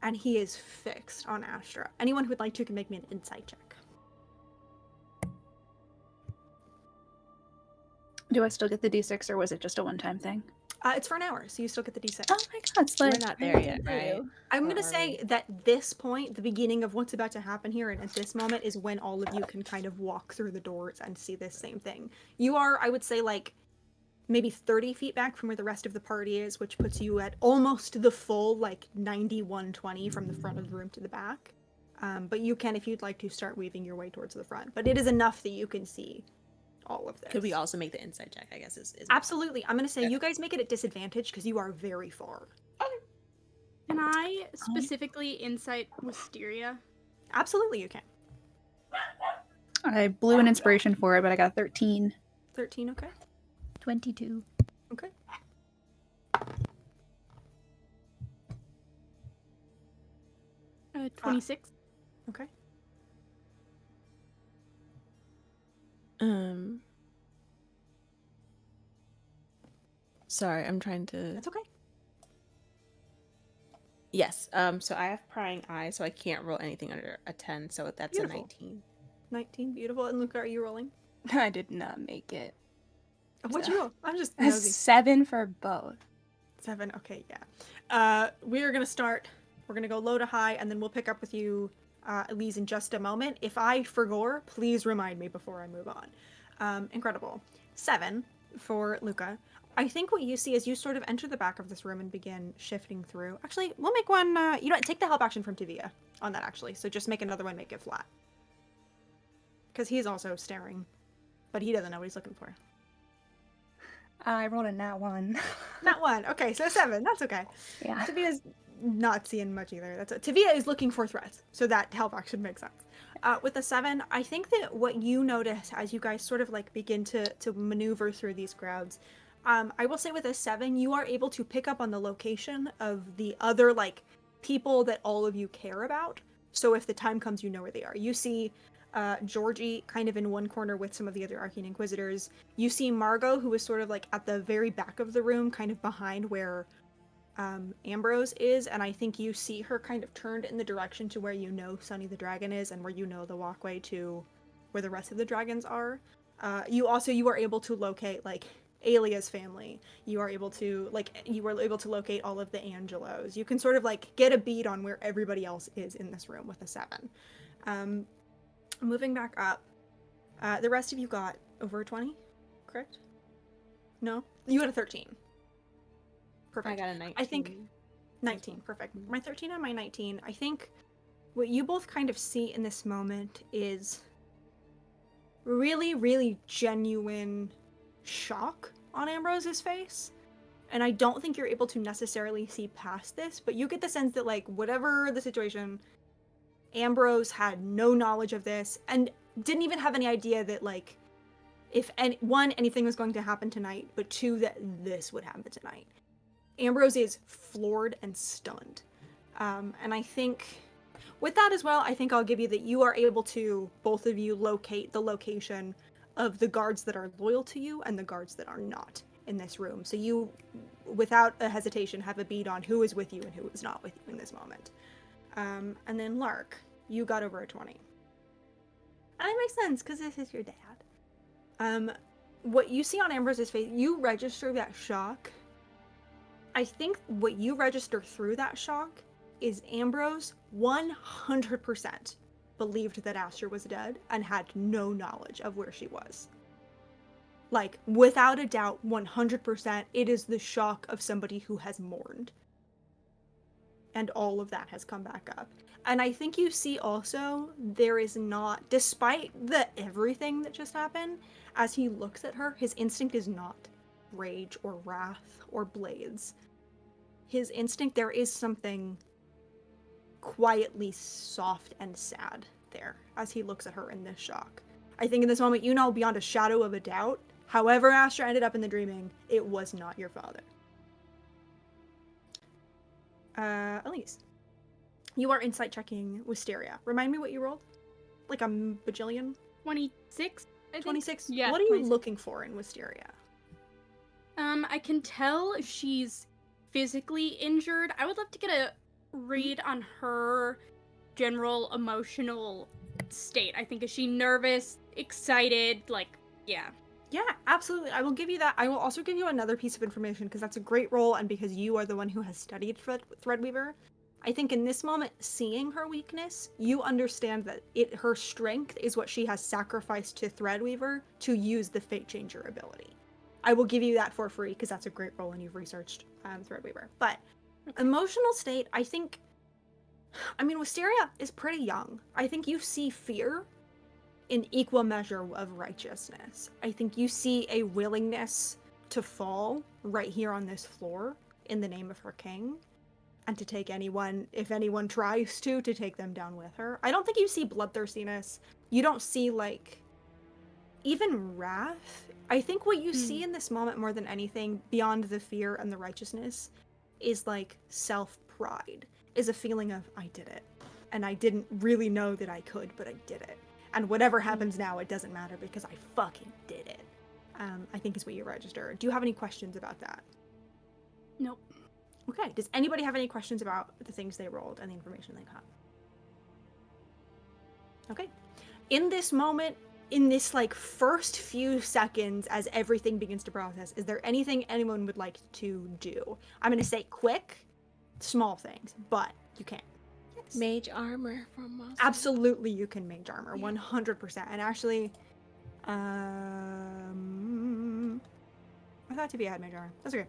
And he is fixed on Astra. Anyone who would like to can make me an insight check. Do I still get the D6 or was it just a one-time thing? It's for an hour, so you still get the D6. Oh my god, We're Slay. not there yet, right? I'm Or gonna are say we? that this point, the beginning of what's about to happen here, and at this moment is when all of you can kind of walk through the doors and see this same thing. You are, I would say, like maybe 30 feet back from where the rest of the party is, which puts you at almost the full, like 91-20 from the front of the room to the back. But you can, if you'd like to, start weaving your way towards the front. But it is enough that you can see all of this. Could we also make the insight check, I guess, is Absolutely. I'm going to say you guys make it at disadvantage because you are very far. Can I specifically insight Wisteria? Absolutely, you can. I blew an inspiration for it, but I got a 13. 13, okay. 22. Okay. 26. Okay. Sorry, I'm trying to. That's okay. Yes. So I have prying eye, so I can't roll anything under a 10. So that's Beautiful. a 19. 19, beautiful. And Luca, are you rolling? I did not make it. What'd you roll? I'm just A nosy. 7 for both. 7, okay, yeah. We are gonna start. We're gonna go low to high, and then we'll pick up with you Elise in just a moment. If I forgot, please remind me before I move on. Incredible. 7 for Luca. I think what you see as you sort of enter the back of this room and begin shifting through. Actually, we'll make one, you know what, take the help action from Tavia on that actually. So just make another one, make it flat. Because he's also staring, but he doesn't know what he's looking for. I rolled a nat 1. Not 1. Okay, so 7. That's okay. Yeah. Tavia's not seeing much either. Tavia is looking for threats, so that help action makes sense. With the 7, I think that what you notice as you guys sort of like begin to maneuver through these crowds, I will say with a 7, you are able to pick up on the location of the other like people that all of you care about. So if the time comes, you know where they are. You see Georgie kind of in one corner with some of the other Arcane Inquisitors. You see Margot, who is sort of like at the very back of the room, kind of behind where Ambrose is, and I think you see her kind of turned in the direction to where you know Sunny the Dragon is and where you know the walkway to where the rest of the dragons are. You are able to locate like Alia's family. You are able to locate all of the Angelos. You can sort of like get a bead on where everybody else is in this room with a 7. Moving back up, the rest of you got over 20, correct? No? You got a 13. Perfect. I got a 19. I think 19, perfect. My 13 and my 19, I think what you both kind of see in this moment is really, really genuine shock on Ambrose's face. And I don't think you're able to necessarily see past this, but you get the sense that, like, whatever the situation, Ambrose had no knowledge of this and didn't even have any idea that, like, if anything was going to happen tonight, but 2, that this would happen tonight. Ambrose is floored and stunned. And I think with that as well, I think I'll give you that you are able to, both of you, locate the location of the guards that are loyal to you and the guards that are not in this room. So you, without a hesitation, have a bead on who is with you and who is not with you in this moment. And then Lark, you got over a 20. And it makes sense, because this is your dad. What you see on Ambrose's face, you register that shock. I think what you register through that shock is Ambrose 100% believed that Asher was dead and had no knowledge of where she was. Like, without a doubt, 100%, it is the shock of somebody who has mourned. And all of that has come back up. And I think you see also, there is not, despite everything that just happened, as he looks at her, his instinct is not rage or wrath or blades. His instinct, there is something quietly soft and sad there as he looks at her in this shock. I think in this moment, you know beyond a shadow of a doubt, however Asher ended up in the dreaming, it was not your father. Elise, you are insight checking Wisteria. Remind me what you rolled? Like a bajillion? 26, I think. 26? Yeah. What are you 26. looking for in Wisteria? I can tell she's physically injured. I would love to get a read on her general emotional state. I think, is she nervous, excited, like, yeah. Yeah, absolutely. I will give you that. I will also give you another piece of information because that's a great role and because you are the one who has studied Threadweaver. I think in this moment, seeing her weakness, you understand that her strength is what she has sacrificed to Threadweaver to use the Fate Changer ability. I will give you that for free because that's a great role and you've researched Threadweaver. But emotional state, I think, Wisteria is pretty young. I think you see fear in equal measure of righteousness. I think you see a willingness to fall right here on this floor in the name of her king and to take anyone, if anyone tries to take them down with her. I don't think you see bloodthirstiness. You don't see, like, even wrath. I think what you see in this moment more than anything, beyond the fear and the righteousness, is, like, self-pride. Is a feeling of, I did it. And I didn't really know that I could, but I did it. And whatever happens now, it doesn't matter because I fucking did it. I think is what you register. Do you have any questions about that? Nope. Okay, does anybody have any questions about the things they rolled and the information they got? Okay. In this moment, in this, like, first few seconds as everything begins to process, is there anything anyone would like to do? I'm going to say quick, small things, but you can. Yeah, Mage armor from us. Absolutely, you can mage armor, 100%. And actually, I thought Tivia had mage armor. That's okay.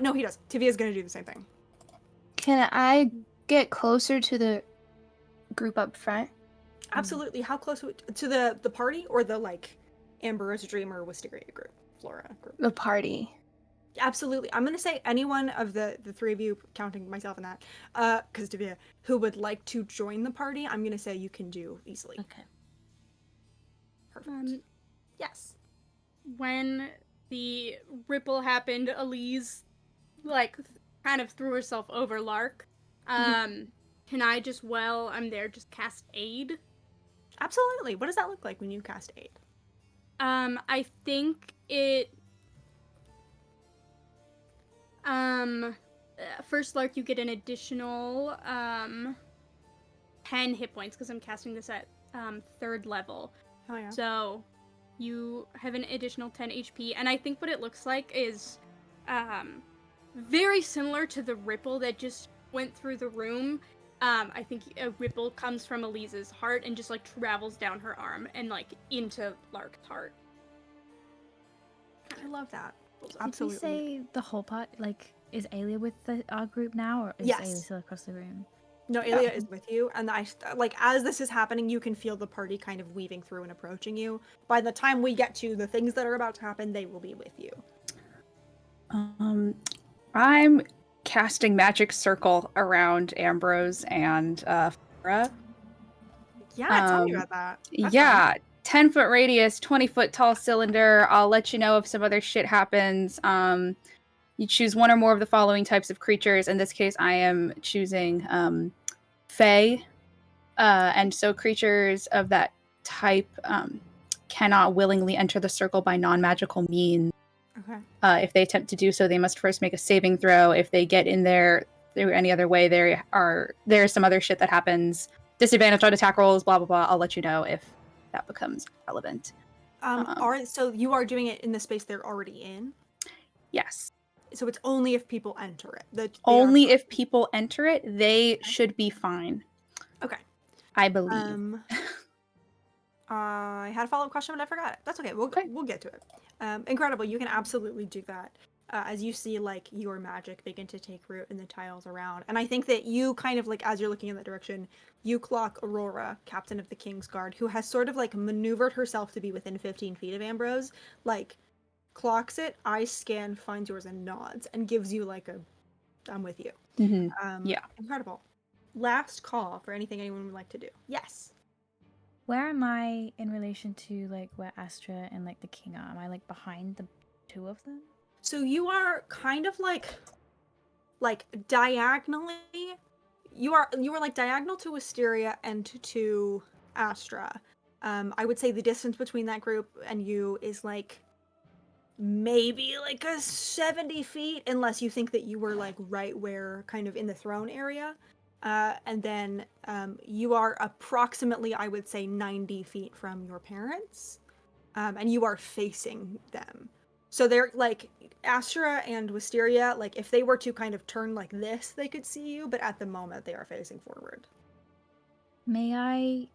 No, he does. Tivia's gonna do the same thing. Can I get closer to the group up front? Absolutely. How close to the party or the like Amber's Dreamer Wisteria group, Flora group? The party. Absolutely. I'm gonna say any one of the three of you, counting myself in that, because Tivia, who would like to join the party, I'm gonna say you can do easily. Okay. Perfect. Yes. When the ripple happened, Elise, like, kind of threw herself over Lark. Can I just, while I'm there, just cast Aid? Absolutely. What does that look like when you cast Aid? I think it... first, Lark, you get an additional, 10 hit points, because I'm casting this at, 3rd level. Oh, yeah. So, you have an additional 10 HP, and I think what it looks like is, very similar to the ripple that just went through the room. I think a ripple comes from Elise's heart and just, like, travels down her arm and, like, into Lark's heart. I love that. Absolutely. Did you say the whole part, like, is Alia with our group now, or is Yes. Alia still across the room? No, Alia is with you, and like as this is happening, you can feel the party kind of weaving through and approaching you. By the time we get to the things that are about to happen, they will be with you. I'm casting magic circle around Ambrose and Flora. Yeah, tell me about that. That's Yeah, fun. 10-foot radius, 20-foot tall cylinder. I'll let you know if some other shit happens. You choose one or more of the following types of creatures. In this case, I am choosing Fae. And so creatures of that type cannot willingly enter the circle by non-magical means. Okay. If they attempt to do so, they must first make a saving throw. If they get in there through any other way, there's some other shit that happens. Disadvantage on attack rolls, blah, blah, blah. I'll let you know if that becomes relevant. So you are doing it in the space they're already in? Yes. So it's only if people enter it. Only if people enter it, they should be fine. Okay. I believe. I had a follow-up question, but I forgot it. That's okay. We'll get to it. Incredible. You can absolutely do that. As you see, like, your magic begin to take root in the tiles around. And I think that you kind of, like, as you're looking in that direction, you clock Aurora, captain of the King's Guard, who has sort of, like, maneuvered herself to be within 15 feet of Ambrose, like, clocks it, eyes scan, finds yours, and nods, and gives you, like, I'm with you. Mm-hmm. Yeah. Incredible. Last call for anything anyone would like to do. Yes. Where am I in relation to, like, where Astra and, like, the king are? Am I, like, behind the two of them? So you are kind of like diagonally. You are like diagonal to Wisteria and to Astra. I would say the distance between that group and you is like maybe like a 70 feet, unless you think that you were like right where kind of in the throne area. And then you are approximately, I would say, 90 feet from your parents. And you are facing them. So they're like Astra and Wisteria, like if they were to kind of turn like this, they could see you, but at the moment they are facing forward. Do I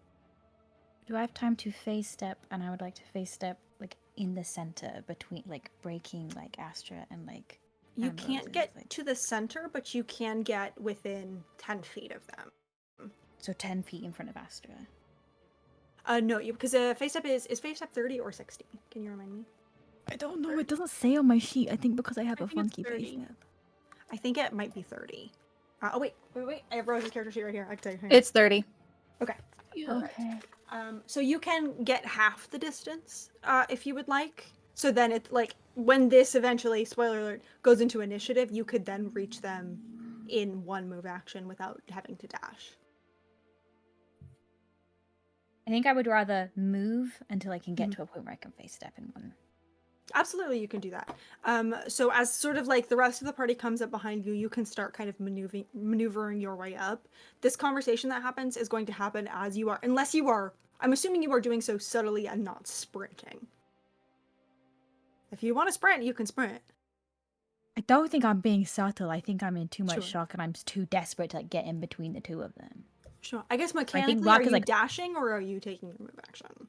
have time to phase step? And I would like to phase step like in the center between, like, breaking like Astra and like. You can't get to the center, but you can get within 10 feet of them. So 10 feet in front of Astra. No, because phase step is phase step 30 or 60? Can you remind me? I don't know. It doesn't say on my sheet. I think because I have I a think it's funky 30. phase step. I think it might be 30. Oh wait. I have Rose's character sheet right here. I can tell you. It's 30. Okay. Okay. So you can get half the distance, if you would like. So then it's like when this eventually, spoiler alert, goes into initiative, you could then reach them in one move action without having to dash. I think I would rather move until I can get to a point where I can phase step in one. Absolutely, you can do that. So as sort of like the rest of the party comes up behind you, you can start kind of maneuvering your way up. This conversation that happens is going to happen as you are, unless you are, I'm assuming you are doing so subtly and not sprinting. If you want to sprint, you can sprint. I don't think I'm being subtle. I think I'm in too much Sure. shock and I'm too desperate to, like, get in between the two of them. Sure. I guess think mechanically, Glock are is, you like- dashing or are you taking your move action?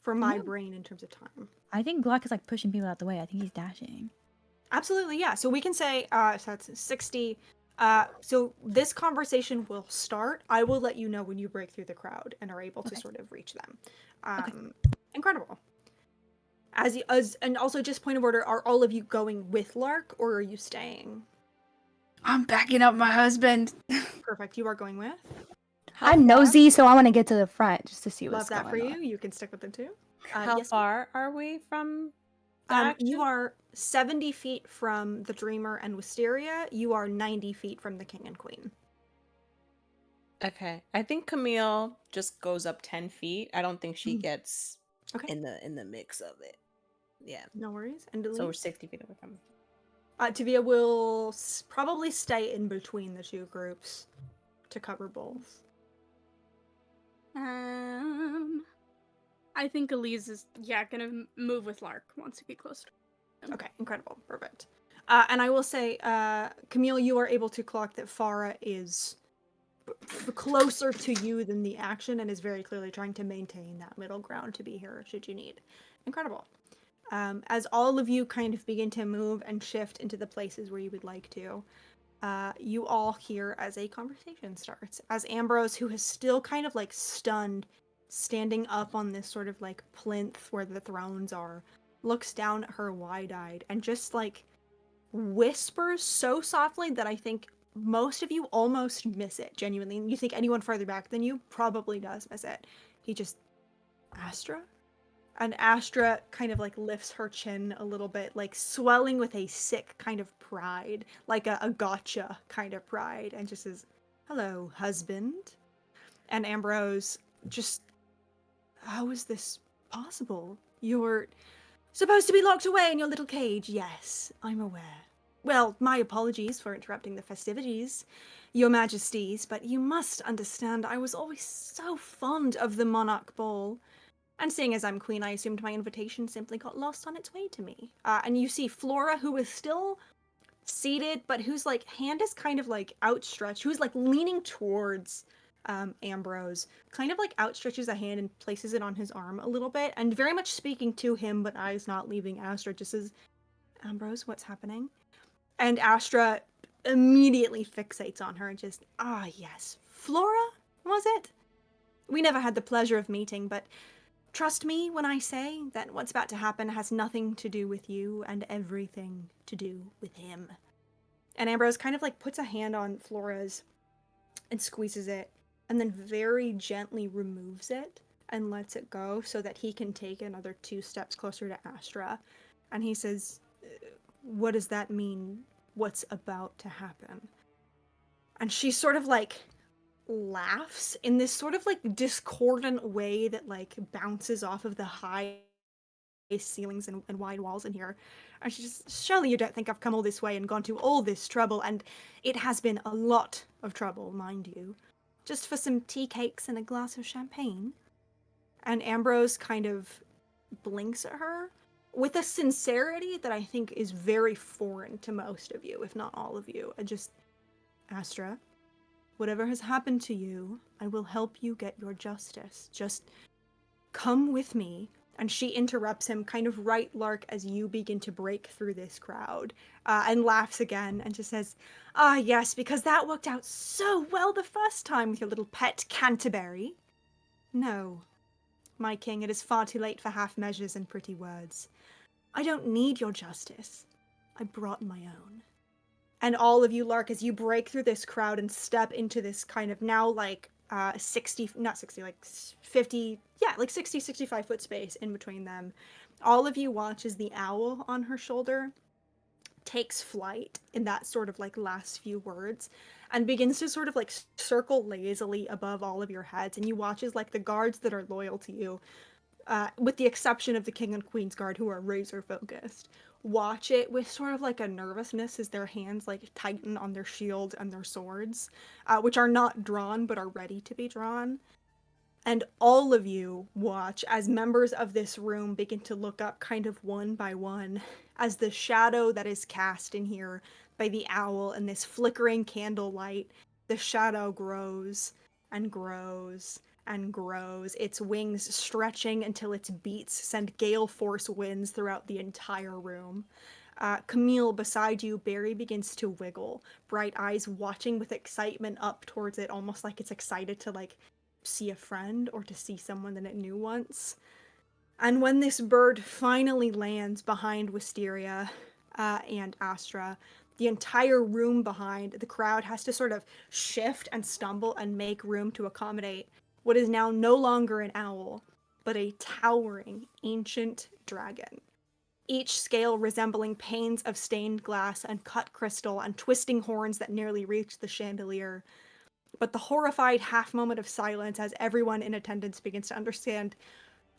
For my brain in terms of time. I think Glock is like pushing people out the way. I think he's dashing. Absolutely, yeah. So we can say, so that's 60. So this conversation will start. I will let you know when you break through the crowd and are able to Okay. sort of reach them. Okay. Incredible. And also just point of order, are all of you going with Lark or are you staying? I'm backing up my husband. Perfect. You are going with. I'm nosy, so I want to get to the front just to see Love what's that going for you. on. You can stick with it too. How yes, far are we from the you action? are 70 feet from the Dreamer and Wisteria. You are 90 feet from the King and Queen. Okay. I think Camille just goes up 10 feet. I don't think she Mhm. gets Okay. in the mix of it. Yeah. No worries. And So we're Delete? 60 feet away from Tavia will probably stay in between the two groups to cover both. I think Elise is gonna move with Lark once we get closer. Okay, incredible, perfect. And I will say, Camille, you are able to clock that Farah is closer to you than the action and is very clearly trying to maintain that middle ground to be here should you need. Incredible. As all of you kind of begin to move and shift into the places where you would like to, you all hear as a conversation starts. As Ambrose, who is still kind of like stunned, standing up on this sort of like plinth where the thrones are, looks down at her wide-eyed and just like whispers so softly that I think most of you almost miss it, genuinely. You think anyone farther back than you probably does miss it. He just, Astra? And Astra kind of like lifts her chin a little bit, like swelling with a sick kind of pride, like a gotcha kind of pride, and just says, "Hello, husband." And Ambrose just, how is this possible? You're supposed to be locked away in your little cage. Yes, I'm aware. Well, my apologies for interrupting the festivities, your majesties, but you must understand I was always so fond of the Monarch Ball. And seeing as I'm queen, I assumed my invitation simply got lost on its way to me. And you see Flora, who is still seated, but whose like hand is kind of like outstretched, who's like leaning towards Ambrose, kind of like outstretches a hand and places it on his arm a little bit, and very much speaking to him, but eyes not leaving Astra, just says, "Ambrose, what's happening?" And Astra immediately fixates on her and just, yes, Flora, was it? We never had the pleasure of meeting, but trust me when I say that what's about to happen has nothing to do with you and everything to do with him. And Ambrose kind of like puts a hand on Flora's and squeezes it, and then very gently removes it and lets it go so that he can take another 2 steps closer to Astra. And he says, "What does that mean? What's about to happen?" And she sort of like laughs in this sort of like discordant way that like bounces off of the high ceilings and wide walls in here. And she just, "Surely you don't think I've come all this way and gone to all this trouble, and it has been a lot of trouble, mind you, just for some tea cakes and a glass of champagne?" And Ambrose kind of blinks at her with a sincerity that I think is very foreign to most of you, if not all of you. And just, "Astra, whatever has happened to you, I will help you get your justice. Just come with me." And she interrupts him, kind of right, Lark, as you begin to break through this crowd, and laughs again and just says, "Yes, because that worked out so well the first time with your little pet Canterbury." "No, my king, it is far too late for half measures and pretty words. I don't need your justice. I brought my own." And all of you, Lark, as you break through this crowd and step into this kind of now like 60, not 60, like 50, yeah, like 60, 65 foot space in between them, all of you watch as the owl on her shoulder takes flight in that sort of like last few words and begins to sort of like circle lazily above all of your heads. And you watch as like the guards that are loyal to you, with the exception of the King and Queen's Guard, who are razor focused, watch it with sort of like a nervousness as their hands like tighten on their shields and their swords, which are not drawn but are ready to be drawn. And all of you watch as members of this room begin to look up kind of one by one as the shadow that is cast in here by the owl and this flickering candlelight, the shadow grows and grows and grows, its wings stretching until its beats send gale force winds throughout the entire room. Camille, beside you, Barry begins to wiggle, bright eyes watching with excitement up towards it, almost like it's excited to, like, see a friend or to see someone that it knew once. And when this bird finally lands behind Wisteria and Astra, the entire room behind, the crowd has to sort of shift and stumble and make room to accommodate what is now no longer an owl, but a towering ancient dragon. Each scale resembling panes of stained glass and cut crystal and twisting horns that nearly reach the chandelier. But the horrified half moment of silence as everyone in attendance begins to understand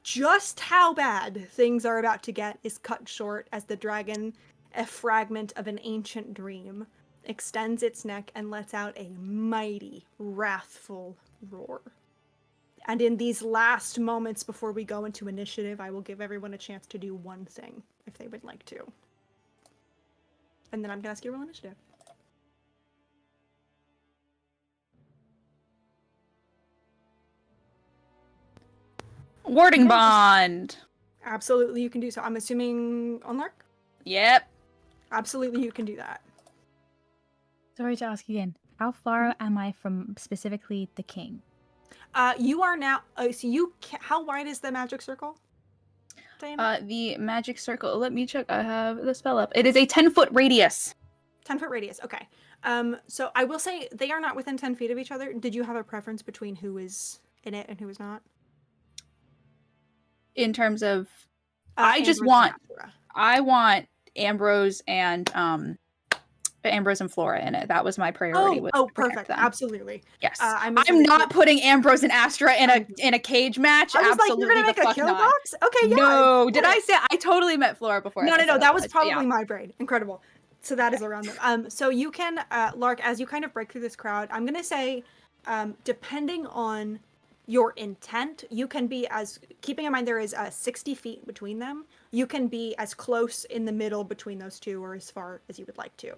just how bad things are about to get is cut short as the dragon, a fragment of an ancient dream, extends its neck and lets out a mighty, wrathful roar. And in these last moments before we go into initiative, I will give everyone a chance to do one thing, if they would like to. And then I'm going to ask you to roll initiative. Warding bond. Absolutely, you can do so. I'm assuming on Lark? Yep. Absolutely, you can do that. Sorry to ask again. How far am I from specifically the king? You are now. How wide is the magic circle, Diana? The magic circle. Let me check. I have the spell up. It is a 10-foot radius. 10-foot radius. Okay. So I will say they are not within 10 feet of each other. Did you have a preference between who is in it and who is not? In terms of, I want Ambrose and Flora in it. That was my priority. Perfect. Them. Absolutely. Yes. I'm not putting Ambrose and Astra in a cage match. I was Absolutely, like, you're gonna make a kill box? Okay, yeah. No, did I say? I totally meant Flora before. No. That was probably my brain. Incredible. So that is around them. So you can, Lark, as you kind of break through this crowd, I'm gonna say, depending on your intent, you can be keeping in mind there is 60 feet between them, you can be as close in the middle between those two or as far as you would like to.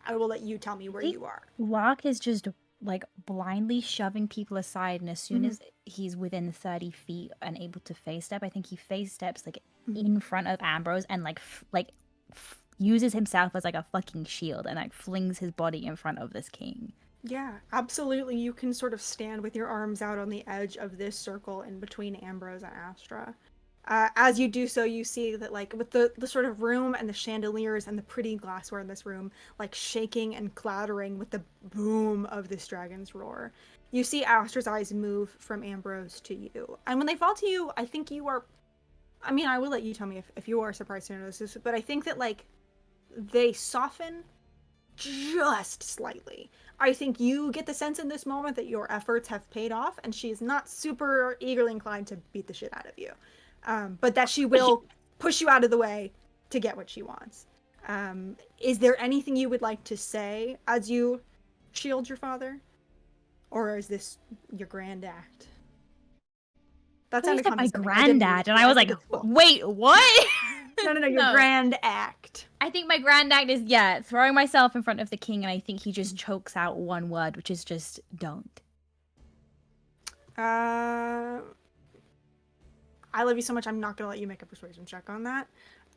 I will let you tell me where you are. Locke is just like blindly shoving people aside, and as soon as he's within 30 feet and able to face step, I think he face steps like in front of Ambrose and uses himself as like a fucking shield and like flings his body in front of this king. Yeah, absolutely. You can sort of stand with your arms out on the edge of this circle in between Ambrose and Astra. As you do so, you see that, like, with the sort of room and the chandeliers and the pretty glassware in this room, like, shaking and clattering with the boom of this dragon's roar, you see Astra's eyes move from Ambrose to you. And when they fall to you, I think you are... I mean, I will let you tell me if you are surprised to notice this, but I think that, like, they soften just slightly. I think you get the sense in this moment that your efforts have paid off, and she's not super eagerly inclined to beat the shit out of you. But that she will push you out of the way to get what she wants. Is there anything you would like to say as you shield your father? Or is this your grand act? That sounded my condescending. granddad, and I was like, wait, what? No, your grand act. I think my grand act is, throwing myself in front of the king, and I think he just chokes out one word, which is just, don't. I love you so much, I'm not going to let you make a persuasion check on that.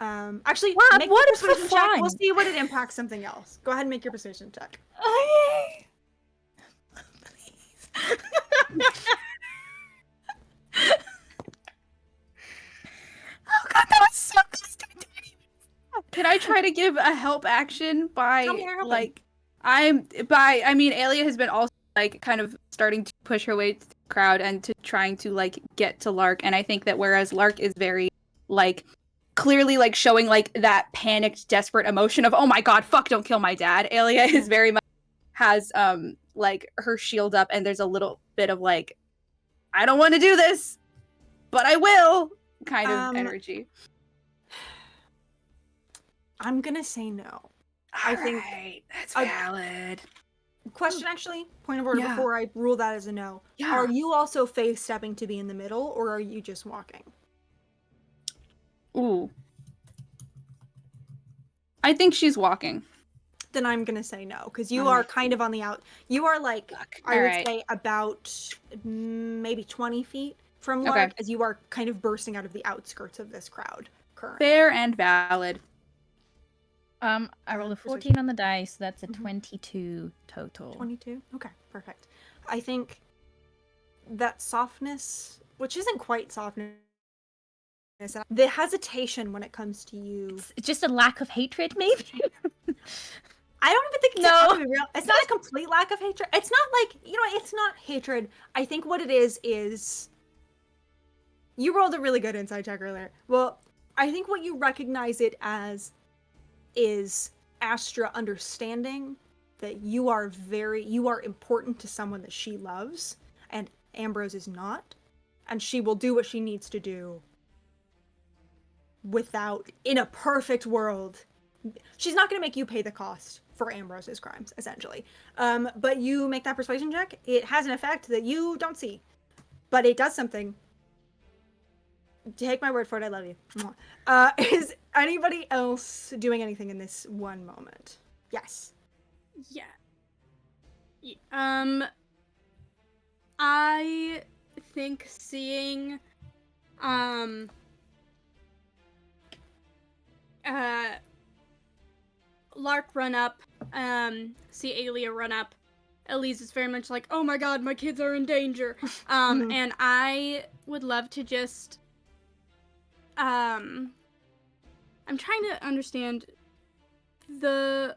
Actually, make a persuasion check. We'll see what it impacts something else. Go ahead and make your persuasion check. Okay. Please. Oh god, that was so close to me. Can I try to give a help action by Alia has been also like kind of starting to push her way to the crowd and to trying to like get to Lark, and I think that whereas Lark is very like clearly like showing like that panicked, desperate emotion of oh my god, fuck, don't kill my dad. Alia is very much has like her shield up, and there's a little bit of like I don't want to do this, but I will kind of energy. I'm gonna say no. I think that's valid. Question, actually, point of order before I rule that as a no. Yeah. Are you also face stepping to be in the middle, or are you just walking? Ooh. I think she's walking. then I'm gonna say no, because you are kind of on the out. You are like, I would Alright. say about maybe 20 feet from Okay. Lark, as you are kind of bursting out of the outskirts of this crowd currently. Fair and valid. I rolled a 14 on the dice. That's a 22 total. 22? Okay, perfect. I think that softness, which isn't quite softness, the hesitation when it comes to you. It's just a lack of hatred, maybe. I don't even think it's, I'm gonna be real, it's not a complete lack of hatred. It's not like, it's not hatred. I think what it is you rolled a really good insight check earlier. Well, I think what you recognize it as is Astra understanding that you are important to someone that she loves, and Ambrose is not, and she will do what she needs to do without, in a perfect world, she's not going to make you pay the cost for Ambrose's crimes, essentially. But you make that persuasion check, it has an effect that you don't see, but it does something. Take my word for it, I love you. Is anybody else doing anything in this one moment? Yes. Yeah. I think seeing Lark run up, see Aelia run up. Elise is very much like, oh my god, my kids are in danger. And I would love to just I'm trying to understand the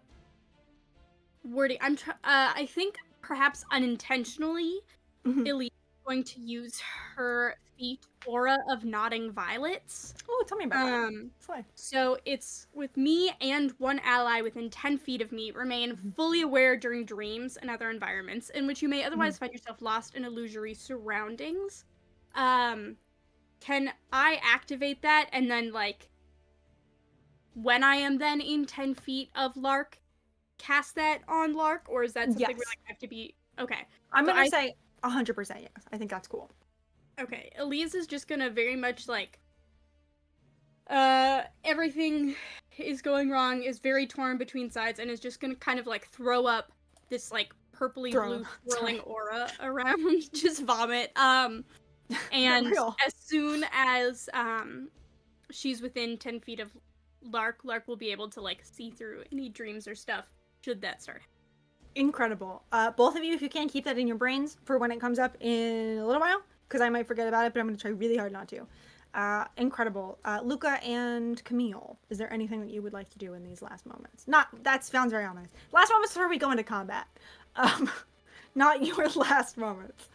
wording. I think perhaps unintentionally, Elise is going to use her feet aura of nodding violets. Oh, tell me about that. Slay. So it's with me and one ally within 10 feet of me remain fully aware during dreams and other environments in which you may otherwise find yourself lost in illusory surroundings. Can I activate that and then, like, when I am then in 10 feet of Lark, cast that on Lark? Or is that something where, like, I have to be... Okay. I'm gonna say 100% yes. I think that's cool. Okay. Elise is just gonna very much, like... everything is going wrong, is very torn between sides, and is just gonna kind of, like, throw up this, like, purpley blue swirling aura around. Just vomit. And as soon as she's within 10 feet of Lark will be able to, like, see through any dreams or stuff should that start. Incredible. Both of you, if you can, keep that in your brains for when it comes up in a little while, because I might forget about it, but I'm going to try really hard not to. Incredible. Luca and Camille, is there anything that you would like to do in these last moments? That sounds very honest. Last moments before we go into combat. Not your last moments.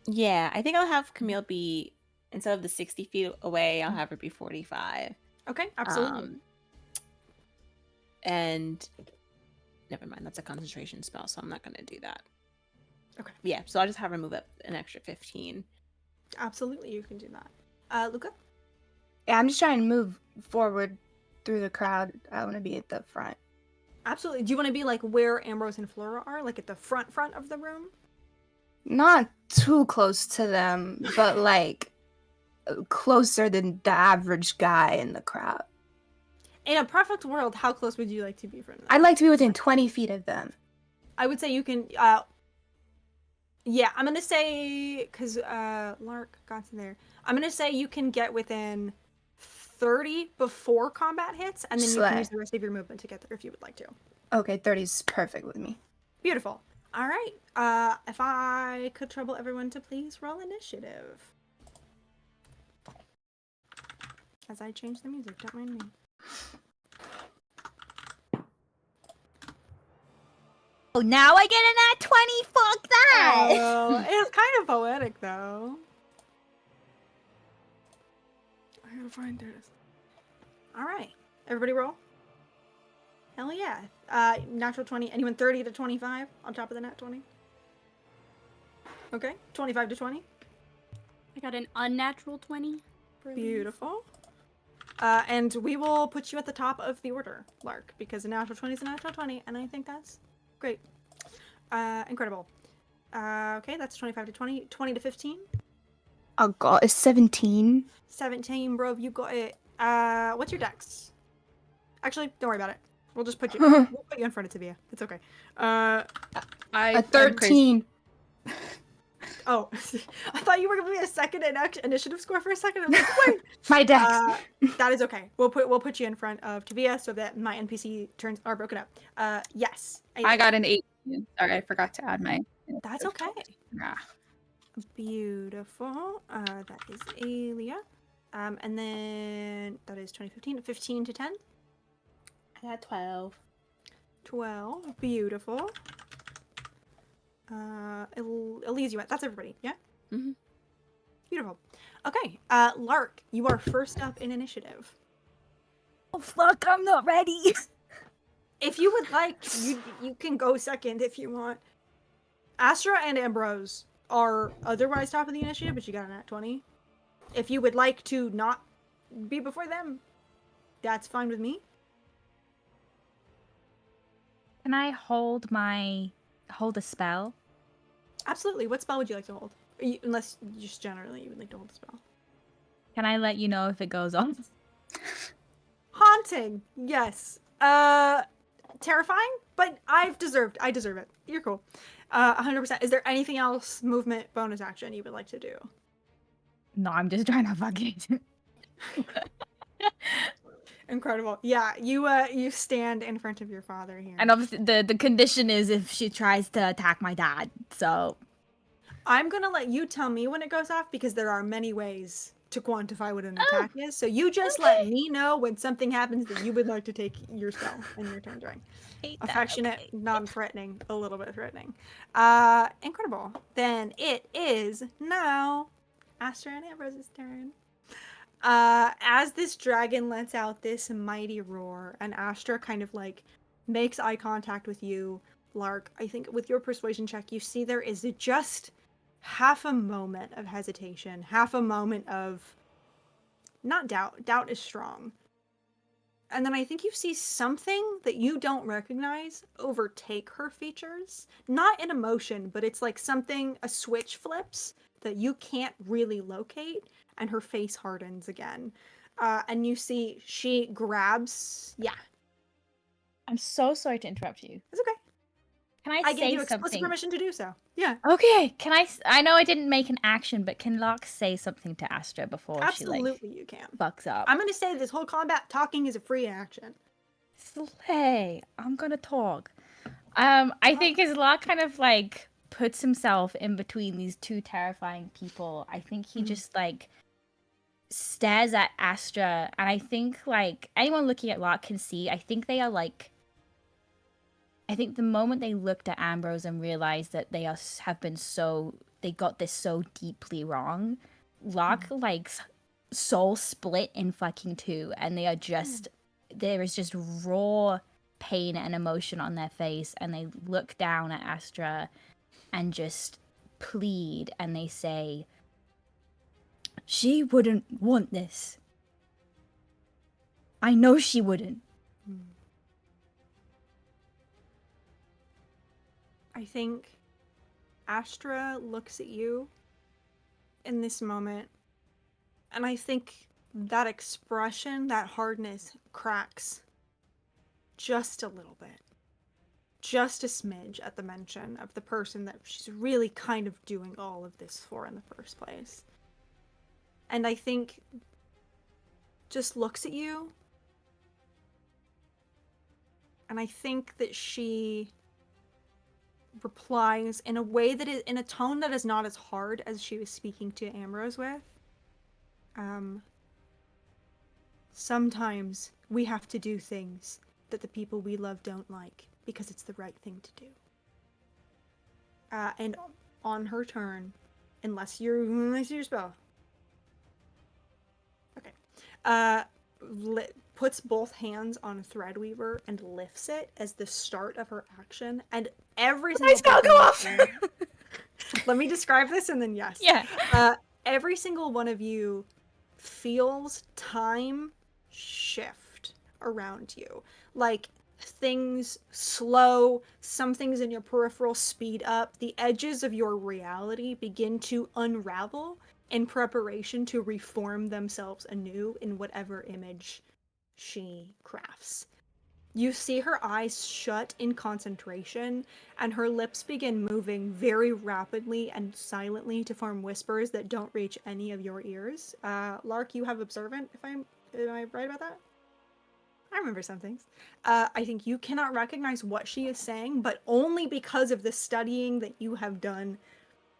Yeah, I think I'll have Camille be, instead of the 60 feet away, I'll have her be 45. Okay, absolutely. And never mind, that's a concentration spell, so I'm not going to do that. Okay. Yeah, so I'll just have her move up an extra 15. Absolutely, you can do that. Luca? Yeah, I'm just trying to move forward through the crowd. I want to be at the front. Absolutely. Do you want to be like where Ambrose and Flora are? Like at the front of the room? Not too close to them, but like closer than the average guy in the crowd. In a perfect world, how close would you like to be from them? I'd like to be within 20 feet of them. I would say you can, yeah, I'm going to say, because Lark got to there, I'm going to say you can get within 30 before combat hits, and then you can use the rest of your movement to get there if you would like to. Okay, 30 is perfect with me. Beautiful. All right. If I could trouble everyone to please roll initiative. As I change the music, don't mind me. Oh, now I get an at 20? Fuck that! Oh, it's kind of poetic, though. I gotta find this. All right. Everybody roll. Hell yeah. Natural 20. Anyone 30 to 25 on top of the nat 20? Okay. 25 to 20. I got an unnatural 20. Beautiful. And we will put you at the top of the order, Lark, because a natural 20 is a natural 20, and I think that's great. Incredible. Okay, that's 25 to 20. 20 to 15. Oh god, it's 17. 17, bro, you got it. What's your dex? Actually, don't worry about it. We'll just put you. We'll put you in front of Tavia. It's okay. I A 13. Oh, I thought you were gonna be a second initiative score for a second. I'm like, wait. My dex. That is okay. We'll put you in front of Tavia so that my NPC turns are broken up. Yes. I got an 18. Sorry, I forgot to add my. That's okay. Yeah. Beautiful. That is Alia. And then that is 2015. 15 to 10. I got 12. 12. Beautiful. Elise, that's everybody, yeah? Mm-hmm. Beautiful. Okay, Lark, you are first up in initiative. Oh fuck, I'm not ready. If you would like, you can go second if you want. Astra and Ambrose are otherwise top of the initiative, but you got an at 20. If you would like to not be before them, that's fine with me. Can I hold a spell? Absolutely. What spell would you like to hold? Unless just generally you would like to hold a spell. Can I let you know if it goes off? Haunting. Yes. Terrifying, but I deserve it. You're cool. 100%. Is there anything else, movement, bonus action, you would like to do? No, I'm just trying to fuck it. Incredible. Yeah, you stand in front of your father here. And obviously the condition is if she tries to attack my dad. So I'm gonna let you tell me when it goes off because there are many ways to quantify what an attack is. So you just let me know when something happens that you would like to take your spell and your turn during. Affectionate, non-threatening, a little bit threatening. Incredible. Then it is now Astra and Ambrose's turn. As this dragon lets out this mighty roar, and Astra kind of like makes eye contact with you, Lark, I think with your persuasion check, you see there is just half a moment of hesitation, half a moment of not doubt. Doubt is strong. And then I think you see something that you don't recognize overtake her features. Not in emotion, but it's like something, a switch flips that you can't really locate, and her face hardens again. And you see she grabs, I'm so sorry to interrupt you. it's okay. Can I I say gave you explicit something? permission to do so. Yeah. Okay, can I know I didn't make an action, but can Locke say something to Astra before Absolutely you can. she like fucks up? I'm gonna say this whole combat talking is a free action. Slay. I'm gonna talk. I think as Locke kind of like puts himself in between these two terrifying people, I think he just like stares at Astra, and I think like anyone looking at Locke can see, I think they are like, I think the moment they looked at Ambrose and realized that they they got this so deeply wrong, Locke like soul split in fucking two, and they are just, there is just raw pain and emotion on their face, and they look down at Astra and just plead, and they say, she wouldn't want this. I know she wouldn't. I think Astra looks at you in this moment, and I think that expression, that hardness, cracks just a little bit. Just a smidge at the mention of the person that she's really kind of doing all of this for in the first place. And I think just looks at you, and I think that she replies in a way that is in a tone that is not as hard as she was speaking to Ambrose with. Sometimes we have to do things that the people we love don't like because it's the right thing to do. And on her turn, unless your spell. Okay. Puts both hands on Threadweaver and lifts it as the start of her action, and every single spell go off! Let me describe this and then yes. Yeah. Every single one of you feels time shift around you. Like things slow, some things in your peripheral speed up, the edges of your reality begin to unravel in preparation to reform themselves anew in whatever image she crafts. You see her eyes shut in concentration, and her lips begin moving very rapidly and silently to form whispers that don't reach any of your ears. Lark, you have observant, am I right about that? I remember some things. I think you cannot recognize what she is saying, but only because of the studying that you have done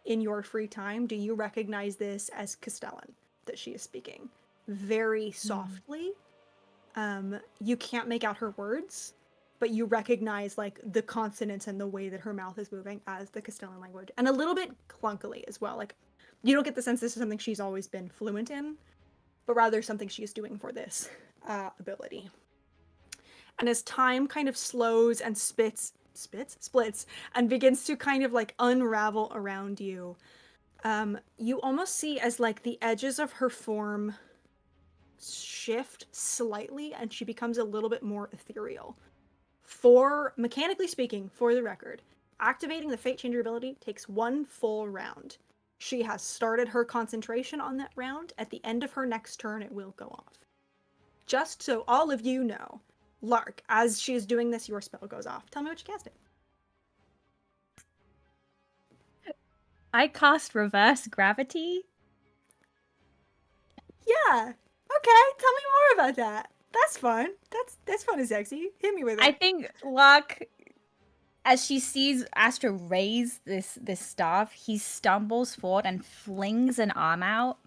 in your free time do you recognize this as Castellan, that she is speaking. Very softly. You can't make out her words, but you recognize like the consonants and the way that her mouth is moving as the Castellan language, and a little bit clunkily as well. Like, you don't get the sense this is something she's always been fluent in, but rather something she is doing for this ability. And as time kind of slows and splits, and begins to kind of like unravel around you, you almost see as like the edges of her form shift slightly and she becomes a little bit more ethereal. Mechanically speaking, for the record, activating the Fate Changer ability takes 1 full round. She has started her concentration on that round. At the end of her next turn, it will go off. Just so all of you know, Lark, as she is doing this, your spell goes off. Tell me what you casted. I cast reverse gravity. Yeah. Okay, tell me more about that. That's fun. That's fun and sexy. Hit me with it. I think Lark, as she sees Astra raise this staff, he stumbles forward and flings an arm out,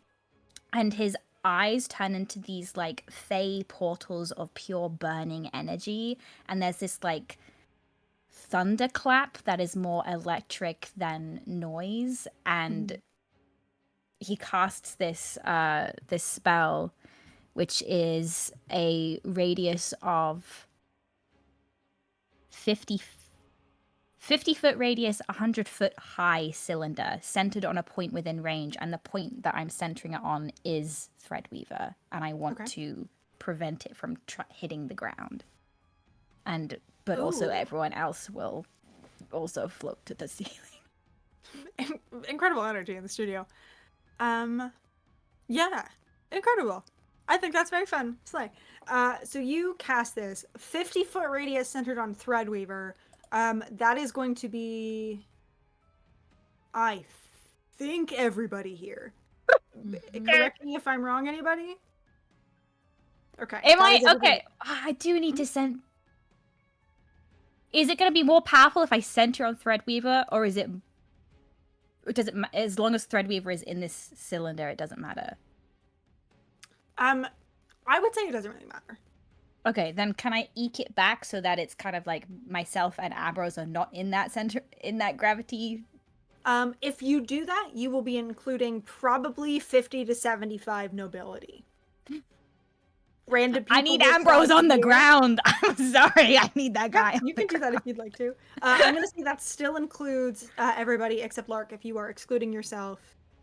and his eyes turn into these like fey portals of pure burning energy, and there's this like thunderclap that is more electric than noise, and he casts this this spell, which is a radius of 50 foot radius, 100-foot high cylinder centered on a point within range, and the point that I'm centering it on is Threadweaver, and I want to prevent it from hitting the ground. But also everyone else will also float to the ceiling. Incredible energy in the studio. Yeah, incredible. I think that's very fun. Slay. So you cast this 50-foot radius centered on Threadweaver. That is going to be, I think, everybody here. Correct me if I'm wrong, anybody? Okay. Am I? Okay. I do need to send... Is it going to be more powerful if I center on Threadweaver, or is it... Or does it... As long as Threadweaver is in this cylinder, it doesn't matter? I would say it doesn't really matter. Okay, then can I eke it back so that it's kind of like myself and Ambrose are not in that center, in that gravity? If you do that, you will be including probably 50 to 75 nobility. Random people. I need Ambrose on the ground. I'm sorry, I need that guy. Yeah, you can do that if you'd like to. I'm gonna say that still includes everybody except Lark if you are excluding yourself.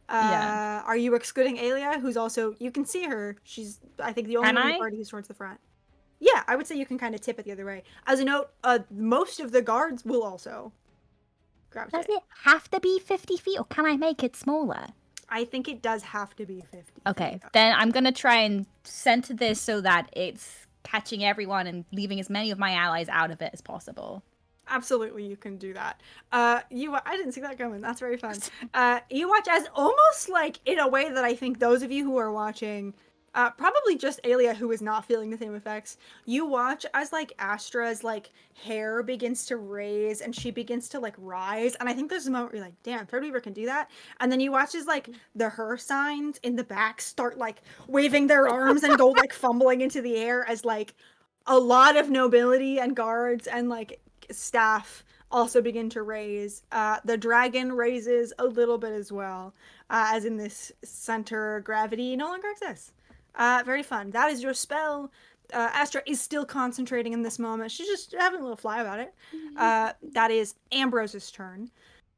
Are you excluding Alia, who's also, you can see her. She's, I think, the only one in the party who's towards the front. Yeah, I would say you can kind of tip it the other way. As a note, most of the guards will also gravitate. Does it have to be 50 feet, or can I make it smaller? I think it does have to be 50. Okay, then I'm gonna try and center this so that it's catching everyone and leaving as many of my allies out of it as possible. Absolutely, you can do that. I didn't see that coming. That's very fun. You watch as almost like in a way that I think those of you who are watching, probably just Alia who is not feeling the same effects, you watch as like Astra's like hair begins to raise and she begins to like rise, and I think there's a moment where you're like, damn, Threadweaver can do that. And then you watch as like her signs in the back start like waving their arms and go like fumbling into the air as like a lot of nobility and guards and like staff also begin to raise. The dragon raises a little bit as well, as in this center gravity no longer exists. Very fun. That is your spell. Astra is still concentrating in this moment. She's just having a little fly about it. That is Ambrose's turn.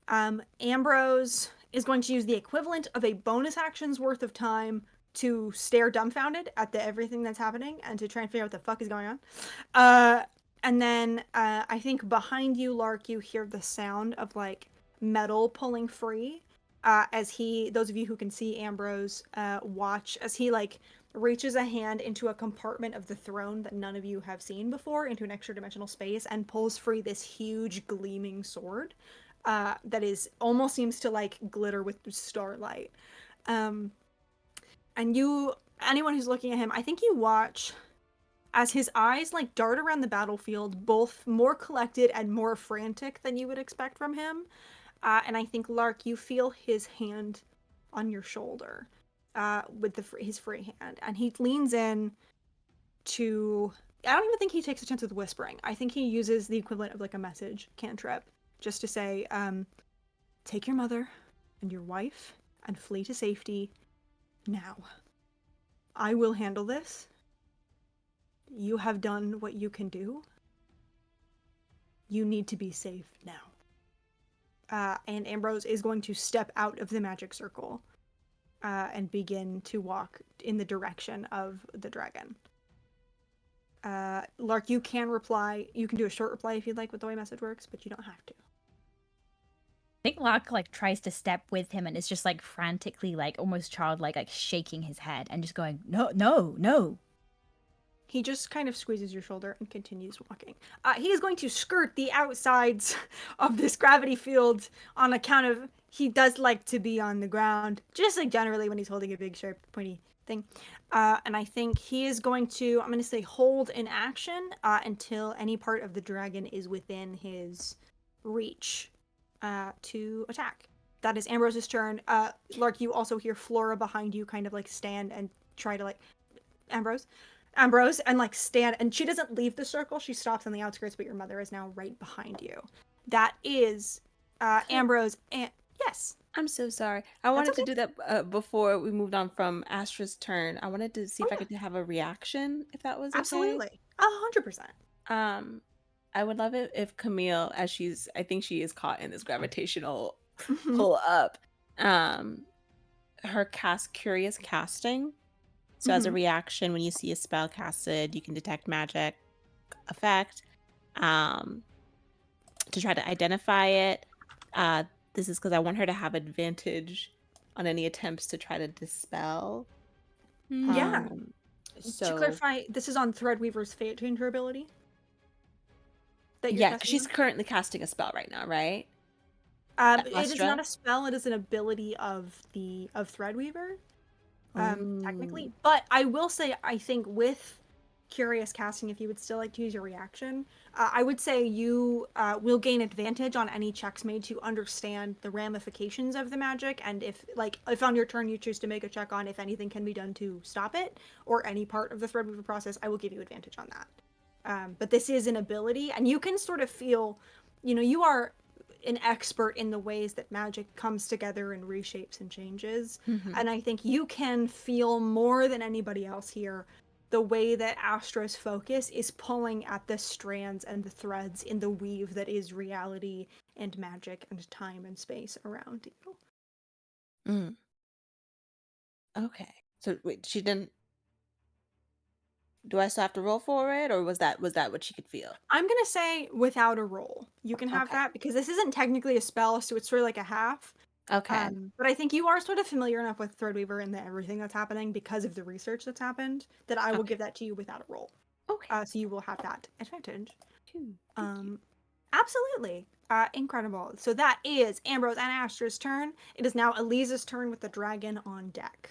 Ambrose is going to use the equivalent of a bonus action's worth of time to stare dumbfounded at everything that's happening and to try and figure out what the fuck is going on. And then I think behind you, Lark, you hear the sound of like metal pulling free as those of you who can see Ambrose, watch as he like reaches a hand into a compartment of the throne that none of you have seen before, into an extra dimensional space, and pulls free this huge gleaming sword that is almost seems to like glitter with starlight. And anyone who's looking at him, I think you watch as his eyes like dart around the battlefield, both more collected and more frantic than you would expect from him. And I think, Lark, you feel his hand on your shoulder with his free hand. And he leans in to... I don't even think he takes a chance with whispering. I think he uses the equivalent of like a message cantrip just to say, take your mother and your wife and flee to safety now. I will handle this. You have done what you can do. You need to be safe now. And Ambrose is going to step out of the magic circle and begin to walk in the direction of the dragon. Lark, you can reply. You can do a short reply if you'd like with the way message works, but you don't have to. I think Lark like tries to step with him and is just like frantically, like almost childlike, like shaking his head and just going, no, no, no. He just kind of squeezes your shoulder and continues walking. He is going to skirt the outsides of this gravity field on account of he does like to be on the ground, just like generally when he's holding a big, sharp, pointy thing. And I think he is going to, I'm going to say hold in action until any part of the dragon is within his reach to attack. That is Ambrose's turn. Lark, you also hear Flora behind you kind of like stand and try to like, Ambrose, and like stand, and she doesn't leave the circle, she stops on the outskirts, but your mother is now right behind you. That is Ambrose, and yes. I'm so sorry. I wanted to do that before we moved on from Astra's turn. I wanted to see if I could have a reaction, if that was okay. Absolutely. 100%. I would love it if Camille, as I think she is caught in this gravitational pull up, her cast Curious Casting. So as a reaction, when you see a spell casted, you can detect magic effect to try to identify it. This is because I want her to have advantage on any attempts to try to dispel. Yeah. So to clarify, this is on Threadweaver's Fate Changer ability? Yeah, she's currently casting a spell right now, right? It is not a spell, it is an ability of Threadweaver. Technically, but I will say, I think with Curious Casting, if you would still like to use your reaction, I would say you will gain advantage on any checks made to understand the ramifications of the magic, and if on your turn you choose to make a check on if anything can be done to stop it, or any part of the Threadweaver process, I will give you advantage on that. But this is an ability, and you can sort of feel, you are an expert in the ways that magic comes together and reshapes and changes. And I think you can feel more than anybody else here the way that Astra's focus is pulling at the strands and the threads in the weave that is reality and magic and time and space around you. Okay. So wait, she didn't... Do I still have to roll for it, or was that what she could feel? I'm gonna say without a roll. You can have that because this isn't technically a spell, so it's sort of like a half. Okay. But I think you are sort of familiar enough with Threadweaver and everything that's happening because of the research that's happened that I will give that to you without a roll. Okay. So you will have that advantage. Absolutely. Incredible. So that is Ambrose and Astra's turn. It is now Elisa's turn with the dragon on deck.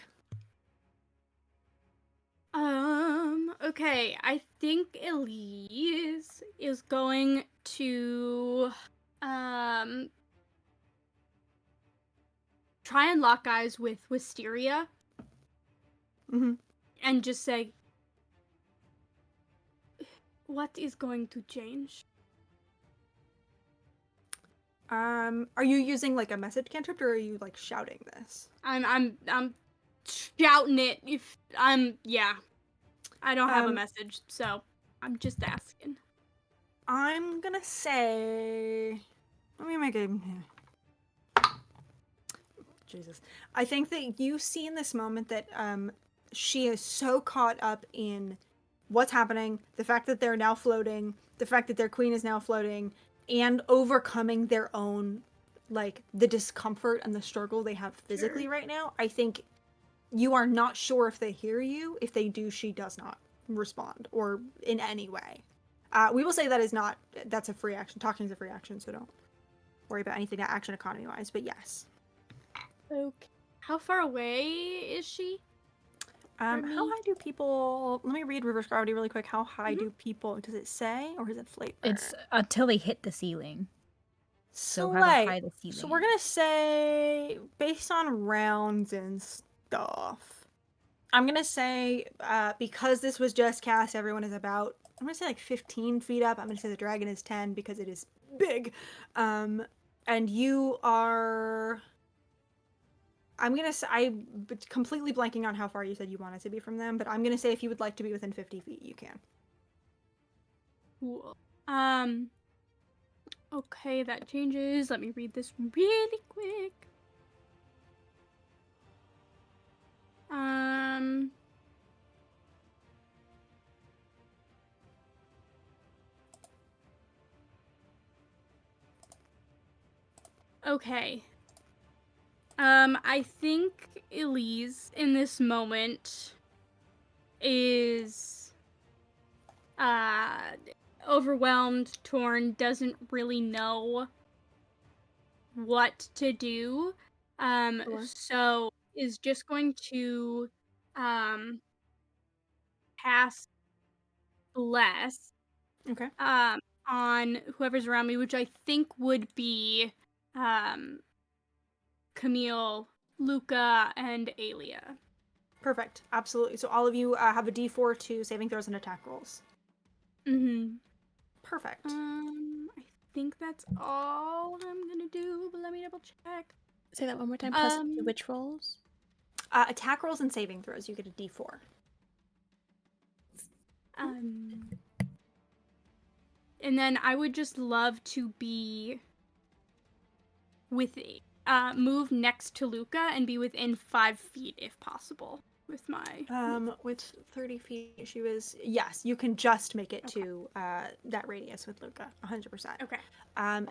Okay, I think Elise is going to, try and lock eyes with Wisteria. And just say, what is going to change? Are you using like a message cantrip, or are you like shouting this? I'm shouting it. I don't have a message, so I'm just asking. I'm gonna say, let me make it. Jesus. I think that you see in this moment that she is so caught up in what's happening, the fact that they're now floating, the fact that their queen is now floating, and overcoming their own, like, the discomfort and the struggle they have physically right now. I think You are not sure if they hear you. If they do, she does not respond or in any way. We will say that's a free action. Talking is a free action, so don't worry about anything action economy wise. But yes. Okay. How far away is she? How me? high do people? Let me read reverse gravity really quick. How high do people? Does it say or is it flavor? It's until they hit the ceiling. So how Slight. high the ceiling? So we're gonna say based on rounds and stuff. I'm gonna say because this was just cast, everyone is about. I'm gonna say like 15 feet up. I'm gonna say the dragon is 10 because it is big, and you are. I'm gonna say I'm completely blanking on how far you said you wanted to be from them, but I'm gonna say if you would like to be within 50 feet, you can. Cool. Okay, that changes. Let me read this really quick. Okay. I think Elise in this moment is overwhelmed, torn, doesn't really know what to do. Sure. So is just going to cast Bless Okay. on whoever's around me, which I think would be Camille, Luca, and Alia. Perfect. Absolutely. So all of you have a D4 to saving throws and attack rolls. Mm-hmm. Perfect. I think that's all I'm gonna do, but let me double check. Say that one more time. Plus which rolls? Attack rolls and saving throws. You get a D4. And then I would just love to be with move next to Luca and be within 5 feet if possible with my With 30 feet, she was yes. You can just make it to that radius with Luca, 100%. Okay.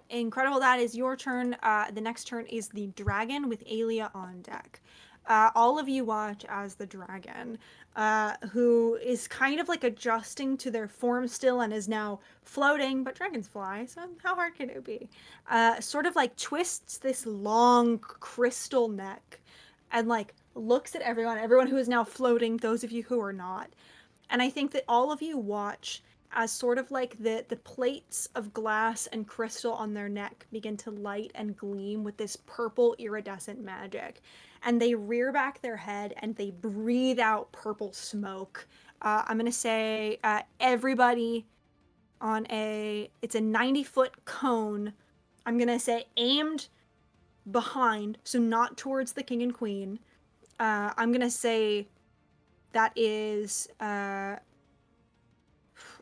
Incredible. That is your turn. The next turn is the dragon with Alia on deck. All of you watch as the dragon, who is kind of like adjusting to their form still and is now floating, but dragons fly, so how hard can it be? Sort of like twists this long crystal neck and like looks at everyone who is now floating, those of you who are not. And I think that all of you watch as sort of like the plates of glass and crystal on their neck begin to light and gleam with this purple iridescent magic. And they rear back their head and they breathe out purple smoke. I'm going to say everybody on it's a 90-foot cone. I'm going to say aimed behind, so not towards the king and queen. I'm going to say that is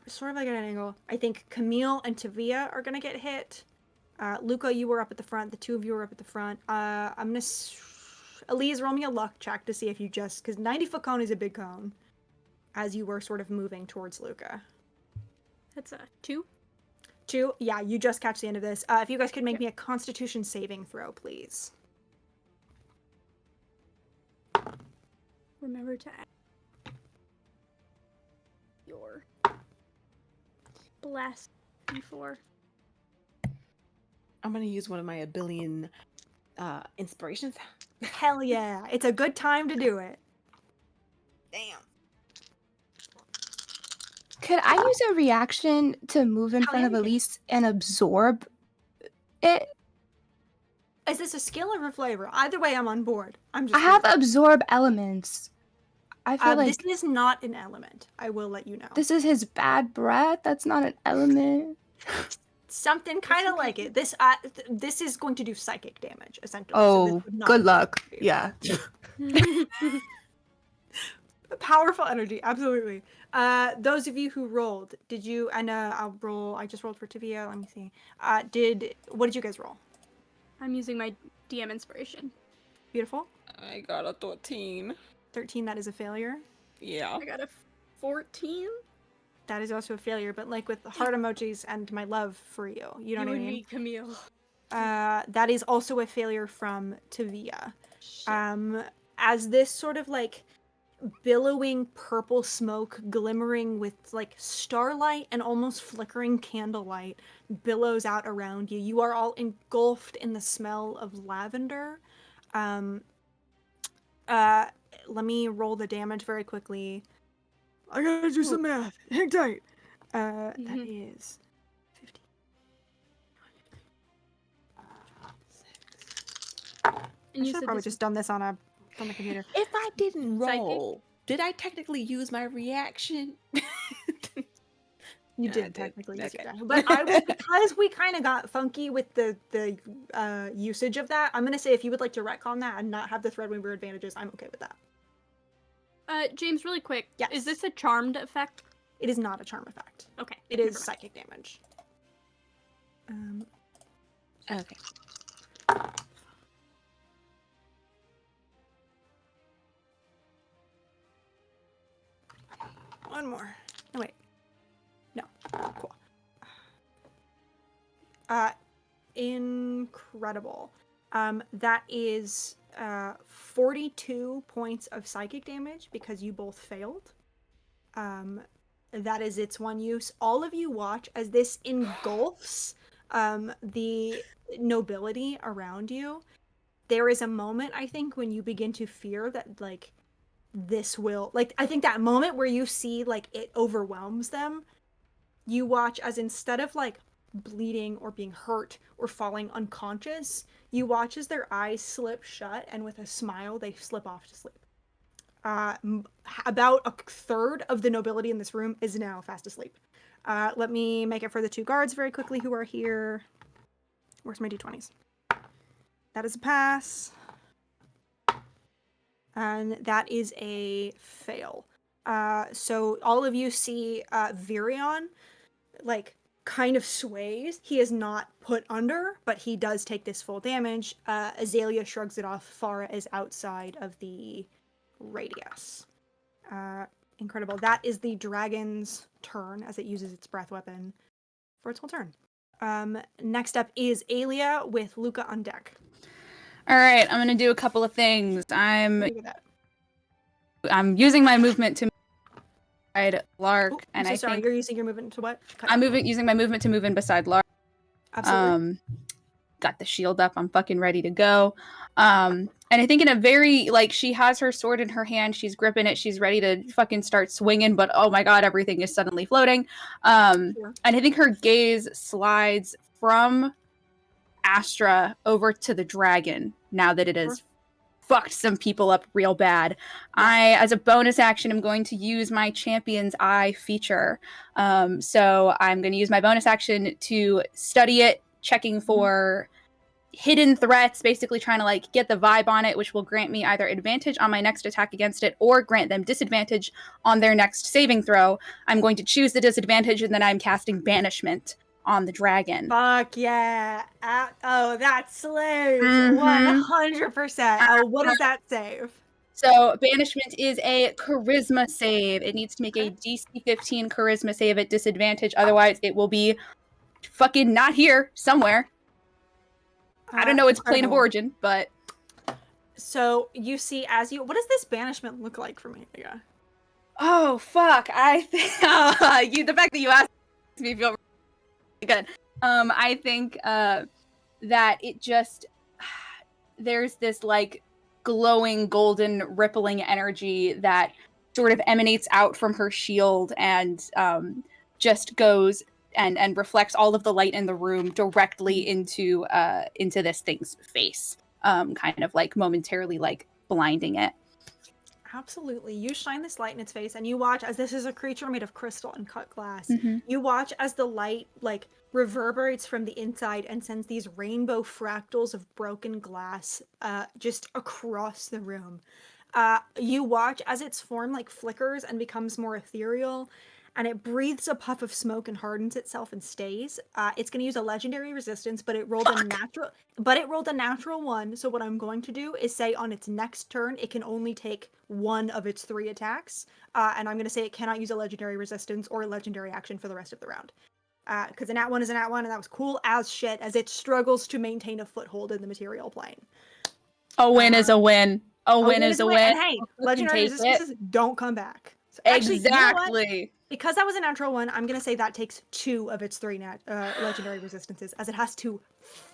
sort of like at an angle. I think Camille and Tavia are going to get hit. Luca, you were up at the front. The two of you were up at the front. I'm going to... Elise, roll me a luck check to see if you just... Because 90-foot cone is a big cone. As you were sort of moving towards Luca. That's a 2. 2? Yeah, you just catch the end of this. If you guys could make me a Constitution saving throw, please. Remember to add your bless before. I'm gonna use one of my billion inspirations. Hell yeah. It's a good time to do it. Damn. Could I use a reaction to move in front of Elise and absorb it? Is this a skill or a flavor? Either way, I'm on board. I have absorb elements. I feel like this is not an element. I will let you know. this is his bad breath. That's not an element. Something kind of like it. This this is going to do psychic damage, essentially. Oh, so good luck. Yeah. Powerful energy, absolutely. Those of you who rolled, did you? And I'll roll. I just rolled for Tavia. Let me see. What did you guys roll? I'm using my DM inspiration. Beautiful. I got a 13. 13. That is a failure. Yeah. I got a 14. That is also a failure, but like with the heart emojis and my love for you, you know what I mean? Me, Camille. That is also a failure from Tavia. as this sort of like billowing purple smoke glimmering with like starlight and almost flickering candlelight billows out around you. You are all engulfed in the smell of lavender. Let me roll the damage very quickly. I gotta do some math. Hang tight. That is 50. And I you should have said probably this just done this on the computer. If I didn't Psychic? roll, did I technically use my reaction? You Yeah, I did did. technically use your Okay. dash. But I will, because we kind of got funky with the usage of that, I'm gonna say if you would like to retcon that and not have the Threadweaver advantages, I'm okay with that. James, really quick. Yes. Is this a charmed effect? It is not a charm effect. Okay. It never is mind. psychic damage. Okay. One more. No, wait. No. Cool. Incredible. That is 42 points of psychic damage because you both failed. That is its one use. All of you watch as this engulfs the nobility around you. There is a moment, I think, when you begin to fear that, like, this will, like, I think that moment where you see, like, it overwhelms them, you watch as instead of, like, bleeding or being hurt or falling unconscious, you watch as their eyes slip shut and with a smile they slip off to sleep. About a third of the nobility in this room is now fast asleep. Let me make it for the two guards very quickly who are here. Where's my d20s? That is a pass. And that is a fail. So all of you see Virion, like, kind of sways. He is not put under, but he does take this full damage. Azalea shrugs it off. Farah is outside of the radius. Incredible. That is the dragon's turn as it uses its breath weapon for its whole turn. Next up is Alia with Luca on deck. All right, I'm gonna do a couple of things. Look at that. I'm using my movement to beside Lark, Ooh, and I'm so I sorry. think You're using your movement to what? Cut I'm out. using my movement to move in beside Lark. Absolutely. Got the shield up. I'm fucking ready to go. And I think in a very, like, she has her sword in her hand. She's gripping it. She's ready to fucking start swinging. But oh my god, everything is suddenly floating. Sure. And I think her gaze slides from Astra over to the dragon now that it has fucked some people up real bad. I, as a bonus action, am going to use my Champion's Eye feature. So I'm going to use my bonus action to study it, checking for hidden threats, basically trying to, like, get the vibe on it, which will grant me either advantage on my next attack against it or grant them disadvantage on their next saving throw. I'm going to choose the disadvantage, and then I'm casting Banishment on the dragon. Fuck yeah. Oh, that slays. Mhm. 100%. Oh, what does that save? So Banishment is a charisma save. It needs to make a DC 15 charisma save at disadvantage. Otherwise, it will be fucking not here, somewhere. I don't know its plane of Incredible. origin, but... So you see as you... What does this banishment look like for me? Yeah. Oh, fuck. I think... the fact that you asked me feel really good. I think that it just... There's this, like, glowing, golden, rippling energy that sort of emanates out from her shield and just goes and reflects all of the light in the room directly into this thing's face, kind of like momentarily like blinding it. Absolutely. You shine this light in its face and you watch as this is a creature made of crystal and cut glass. Mm-hmm. You watch as the light, like, reverberates from the inside and sends these rainbow fractals of broken glass just across the room. You watch as its form, like, flickers and becomes more ethereal, and it breathes a puff of smoke and hardens itself and stays. It's going to use a legendary resistance, but it rolled a natural one. So what I'm going to do is say on its next turn, it can only take one of its 3 attacks, and I'm going to say it cannot use a legendary resistance or a legendary action for the rest of the round. Because a nat 1 is a nat 1, and that was cool as shit as it struggles to maintain a foothold in the material plane. A win is a win. A win is a win. And hey, You can legendary take it. resistances don't come back. So actually, you know what? Exactly. Because that was a natural one, I'm gonna say that takes 2 of its 3 legendary resistances, as it has to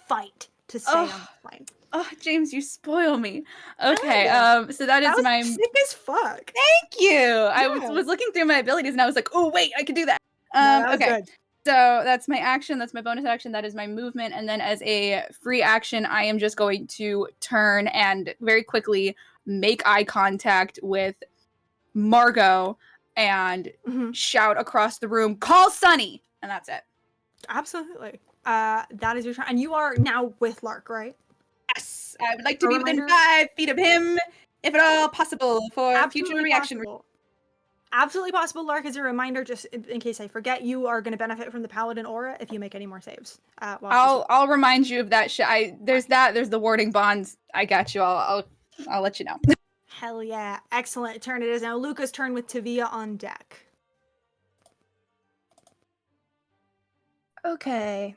fight to stay on the plane. Oh, James, you spoil me. Okay, Yeah. so that is That was my. sick as fuck. Thank you. I Yeah. was looking through my abilities and I was like, oh wait, I could do that. No, that was Okay. good. So that's my action. That's my bonus action. That is my movement. And then as a free action, I am just going to turn and very quickly make eye contact with Margot and shout across the room, "Call Sunny!" And that's it. Absolutely. That is your turn. And you are now with Lark, right? Yes, I would like to A be within reminder- 5 feet of him, if at all possible, for future Absolutely reaction. possible. Absolutely possible, Lark. As a reminder, just in case I forget, you are going to benefit from the Paladin aura if you make any more saves. I'll remind you of that shit. There's the warding bonds. I got you. I'll let you know. Hell yeah. Excellent turn it is now. Luca's turn with Tavia on deck. Okay.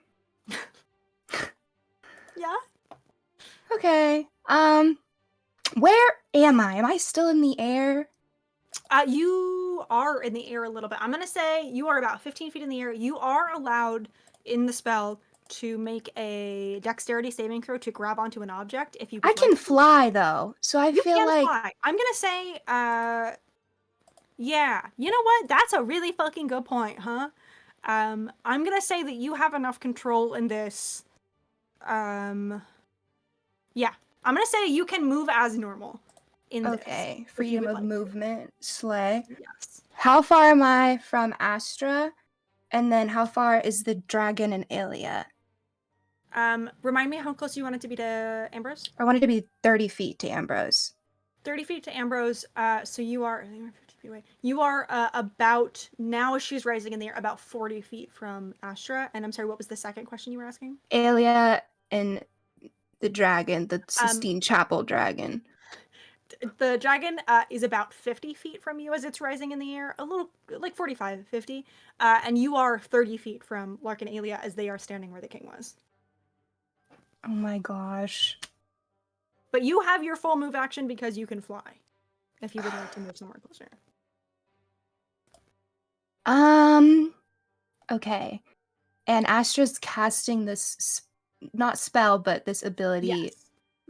Yeah? Okay. Where am I? Am I still in the air? You are in the air a little bit. I'm going to say you are about 15 feet in the air. You are allowed in the spell to make a dexterity saving throw to grab onto an object if you would I can like. fly though, so I You feel can like fly. I'm going to say, yeah. You know what? That's a really fucking good point, huh? I'm going to say that you have enough control in this. Yeah. I'm going to say you can move as normal in this. okay. if you Freedom would of like to. movement, slay. Yes. How far am I from Astra? And then how far is the dragon and Ilia? Remind me how close you want it to be to Ambrose? I want it to be 30 feet to Ambrose. 30 feet to Ambrose. So you are 50 feet away. You are about, now as she's rising in the air, about 40 feet from Astra. And I'm sorry, what was the second question you were asking? Ilia and the dragon, the Sistine Chapel dragon. The dragon is about 50 feet from you as it's rising in the air, a little like 45, 50. And you are 30 feet from Lark and Aelia as they are standing where the king was. Oh my gosh. But you have your full move action because you can fly. If you would like to move somewhere closer. Okay. And Astra's casting this, not spell, but this ability. Yes.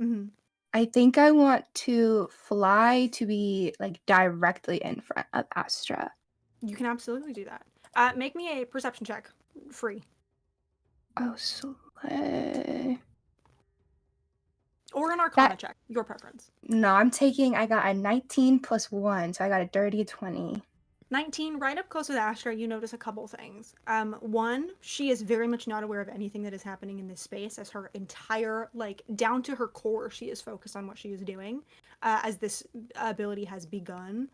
Mm-hmm. I think I want to fly to be like directly in front of Astra. You can absolutely do that. Make me a perception check. Free. Oh, slay. Or an arcana check. Your preference. No, I got a 19 plus 1, so I got a dirty 20. 19, right up close with Astra, you notice a couple things. One, she is very much not aware of anything that is happening in this space, as her entire, like, down to her core, she is focused on what she is doing, as this ability has begun.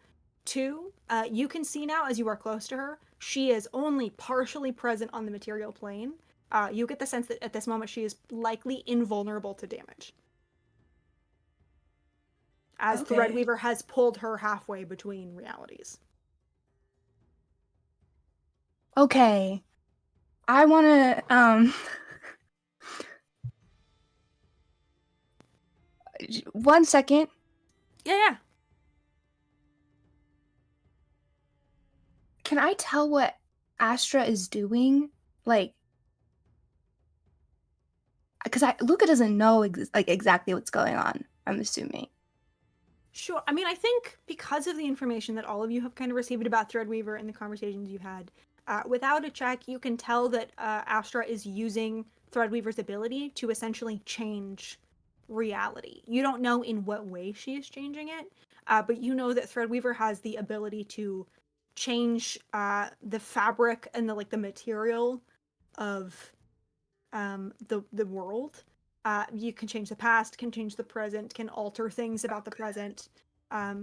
2, you can see now, as you are close to her, she is only partially present on the material plane. You get the sense that at this moment she is likely invulnerable to damage. As Threadweaver has pulled her halfway between realities. Okay. I want to, 1 second. Yeah. Can I tell what Astra is doing? Like, because Luca doesn't know exactly what's going on, I'm assuming. Sure. I mean, I think because of the information that all of you have kind of received about Threadweaver and the conversations you've had, without a check, you can tell that Astra is using Threadweaver's ability to essentially change reality. You don't know in what way she is changing it, but you know that Threadweaver has the ability to change the fabric and the material of the world. You can change the past, can change the present, can alter things about the present.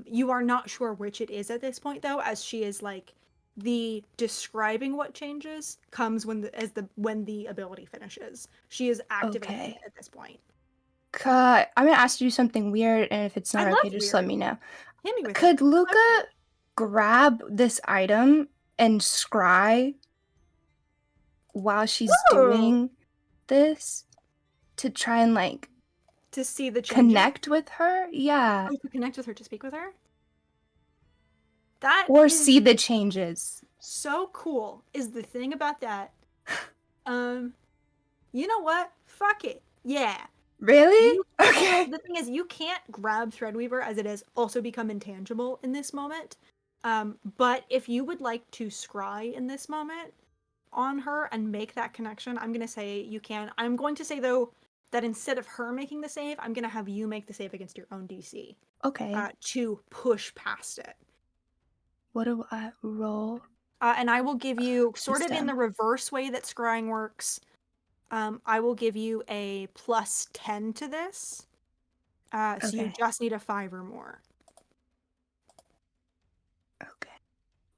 You are not sure which it is at this point, though, as she is the describing what changes comes when the ability finishes. She is activated at this point. I'm gonna ask you something weird, and if it's not okay, just let me know. Hit me with Could it. Luca grab this item and scry while she's doing this to try and to see the changes? Connect with her? Yeah. Oh, to connect with her, to speak with her? That Or is see the changes. so cool, is the thing about that. You know what? Fuck it. Yeah. Really? Well, Okay. the thing is, you can't grab Threadweaver as it has also become intangible in this moment. But if you would like to scry in this moment on her and make that connection, I'm going to say you can. I'm going to say, though, that instead of her making the save, I'm going to have you make the save against your own DC Okay. to push past it. What do I roll? And I will give you, sort of in Wisdom. the reverse way that scrying works, I will give you a plus 10 to this. So you Okay. just need a 5 or more. Okay.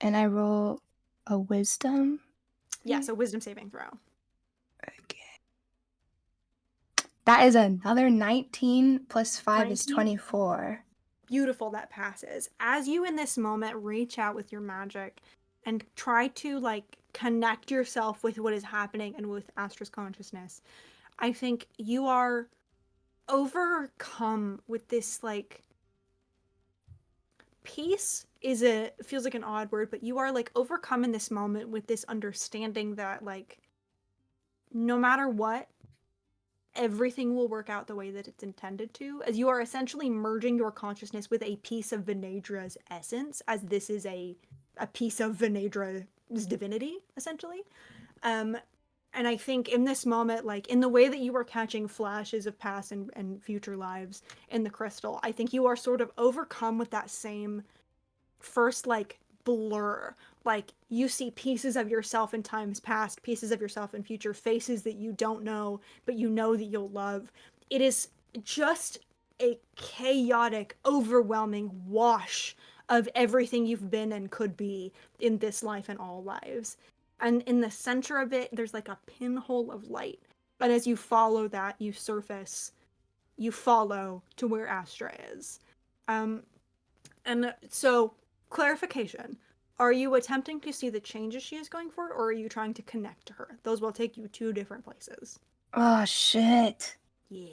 And I roll a wisdom? Yeah, so wisdom saving throw. Okay. That is another 19 plus 5 is 19? 24. Beautiful, that passes. As you in this moment reach out with your magic and try to like connect yourself with what is happening and with Astra's consciousness, I think you are overcome with this like peace feels like an odd word, but you are like overcome in this moment with this understanding that like no matter what, everything will work out the way that it's intended to, as you are essentially merging your consciousness with a piece of Venedra's essence, as this is a piece of Venedra's divinity, essentially. And I think in this moment, like in the way that you are catching flashes of past and future lives in the crystal, I think you are sort of overcome with that same first like blur. Like you see pieces of yourself in times past, pieces of yourself in future, faces that you don't know but you know that you'll love. It is just a chaotic, overwhelming wash of everything you've been and could be in this life and all lives. And in the center of it, there's like a pinhole of light. But as you follow that, you follow to where Astra is. And so, clarification. Are you attempting to see the changes she is going for, or are you trying to connect to her? Those will take you 2 different places. Oh, shit. Yeah.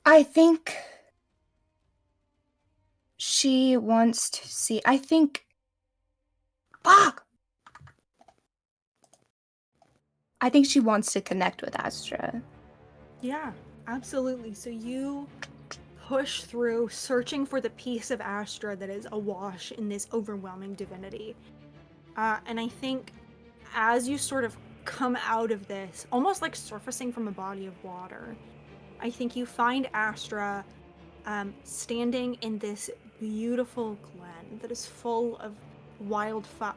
I think she wants to see. Fuck! I think she wants to connect with Astra. Yeah, absolutely. So you push through, searching for the piece of Astra that is awash in this overwhelming divinity. And I think as you sort of come out of this, almost like surfacing from a body of water, I think you find Astra standing in this beautiful glen that is full of wildflowers.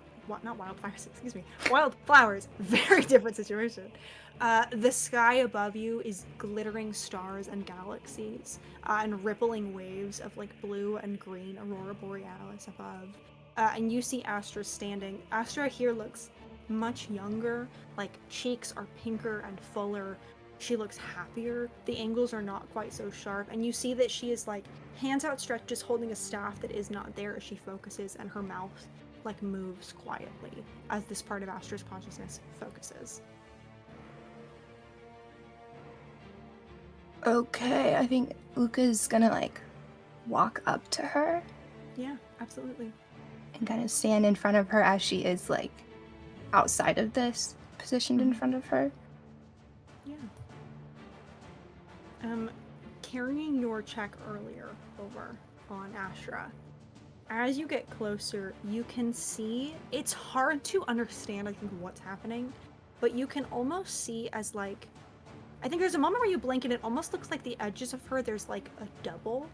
Very different situation. The sky above you is glittering stars and galaxies, and rippling waves of like blue and green aurora borealis above. And you see Astra standing. Astra here looks much younger, like cheeks are pinker and fuller. She looks happier. The angles are not quite so sharp, and you see that she is like hands outstretched, just holding a staff that is not there as she focuses, and her mouth like moves quietly as this part of Astra's consciousness focuses. Okay, I think Luca's gonna like walk up to her Yeah, absolutely. and kind of stand in front of her as she is like outside of this, positioned in front of her. Yeah. Carrying your check earlier over on Astra, as you get closer, you can see, it's hard to understand, I think, what's happening, but you can almost see as like, I think there's a moment where you blink and it almost looks like the edges of her, there's like a double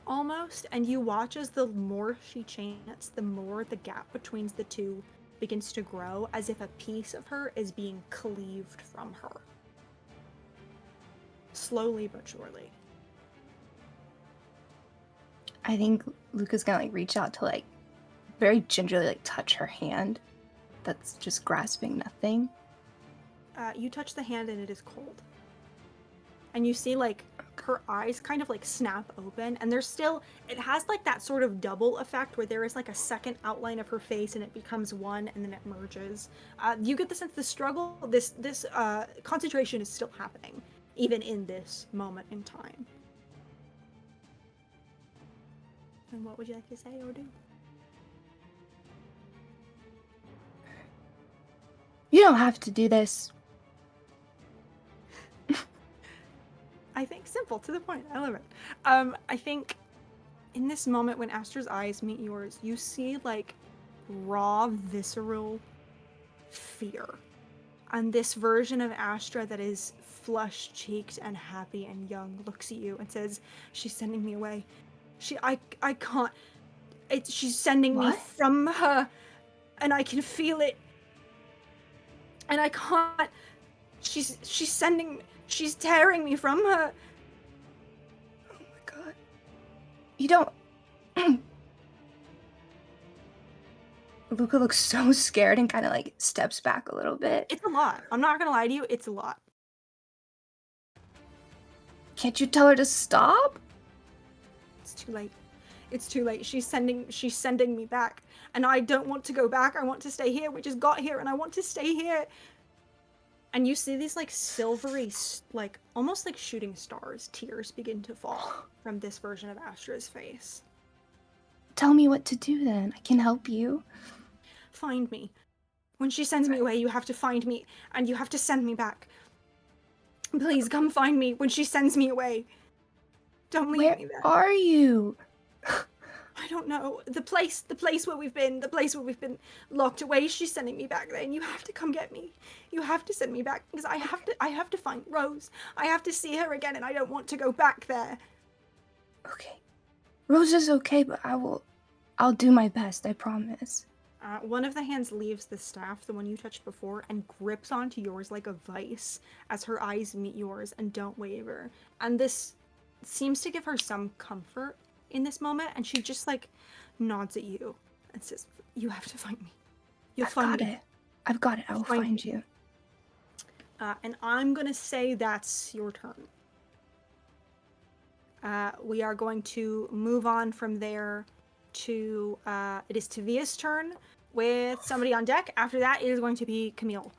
almost, and you watch as the more she chants, the more the gap between the two begins to grow, as if a piece of her is being cleaved from her. Slowly but surely. I think Luca's gonna like reach out to like very gingerly like touch her hand that's just grasping nothing. You touch the hand and it is cold. And you see like her eyes kind of like snap open, and there's still, it has like that sort of double effect where there is like a second outline of her face and it becomes one and then it merges. You get the sense the struggle, this concentration is still happening, even in this moment in time. And what would you like to say or do? You don't have to do this. I think simple, to the point. I love it. I think in this moment when Astra's eyes meet yours, you see like raw, visceral fear. And this version of Astra that is flush-cheeked and happy and young looks at you and says, "She's sending me away. I can't. She's sending me from her, and I can feel it. And I can't. She's tearing me from her." Oh my god. You don't... Luca looks so scared and kind of like steps back a little bit. It's a lot. I'm not gonna lie to you, it's a lot. Can't you tell her to stop? It's too late. It's too late. She's sending me back. And I don't want to go back. I want to stay here. We just got here and I want to stay here. And you see these like silvery, like almost like shooting stars, tears begin to fall from this version of Astra's face. Tell me what to do then. I can help you. Find me. When she sends me away, you have to find me and you have to send me back. Please come find me when she sends me away. Don't leave me there. Where are you? I don't know. The place where we've been locked away. She's sending me back there, and you have to come get me. You have to send me back because I have to find Rose. I have to see her again, and I don't want to go back there. Okay. Rose is okay, but I'll do my best, I promise. One of the hands leaves the staff, the one you touched before, and grips onto yours like a vice as her eyes meet yours and don't waver. And this seems to give her some comfort in this moment, and she just like nods at you and says, "You have to find me. You'll find me. I've got it. I will find you." And I'm gonna say that's your turn. We are going to move on from there to it is Tavia's turn with somebody on deck. After that, it is going to be Camille.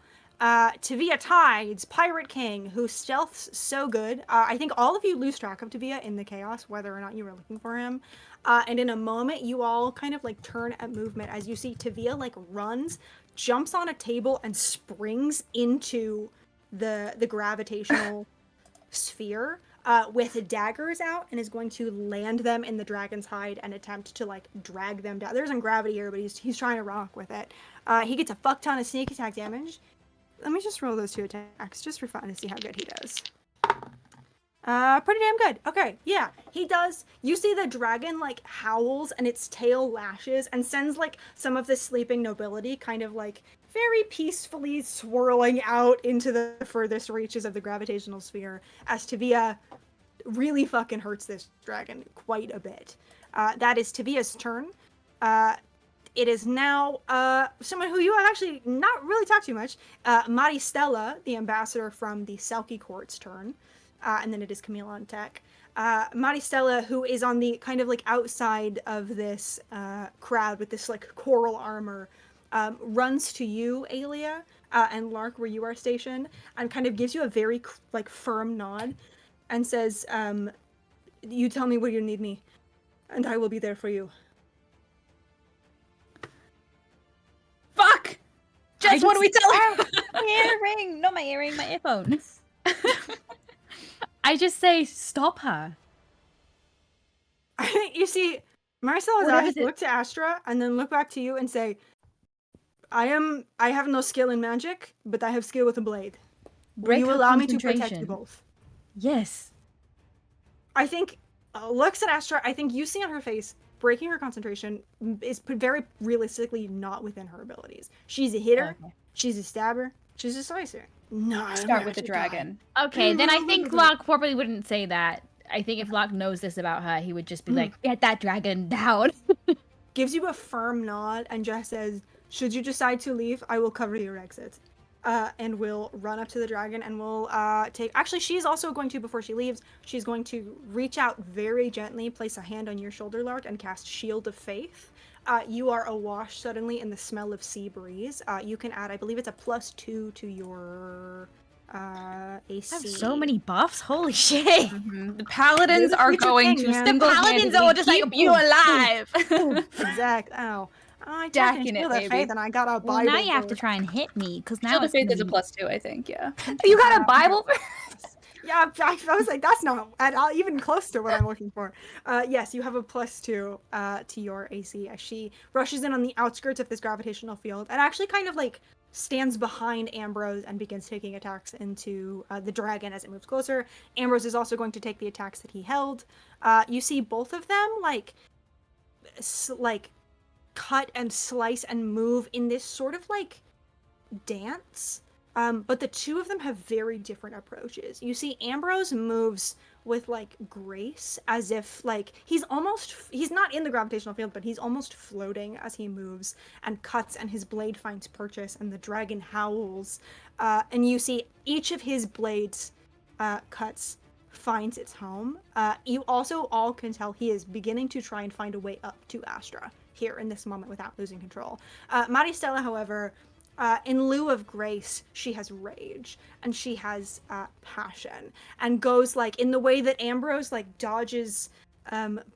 Tavia Tides, Pirate King, who stealths so good. I think all of you lose track of Tavia in the chaos, whether or not you were looking for him. And in a moment, you all kind of like turn at movement as you see Tavia like runs, jumps on a table, and springs into the gravitational sphere with daggers out, and is going to land them in the dragon's hide and attempt to like drag them down. There isn't gravity here, but he's trying to rock with it. He gets a fuck ton of sneak attack damage. Let me just roll those 2 attacks just for fun to see how good he does. Pretty damn good. Okay, yeah, he does. You see the dragon like howls and its tail lashes and sends like some of the sleeping nobility kind of like very peacefully swirling out into the furthest reaches of the gravitational sphere as Tavia really fucking hurts this dragon quite a bit. That is Tavia's turn. It is now someone who you have actually not really talked to much, Maristella, the ambassador from the Selkie Court's turn. And then it is Camille on deck. Maristella, who is on the kind of like outside of this crowd with this like coral armor, runs to you, Aelia, and Lark, where you are stationed, and kind of gives you a very like firm nod and says, "You tell me where you need me, and I will be there for you." Fuck! Jess, what do we tell her? My earring! Not my earring, my earphone. I just say, stop her. You see, Maristella's eyes look to Astra and then look back to you and say, I have no skill in magic, but I have skill with a blade. Will you allow me to protect you both? Yes. I think, looks at Astra, I think you see on her face, breaking her concentration is very realistically not within her abilities. She's a hitter, she's a stabber, she's a slicer. No, Start with the dragon. Okay, then I think Locke probably wouldn't say that. I think if Locke knows this about her, he would just be like, get that dragon down. Gives you a firm nod and just says, should you decide to leave, I will cover your exit. and will run up to the dragon and will take. Actually, she's also going to, before she leaves, she's going to reach out very gently, place a hand on your shoulder, Lark, and cast Shield of Faith. You are awash suddenly in the smell of sea breeze. You can add, I believe it's a +2 to your AC. I have so many buffs. Holy shit. The paladins You're the are future going king, to man. single-handedly Paladins are just like, keep you alive. Exact. Ow. I Stacking fucking it, Shield of maybe. Faith, and I got a Well, Bible now you have to verse. try and hit me, because now Shield of it's Faith gonna is a be- +2, I think, yeah. You got a Bible? Yeah, I was like, that's not at all, even close to what I'm looking for. Yes, you have a +2 to your AC as she rushes in on the outskirts of this gravitational field and actually kind of like stands behind Ambrose and begins taking attacks into the dragon as it moves closer. Ambrose is also going to take the attacks that he held. You see both of them like cut and slice and move in this sort of like dance. But the two of them have very different approaches. You see, Ambrose moves with like grace, as if like he's not in the gravitational field, but he's almost floating as he moves and cuts, and his blade finds purchase, and the dragon howls. And you see each of his blades cuts finds its home. You also all can tell he is beginning to try and find a way up to Astra here in this moment without losing control. Maristella, however, in lieu of grace, she has rage, and she has passion, and goes like in the way that Ambrose like dodges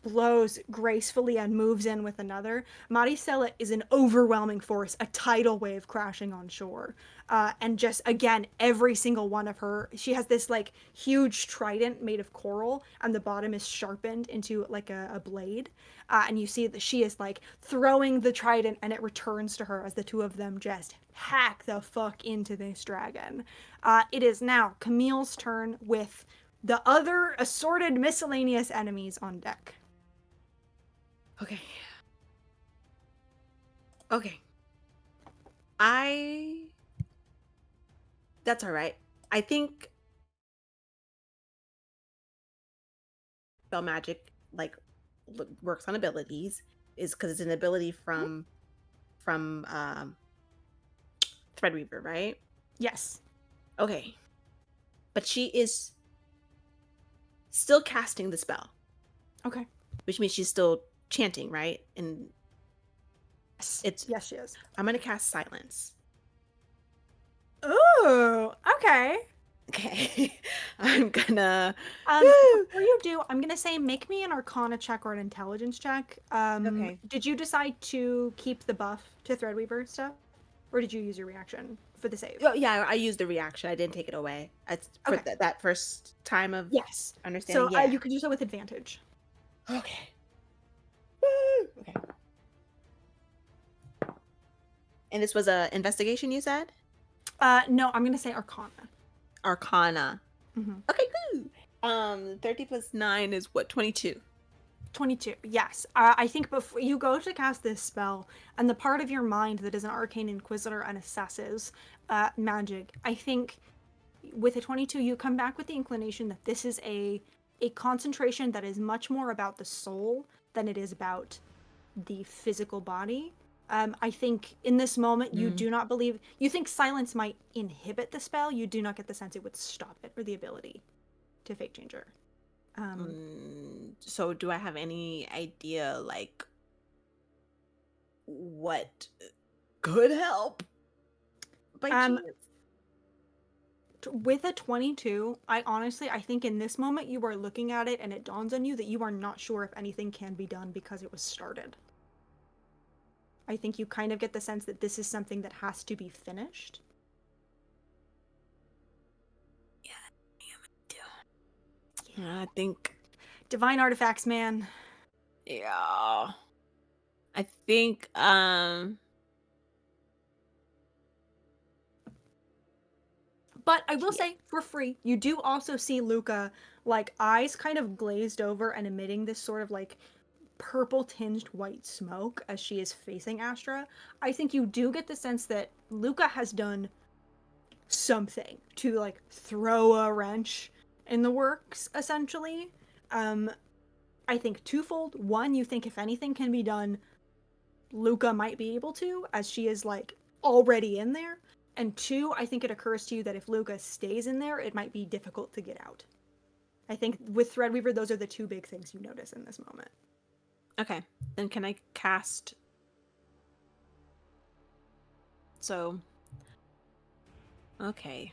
blows gracefully and moves in with another. Maristella is an overwhelming force, a tidal wave crashing on shore. And just again, every single one of her, she has this like huge trident made of coral, and the bottom is sharpened into like a blade. And you see that she is like throwing the trident, and it returns to her as the two of them just hack the fuck into this dragon. It is now Camille's turn with the other assorted miscellaneous enemies on deck. Okay. That's all right. I think spell magic like works on abilities is because it's an ability from Threadweaver, right? Yes. Okay. But she is still casting the spell, Okay. which means she's still chanting, right? And Yes, she is. I'm gonna cast silence. Ooh, okay. Okay. I'm gonna Before you do, I'm gonna say make me an Arcana check or an Intelligence check. Okay. Did you decide to keep the buff to Threadweaver stuff, or did you use your reaction for the save? Oh, yeah, I used the reaction. I didn't take it away. It's for Okay. that first time of Yes. understanding. So you could do so with advantage. Okay. Woo! Okay. And this was a investigation, you said? No, I'm gonna say Arcana. Arcana. Mhm. Okay, good. 30 plus 9 is what, 22? 22. Yes. I think before you go to cast this spell, and the part of your mind that is an arcane inquisitor and assesses magic, I think with a 22 you come back with the inclination that this is a concentration that is much more about the soul than it is about the physical body. I think in this moment you do not believe, you think silence might inhibit the spell, you do not get the sense it would stop it or the ability to fake change her. So do I have any idea like what could help by chance? With a 22, I think in this moment you are looking at it and it dawns on you that you are not sure if anything can be done because it was started. I think you kind of get the sense that this is something that has to be finished. Yeah, I think Divine artifacts, man. yeah. I think But I will say, for free, you do also see Luca, like, eyes kind of glazed over and emitting this sort of, like, purple-tinged white smoke as she is facing Astra. I think you do get the sense that Luca has done something to, like, throw a wrench in the works, essentially. I think twofold. One, you think if anything can be done, Luca might be able to, as she is, like, already in there. And 2, I think it occurs to you that if Luca stays in there, it might be difficult to get out. I think with Threadweaver, those are the 2 big things you notice in this moment. Okay, then can I cast? So, okay.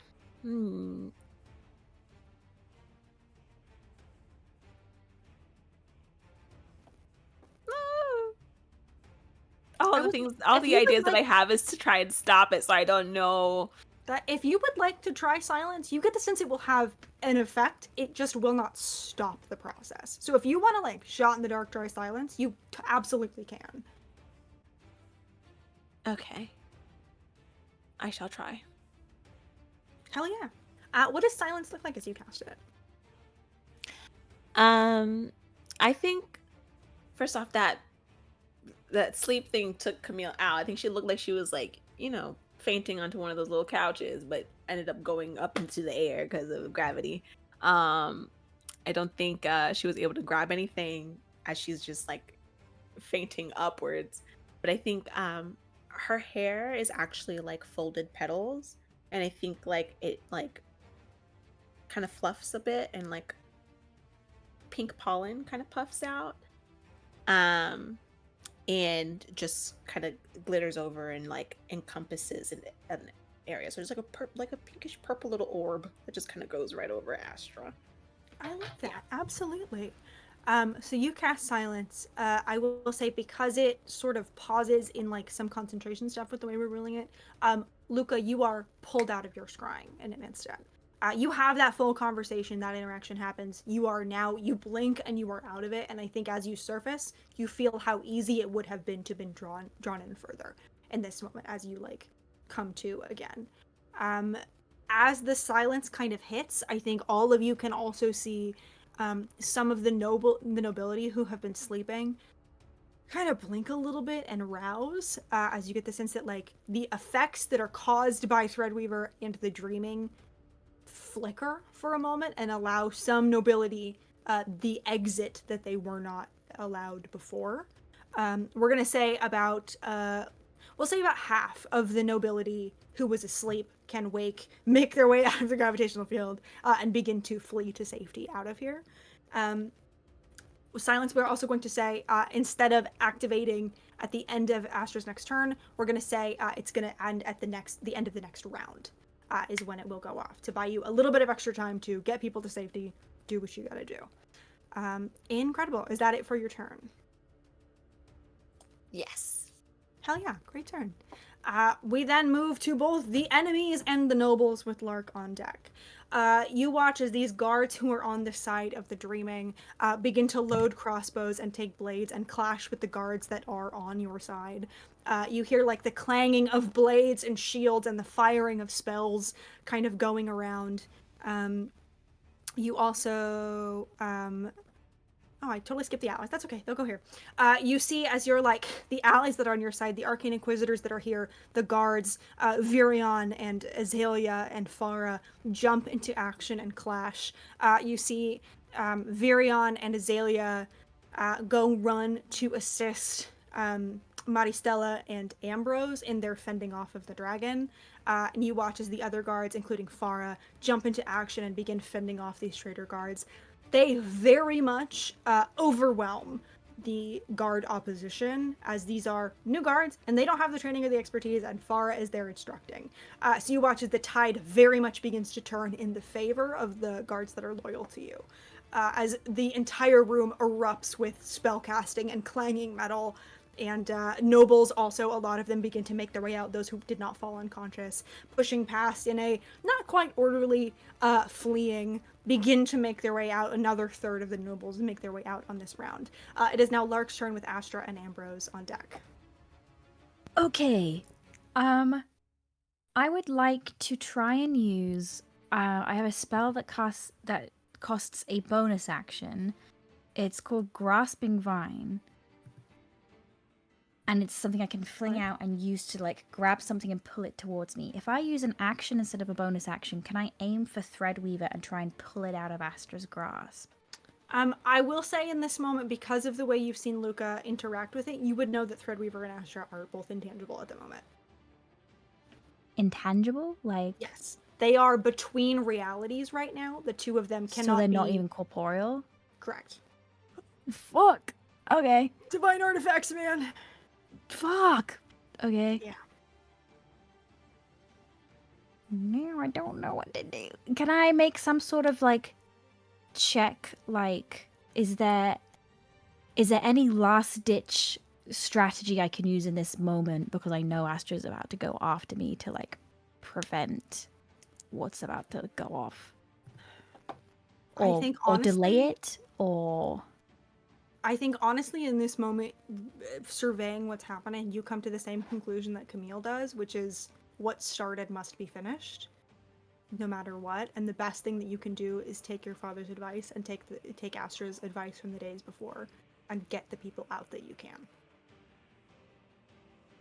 All the things, all the ideas that I have is to try and stop it, so I don't know. That if you would like to try silence, you get the sense it will have an effect. It just will not stop the process. So if you want to like shot in the dark try silence, you absolutely can. Okay. I shall try. Hell yeah. What does silence look like as you cast it? I think first off that sleep thing took Camille out. I think she looked like she was like, fainting onto one of those little couches, but ended up going up into the air because of gravity. I don't think she was able to grab anything as she's just like fainting upwards. But I think her hair is actually like folded petals, and I think like it like kind of fluffs a bit, and like pink pollen kind of puffs out. And just kind of glitters over and like encompasses an area. So there's like a pinkish purple little orb that just kind of goes right over Astra. I like that. Absolutely. So you cast silence. I will say because it sort of pauses in like some concentration stuff with the way we're ruling it. Luca, you are pulled out of your scrying in an instant. You have that full conversation, that interaction happens. You blink and you are out of it. And I think as you surface, you feel how easy it would have been to been drawn in further in this moment as you like come to again. As the silence kind of hits, I think all of you can also see some of the nobility who have been sleeping kind of blink a little bit and rouse as you get the sense that like the effects that are caused by Threadweaver and the dreaming flicker for a moment and allow some nobility the exit that they were not allowed before. We're gonna say about we'll say about half of the nobility who was asleep can wake, make their way out of the gravitational field, and begin to flee to safety out of here. Silence, we're also going to say instead of activating at the end of Astra's next turn, we're going to say it's going to end at the end of the next round is when it will go off to buy you a little bit of extra time to get people to safety, do what you got to do. Incredible. Is that it for your turn? Yes. Hell yeah, great turn. We then move to both the enemies and the nobles with Lark on deck. You watch as these guards who are on the side of the dreaming begin to load crossbows and take blades and clash with the guards that are on your side. You hear like the clanging of blades and shields and the firing of spells kind of going around. You also oh, I totally skipped the allies. That's okay. They'll go here. You see, as you're like, the allies that are on your side, the Arcane Inquisitors that are here, the guards, Virion and Azalea and Farah jump into action and clash. You see Virion and Azalea go run to assist Maristella and Ambrose in their fending off of the dragon. And you watch as the other guards, including Farah, jump into action and begin fending off these traitor guards. They very much overwhelm the guard opposition, as these are new guards and they don't have the training or the expertise, and Farah is there instructing. So you watch as the tide very much begins to turn in the favor of the guards that are loyal to you, as the entire room erupts with spellcasting and clanging metal. And nobles also, a lot of them begin to make their way out, those who did not fall unconscious, pushing past in a not quite orderly fleeing, begin to make their way out. Another third of the nobles make their way out on this round. It is now Lark's turn with Astra and Ambrose on deck. Okay. I would like to try and use I have a spell that costs a bonus action. It's called Grasping Vine. And it's something I can fling out and use to like grab something and pull it towards me. If I use an action instead of a bonus action, can I aim for Threadweaver and try and pull it out of Astra's grasp? I will say in this moment, because of the way you've seen Luca interact with it, you would know that Threadweaver and Astra are both intangible at the moment. intangible? Like, Yes. They are between realities right now. The two of them cannot so they're be... not even corporeal? Correct. Fuck. Okay. Divine artifacts, man. Fuck. Okay. Yeah. Now I don't know what to do. Can I make some sort of like check? Like, is there any last ditch strategy I can use in this moment, because I know Astra's about to go after me, to like prevent what's about to go off, or, I think or honestly, delay it, or I think honestly in this moment, surveying what's happening, you come to the same conclusion that Camille does, which is what started must be finished, no matter what. And the best thing that you can do is take your father's advice and take Astra's advice from the days before, and get the people out that you can.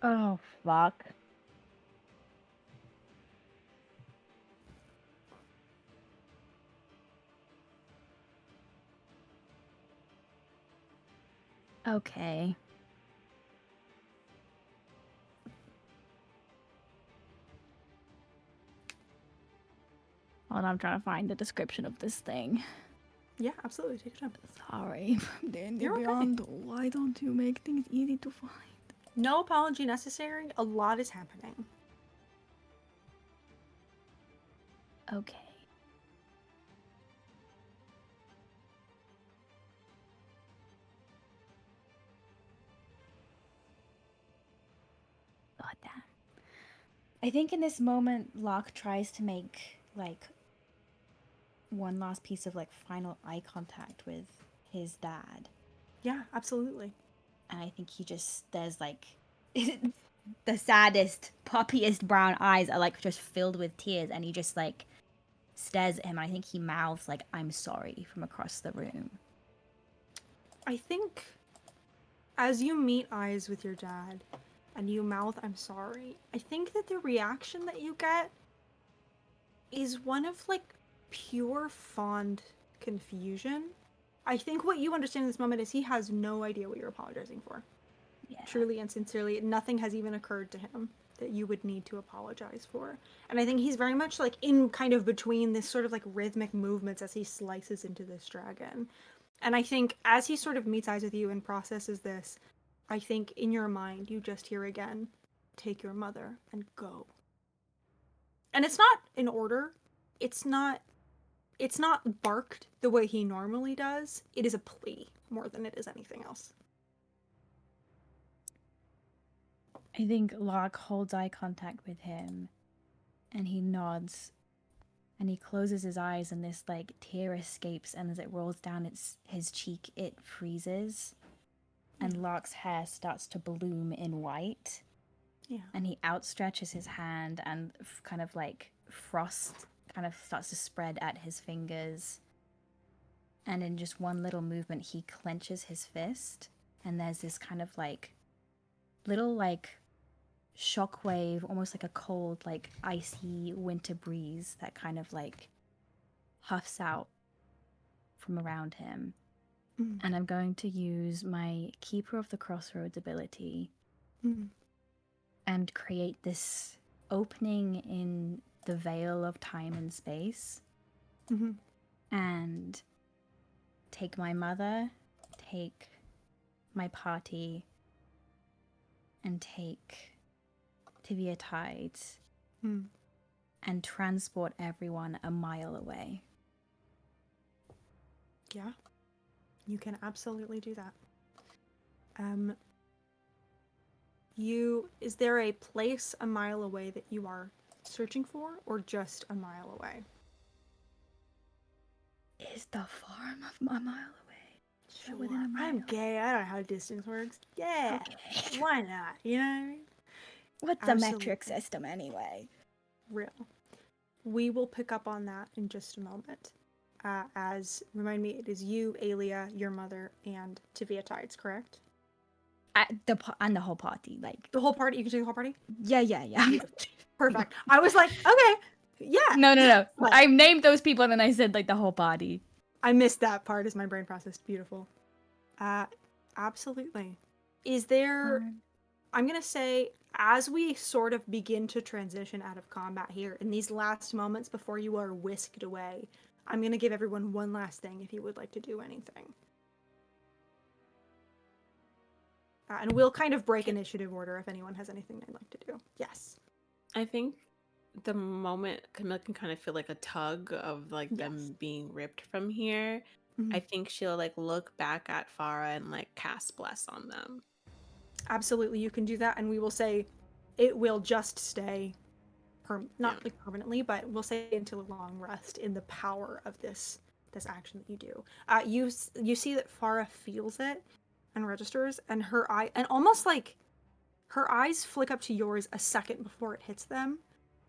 oh fuck. Okay. Well, I'm trying to find the description of this thing. Yeah, absolutely. Take your time. Sorry, Dan You're okay. Beyond. Why don't you make things easy to find? No apology necessary. A lot is happening. Okay. God damn. I think in this moment, Locke tries to make, like, one last piece of, like, final eye contact with his dad. Yeah, absolutely. And I think he just, there's, like, the saddest, puppiest brown eyes are, like, just filled with tears. And he just, like, stares at him. And I think he mouths, like, I'm sorry, from across the room. I think as you meet eyes with your dad and you mouth I'm sorry, I think that the reaction that you get is one of like pure fond confusion. I think what you understand in this moment is he has no idea what you're apologizing for. Yeah. Truly and sincerely, nothing has even occurred to him that you would need to apologize for. And I think he's very much like in kind of between this sort of like rhythmic movements as he slices into this dragon. And I think as he sort of meets eyes with you and processes this, I think in your mind you just hear again, take your mother and go. And it's not in order. It's not barked the way he normally does. It is a plea more than it is anything else. I think Locke holds eye contact with him, and he nods, and he closes his eyes, and this like tear escapes, and as it rolls down his cheek, it freezes, and Locke's hair starts to bloom in white. Yeah. And he outstretches his hand, and kind of like frost kind of starts to spread at his fingers. And in just one little movement, he clenches his fist, and there's this kind of like little like shockwave, almost like a cold, like icy winter breeze that kind of like huffs out from around him. And I'm going to use my Keeper of the Crossroads ability and create this opening in the veil of time and space. And take my mother, take my party, and take Tivia Tides, and transport everyone a mile away. Yeah. You can absolutely do that. Is there a place a mile away that you are searching for, or just a mile away? Is the farm a mile away? Sure. Within a mile? I'm gay. I don't know how distance works. Yeah. Okay. Why not? You know what I mean? What's a metric system anyway? Real. We will pick up on that in just a moment. Remind me, it is you, Aelia, your mother, and Tivia Tides, correct? And the whole party, like the whole party. You can take the whole party. Yeah. Perfect. I was like, okay, yeah. No. I named those people and then I said like the whole party. I missed that part as my brain processed. Beautiful. Absolutely. Is there? I'm gonna say as we sort of begin to transition out of combat here, in these last moments before you are whisked away, I'm going to give everyone one last thing if you would like to do anything. And we'll kind of break initiative order if anyone has anything they'd like to do. Yes. I think the moment Camille can kind of feel like a tug of like them being ripped from here, I think she'll like look back at Farah and like cast bless on them. Absolutely, you can do that, and we will say it will just stay, not like permanently, but we'll say until a long rest in the power of this action that you do. You see that Farah feels it and registers, and her eye, and almost like her eyes flick up to yours a second before it hits them,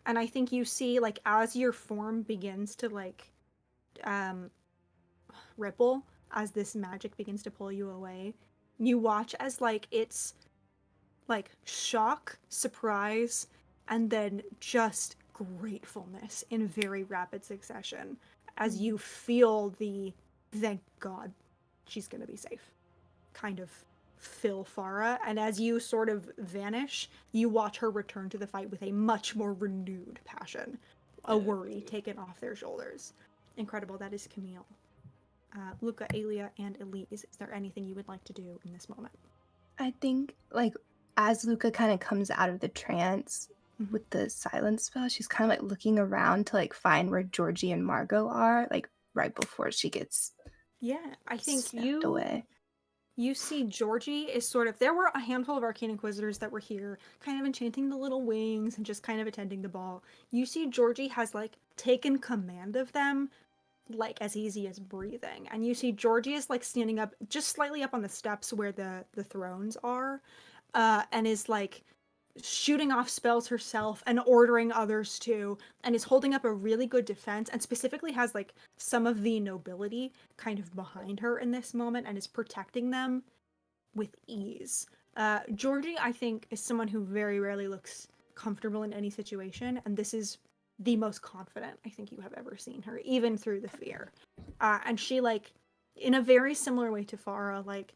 and I think you see like as your form begins to like ripple as this magic begins to pull you away, you watch as like it's like shock, surprise, and then just gratefulness in very rapid succession as you feel the thank God she's gonna be safe kind of fill Farah, and as you sort of vanish, you watch her return to the fight with a much more renewed passion, a worry taken off their shoulders. Incredible. That is Camille. Luca, Aelia, and Elise, is there anything you would like to do in this moment? I think, like, as Luca kind of comes out of the trance with the silence spell, she's kind of like looking around to like find where Georgie and Margot are, like right before she gets I think snapped away. You see Georgie is sort of, there were a handful of Arcane Inquisitors that were here, kind of enchanting the little wings and just kind of attending the ball. You see Georgie has like taken command of them, like as easy as breathing. And you see Georgie is like standing up just slightly up on the steps where the thrones are, and is like shooting off spells herself and ordering others to, and is holding up a really good defense, and specifically has like some of the nobility kind of behind her in this moment and is protecting them with ease. Georgie, I think, is someone who very rarely looks comfortable in any situation, and this is the most confident I think you have ever seen her, even through the fear. And she, like, in a very similar way to Farah, like,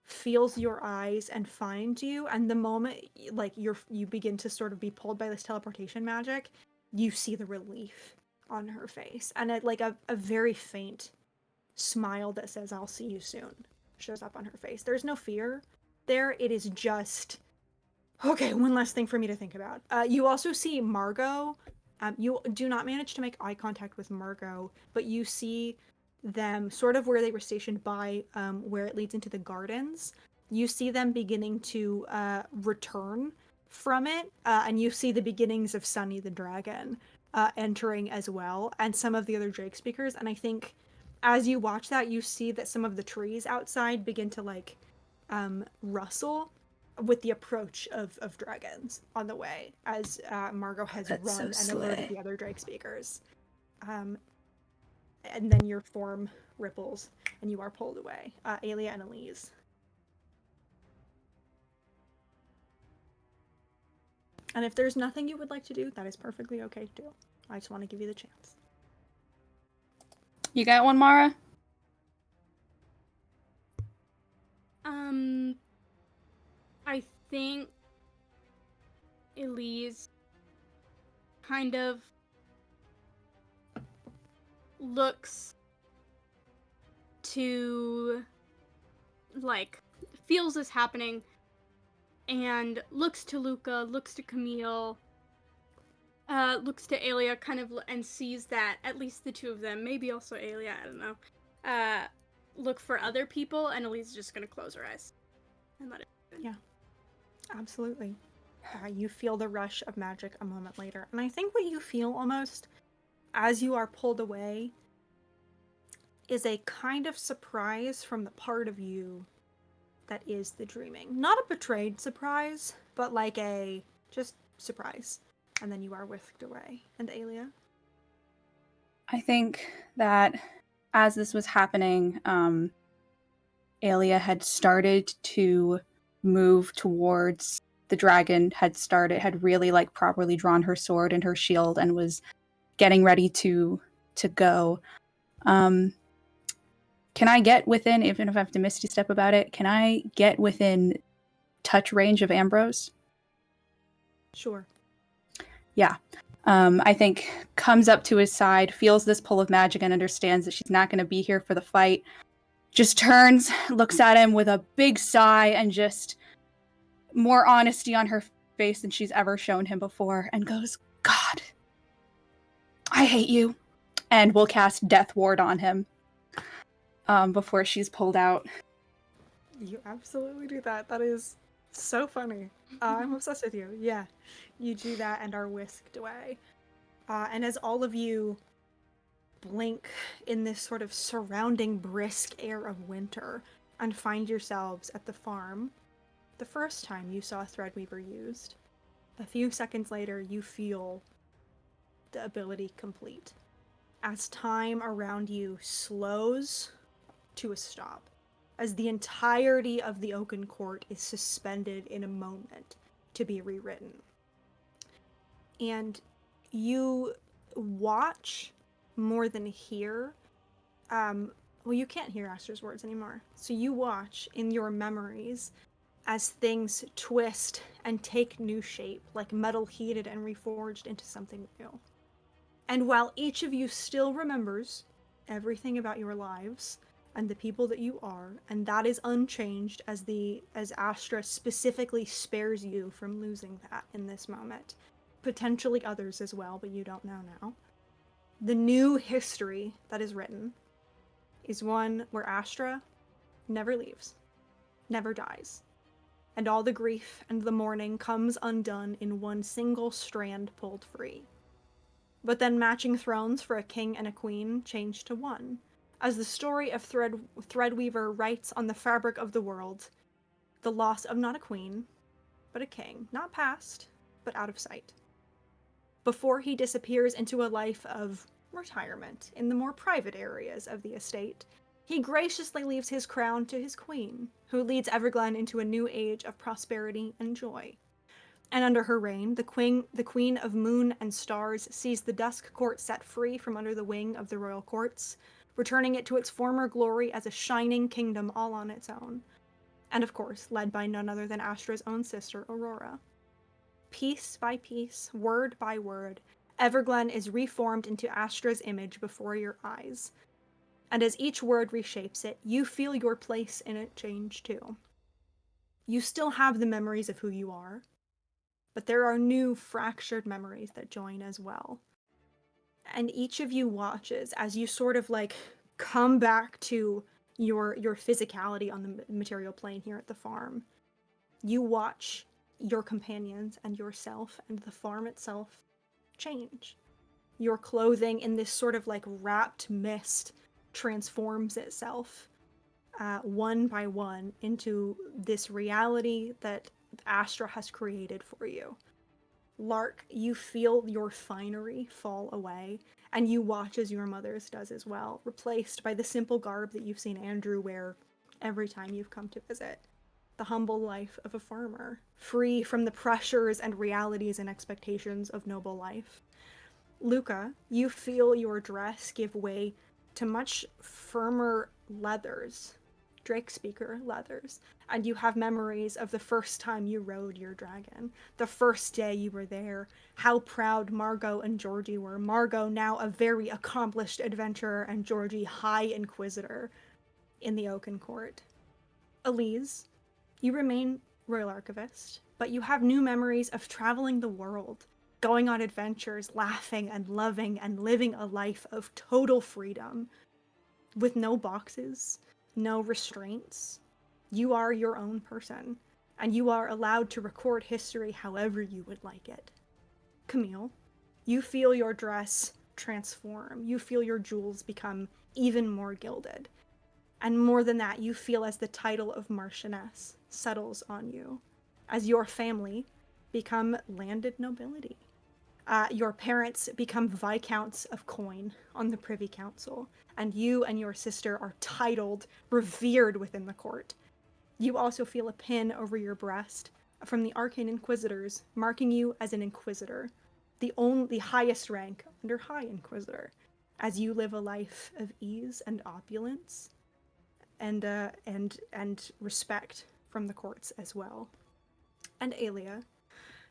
feels your eyes and finds you, and the moment like you begin to sort of be pulled by this teleportation magic, you see the relief on her face, and like a very faint smile that says I'll see you soon shows up on her face. There's no fear there, it is just okay, one last thing for me to think about. You also see Margot. You do not manage to make eye contact with Margot, but you see them sort of where they were stationed by where it leads into the gardens. You see them beginning to return from it, and you see the beginnings of Sunny the Dragon entering as well, and some of the other Drake speakers. And I think as you watch that, you see that some of the trees outside begin to like rustle with the approach of dragons on the way, as Margot has run and alerted the other Drake speakers. And then your form ripples, and you are pulled away. Aelia and Elise. And if there's nothing you would like to do, that is perfectly okay too. I just want to give you the chance. You got one, Mara? I think Elise kind of looks to, like, feels this happening and looks to Luca, looks to Camille, looks to Aelia, kind of, and sees that at least the two of them, maybe also Aelia, I don't know, look for other people, and Elise is just gonna close her eyes and let it happen. Yeah, absolutely. You feel the rush of magic a moment later, and I think what you feel almost as you are pulled away is a kind of surprise from the part of you that is the dreaming. Not a betrayed surprise, but like a just surprise. And then you are whisked away. And Aelia? I think that as this was happening, Aelia had started to move towards the dragon, had really like properly drawn her sword and her shield and was getting ready to go. Can I get within, even if I have to Misty Step about it, can I get within touch range of Ambrose? Sure. Yeah. I think comes up to his side, feels this pull of magic, and understands that she's not going to be here for the fight. Just turns, looks at him with a big sigh, and just more honesty on her face than she's ever shown him before, and goes, God, I hate you. And will cast Death Ward on him before she's pulled out. You absolutely do that. That is so funny. I'm obsessed with you. Yeah. You do that and are whisked away. And as all of you blink in this sort of surrounding brisk air of winter and find yourselves at the farm, the first time you saw Threadweaver used, a few seconds later you feel the ability complete. As time around you slows to a stop, as the entirety of the Oaken Court is suspended in a moment to be rewritten. And you watch more than hear. Well, you can't hear Astra's words anymore. So you watch in your memories as things twist and take new shape, like metal heated and reforged into something new. And while each of you still remembers everything about your lives and the people that you are, and that is unchanged as Astra specifically spares you from losing that in this moment, potentially others as well, but you don't know now. The new history that is written is one where Astra never leaves, never dies, and all the grief and the mourning comes undone in one single strand pulled free. But then matching thrones for a king and a queen change to one, as the story of Threadweaver writes on the fabric of the world the loss of not a queen, but a king, not past, but out of sight. Before he disappears into a life of retirement in the more private areas of the estate, he graciously leaves his crown to his queen, who leads Everglen into a new age of prosperity and joy. And under her reign, the queen of moon and stars sees the Dusk Court set free from under the wing of the royal courts, returning it to its former glory as a shining kingdom all on its own. And of course, led by none other than Astra's own sister, Aurora. Piece by piece, word by word, Everglen is reformed into Astra's image before your eyes. And as each word reshapes it, you feel your place in it change too. You still have the memories of who you are, but there are new fractured memories that join as well. And each of you watches as you sort of like come back to your physicality on the material plane here at the farm. You watch your companions and yourself and the farm itself change. Your clothing in this sort of like wrapped mist transforms itself one by one into this reality that Astra has created for you. Lark, you feel your finery fall away, and you watch as your mother's does as well, replaced by the simple garb that you've seen Andrew wear every time you've come to visit. The humble life of a farmer, free from the pressures and realities and expectations of noble life. Luca, you feel your dress give way to much firmer leathers, Drakespeaker leathers, and you have memories of the first time you rode your dragon, the first day you were there, how proud Margot and Georgie were. Margot now a very accomplished adventurer and Georgie high inquisitor in the Oaken Court. Elise, you remain Royal Archivist, but you have new memories of traveling the world, going on adventures, laughing and loving and living a life of total freedom, with no boxes, no restraints. You are your own person, and you are allowed to record history however you would like it. Camille, you feel your dress transform. You feel your jewels become even more gilded. And more than that, you feel as the title of Marchioness settles on you, as your family become landed nobility. Your parents become Viscounts of Coin on the Privy Council, and you and your sister are titled, revered within the court. You also feel a pin over your breast from the Arcane Inquisitors, marking you as an Inquisitor, the highest rank under High Inquisitor, as you live a life of ease and opulence, and respect from the courts as well. And Aelia,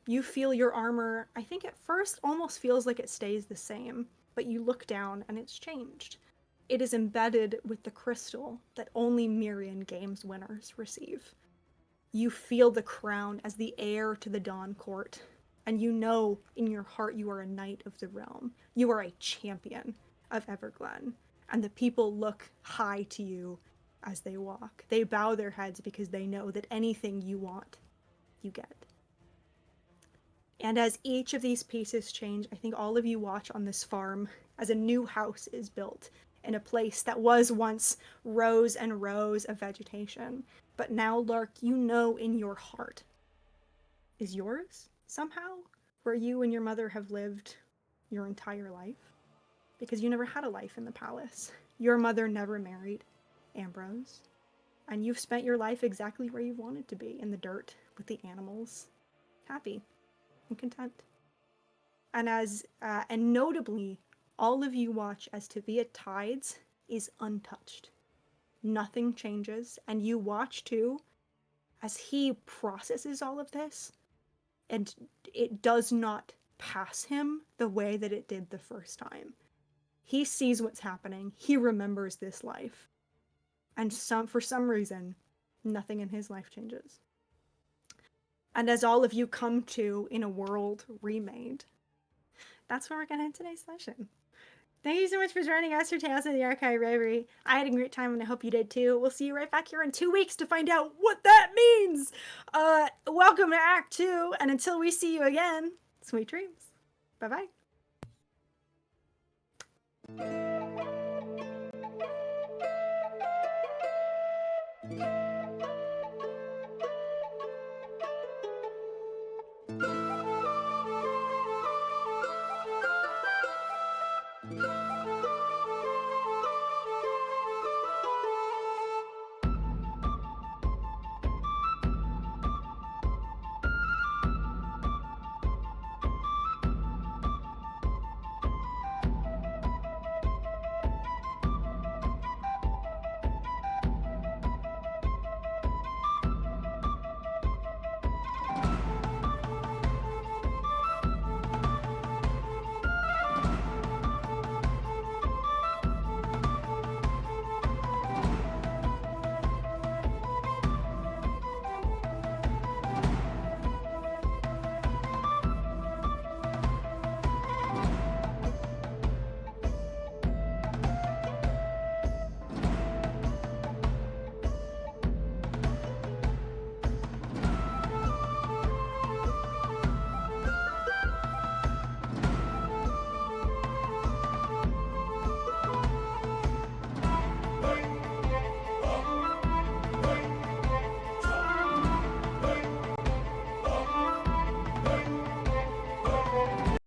You feel your armor, I think at first almost feels like it stays the same, but you look down and it's changed. It is embedded with the crystal that only Mirian Games winners receive. You feel the crown as the heir to the Dawn Court, and you know in your heart you are a knight of the realm. You are a champion of Everglen, and the people look high to you as they walk. They bow their heads because they know that anything you want, you get. And as each of these pieces change, I think all of you watch on this farm as a new house is built in a place that was once rows and rows of vegetation. But now, Lark, you know in your heart is yours somehow, where you and your mother have lived your entire life. Because you never had a life in the palace. Your mother never married Ambrose. And you've spent your life exactly where you wanted to be, in the dirt, with the animals, happy and content. And notably, all of you watch as Tavia Tides is untouched. Nothing changes, and you watch too as he processes all of this, and it does not pass him the way that it did the first time. He sees what's happening, he remembers this life, and for some reason, nothing in his life changes. And as all of you come to in a world remade, that's where we're going to end today's session. Thank you so much for joining us for Tales of the Archive Reverie. I had a great time and I hope you did too. We'll see you right back here in 2 weeks to find out what that means. Welcome to Act 2, and until we see you again, sweet dreams. Bye-bye.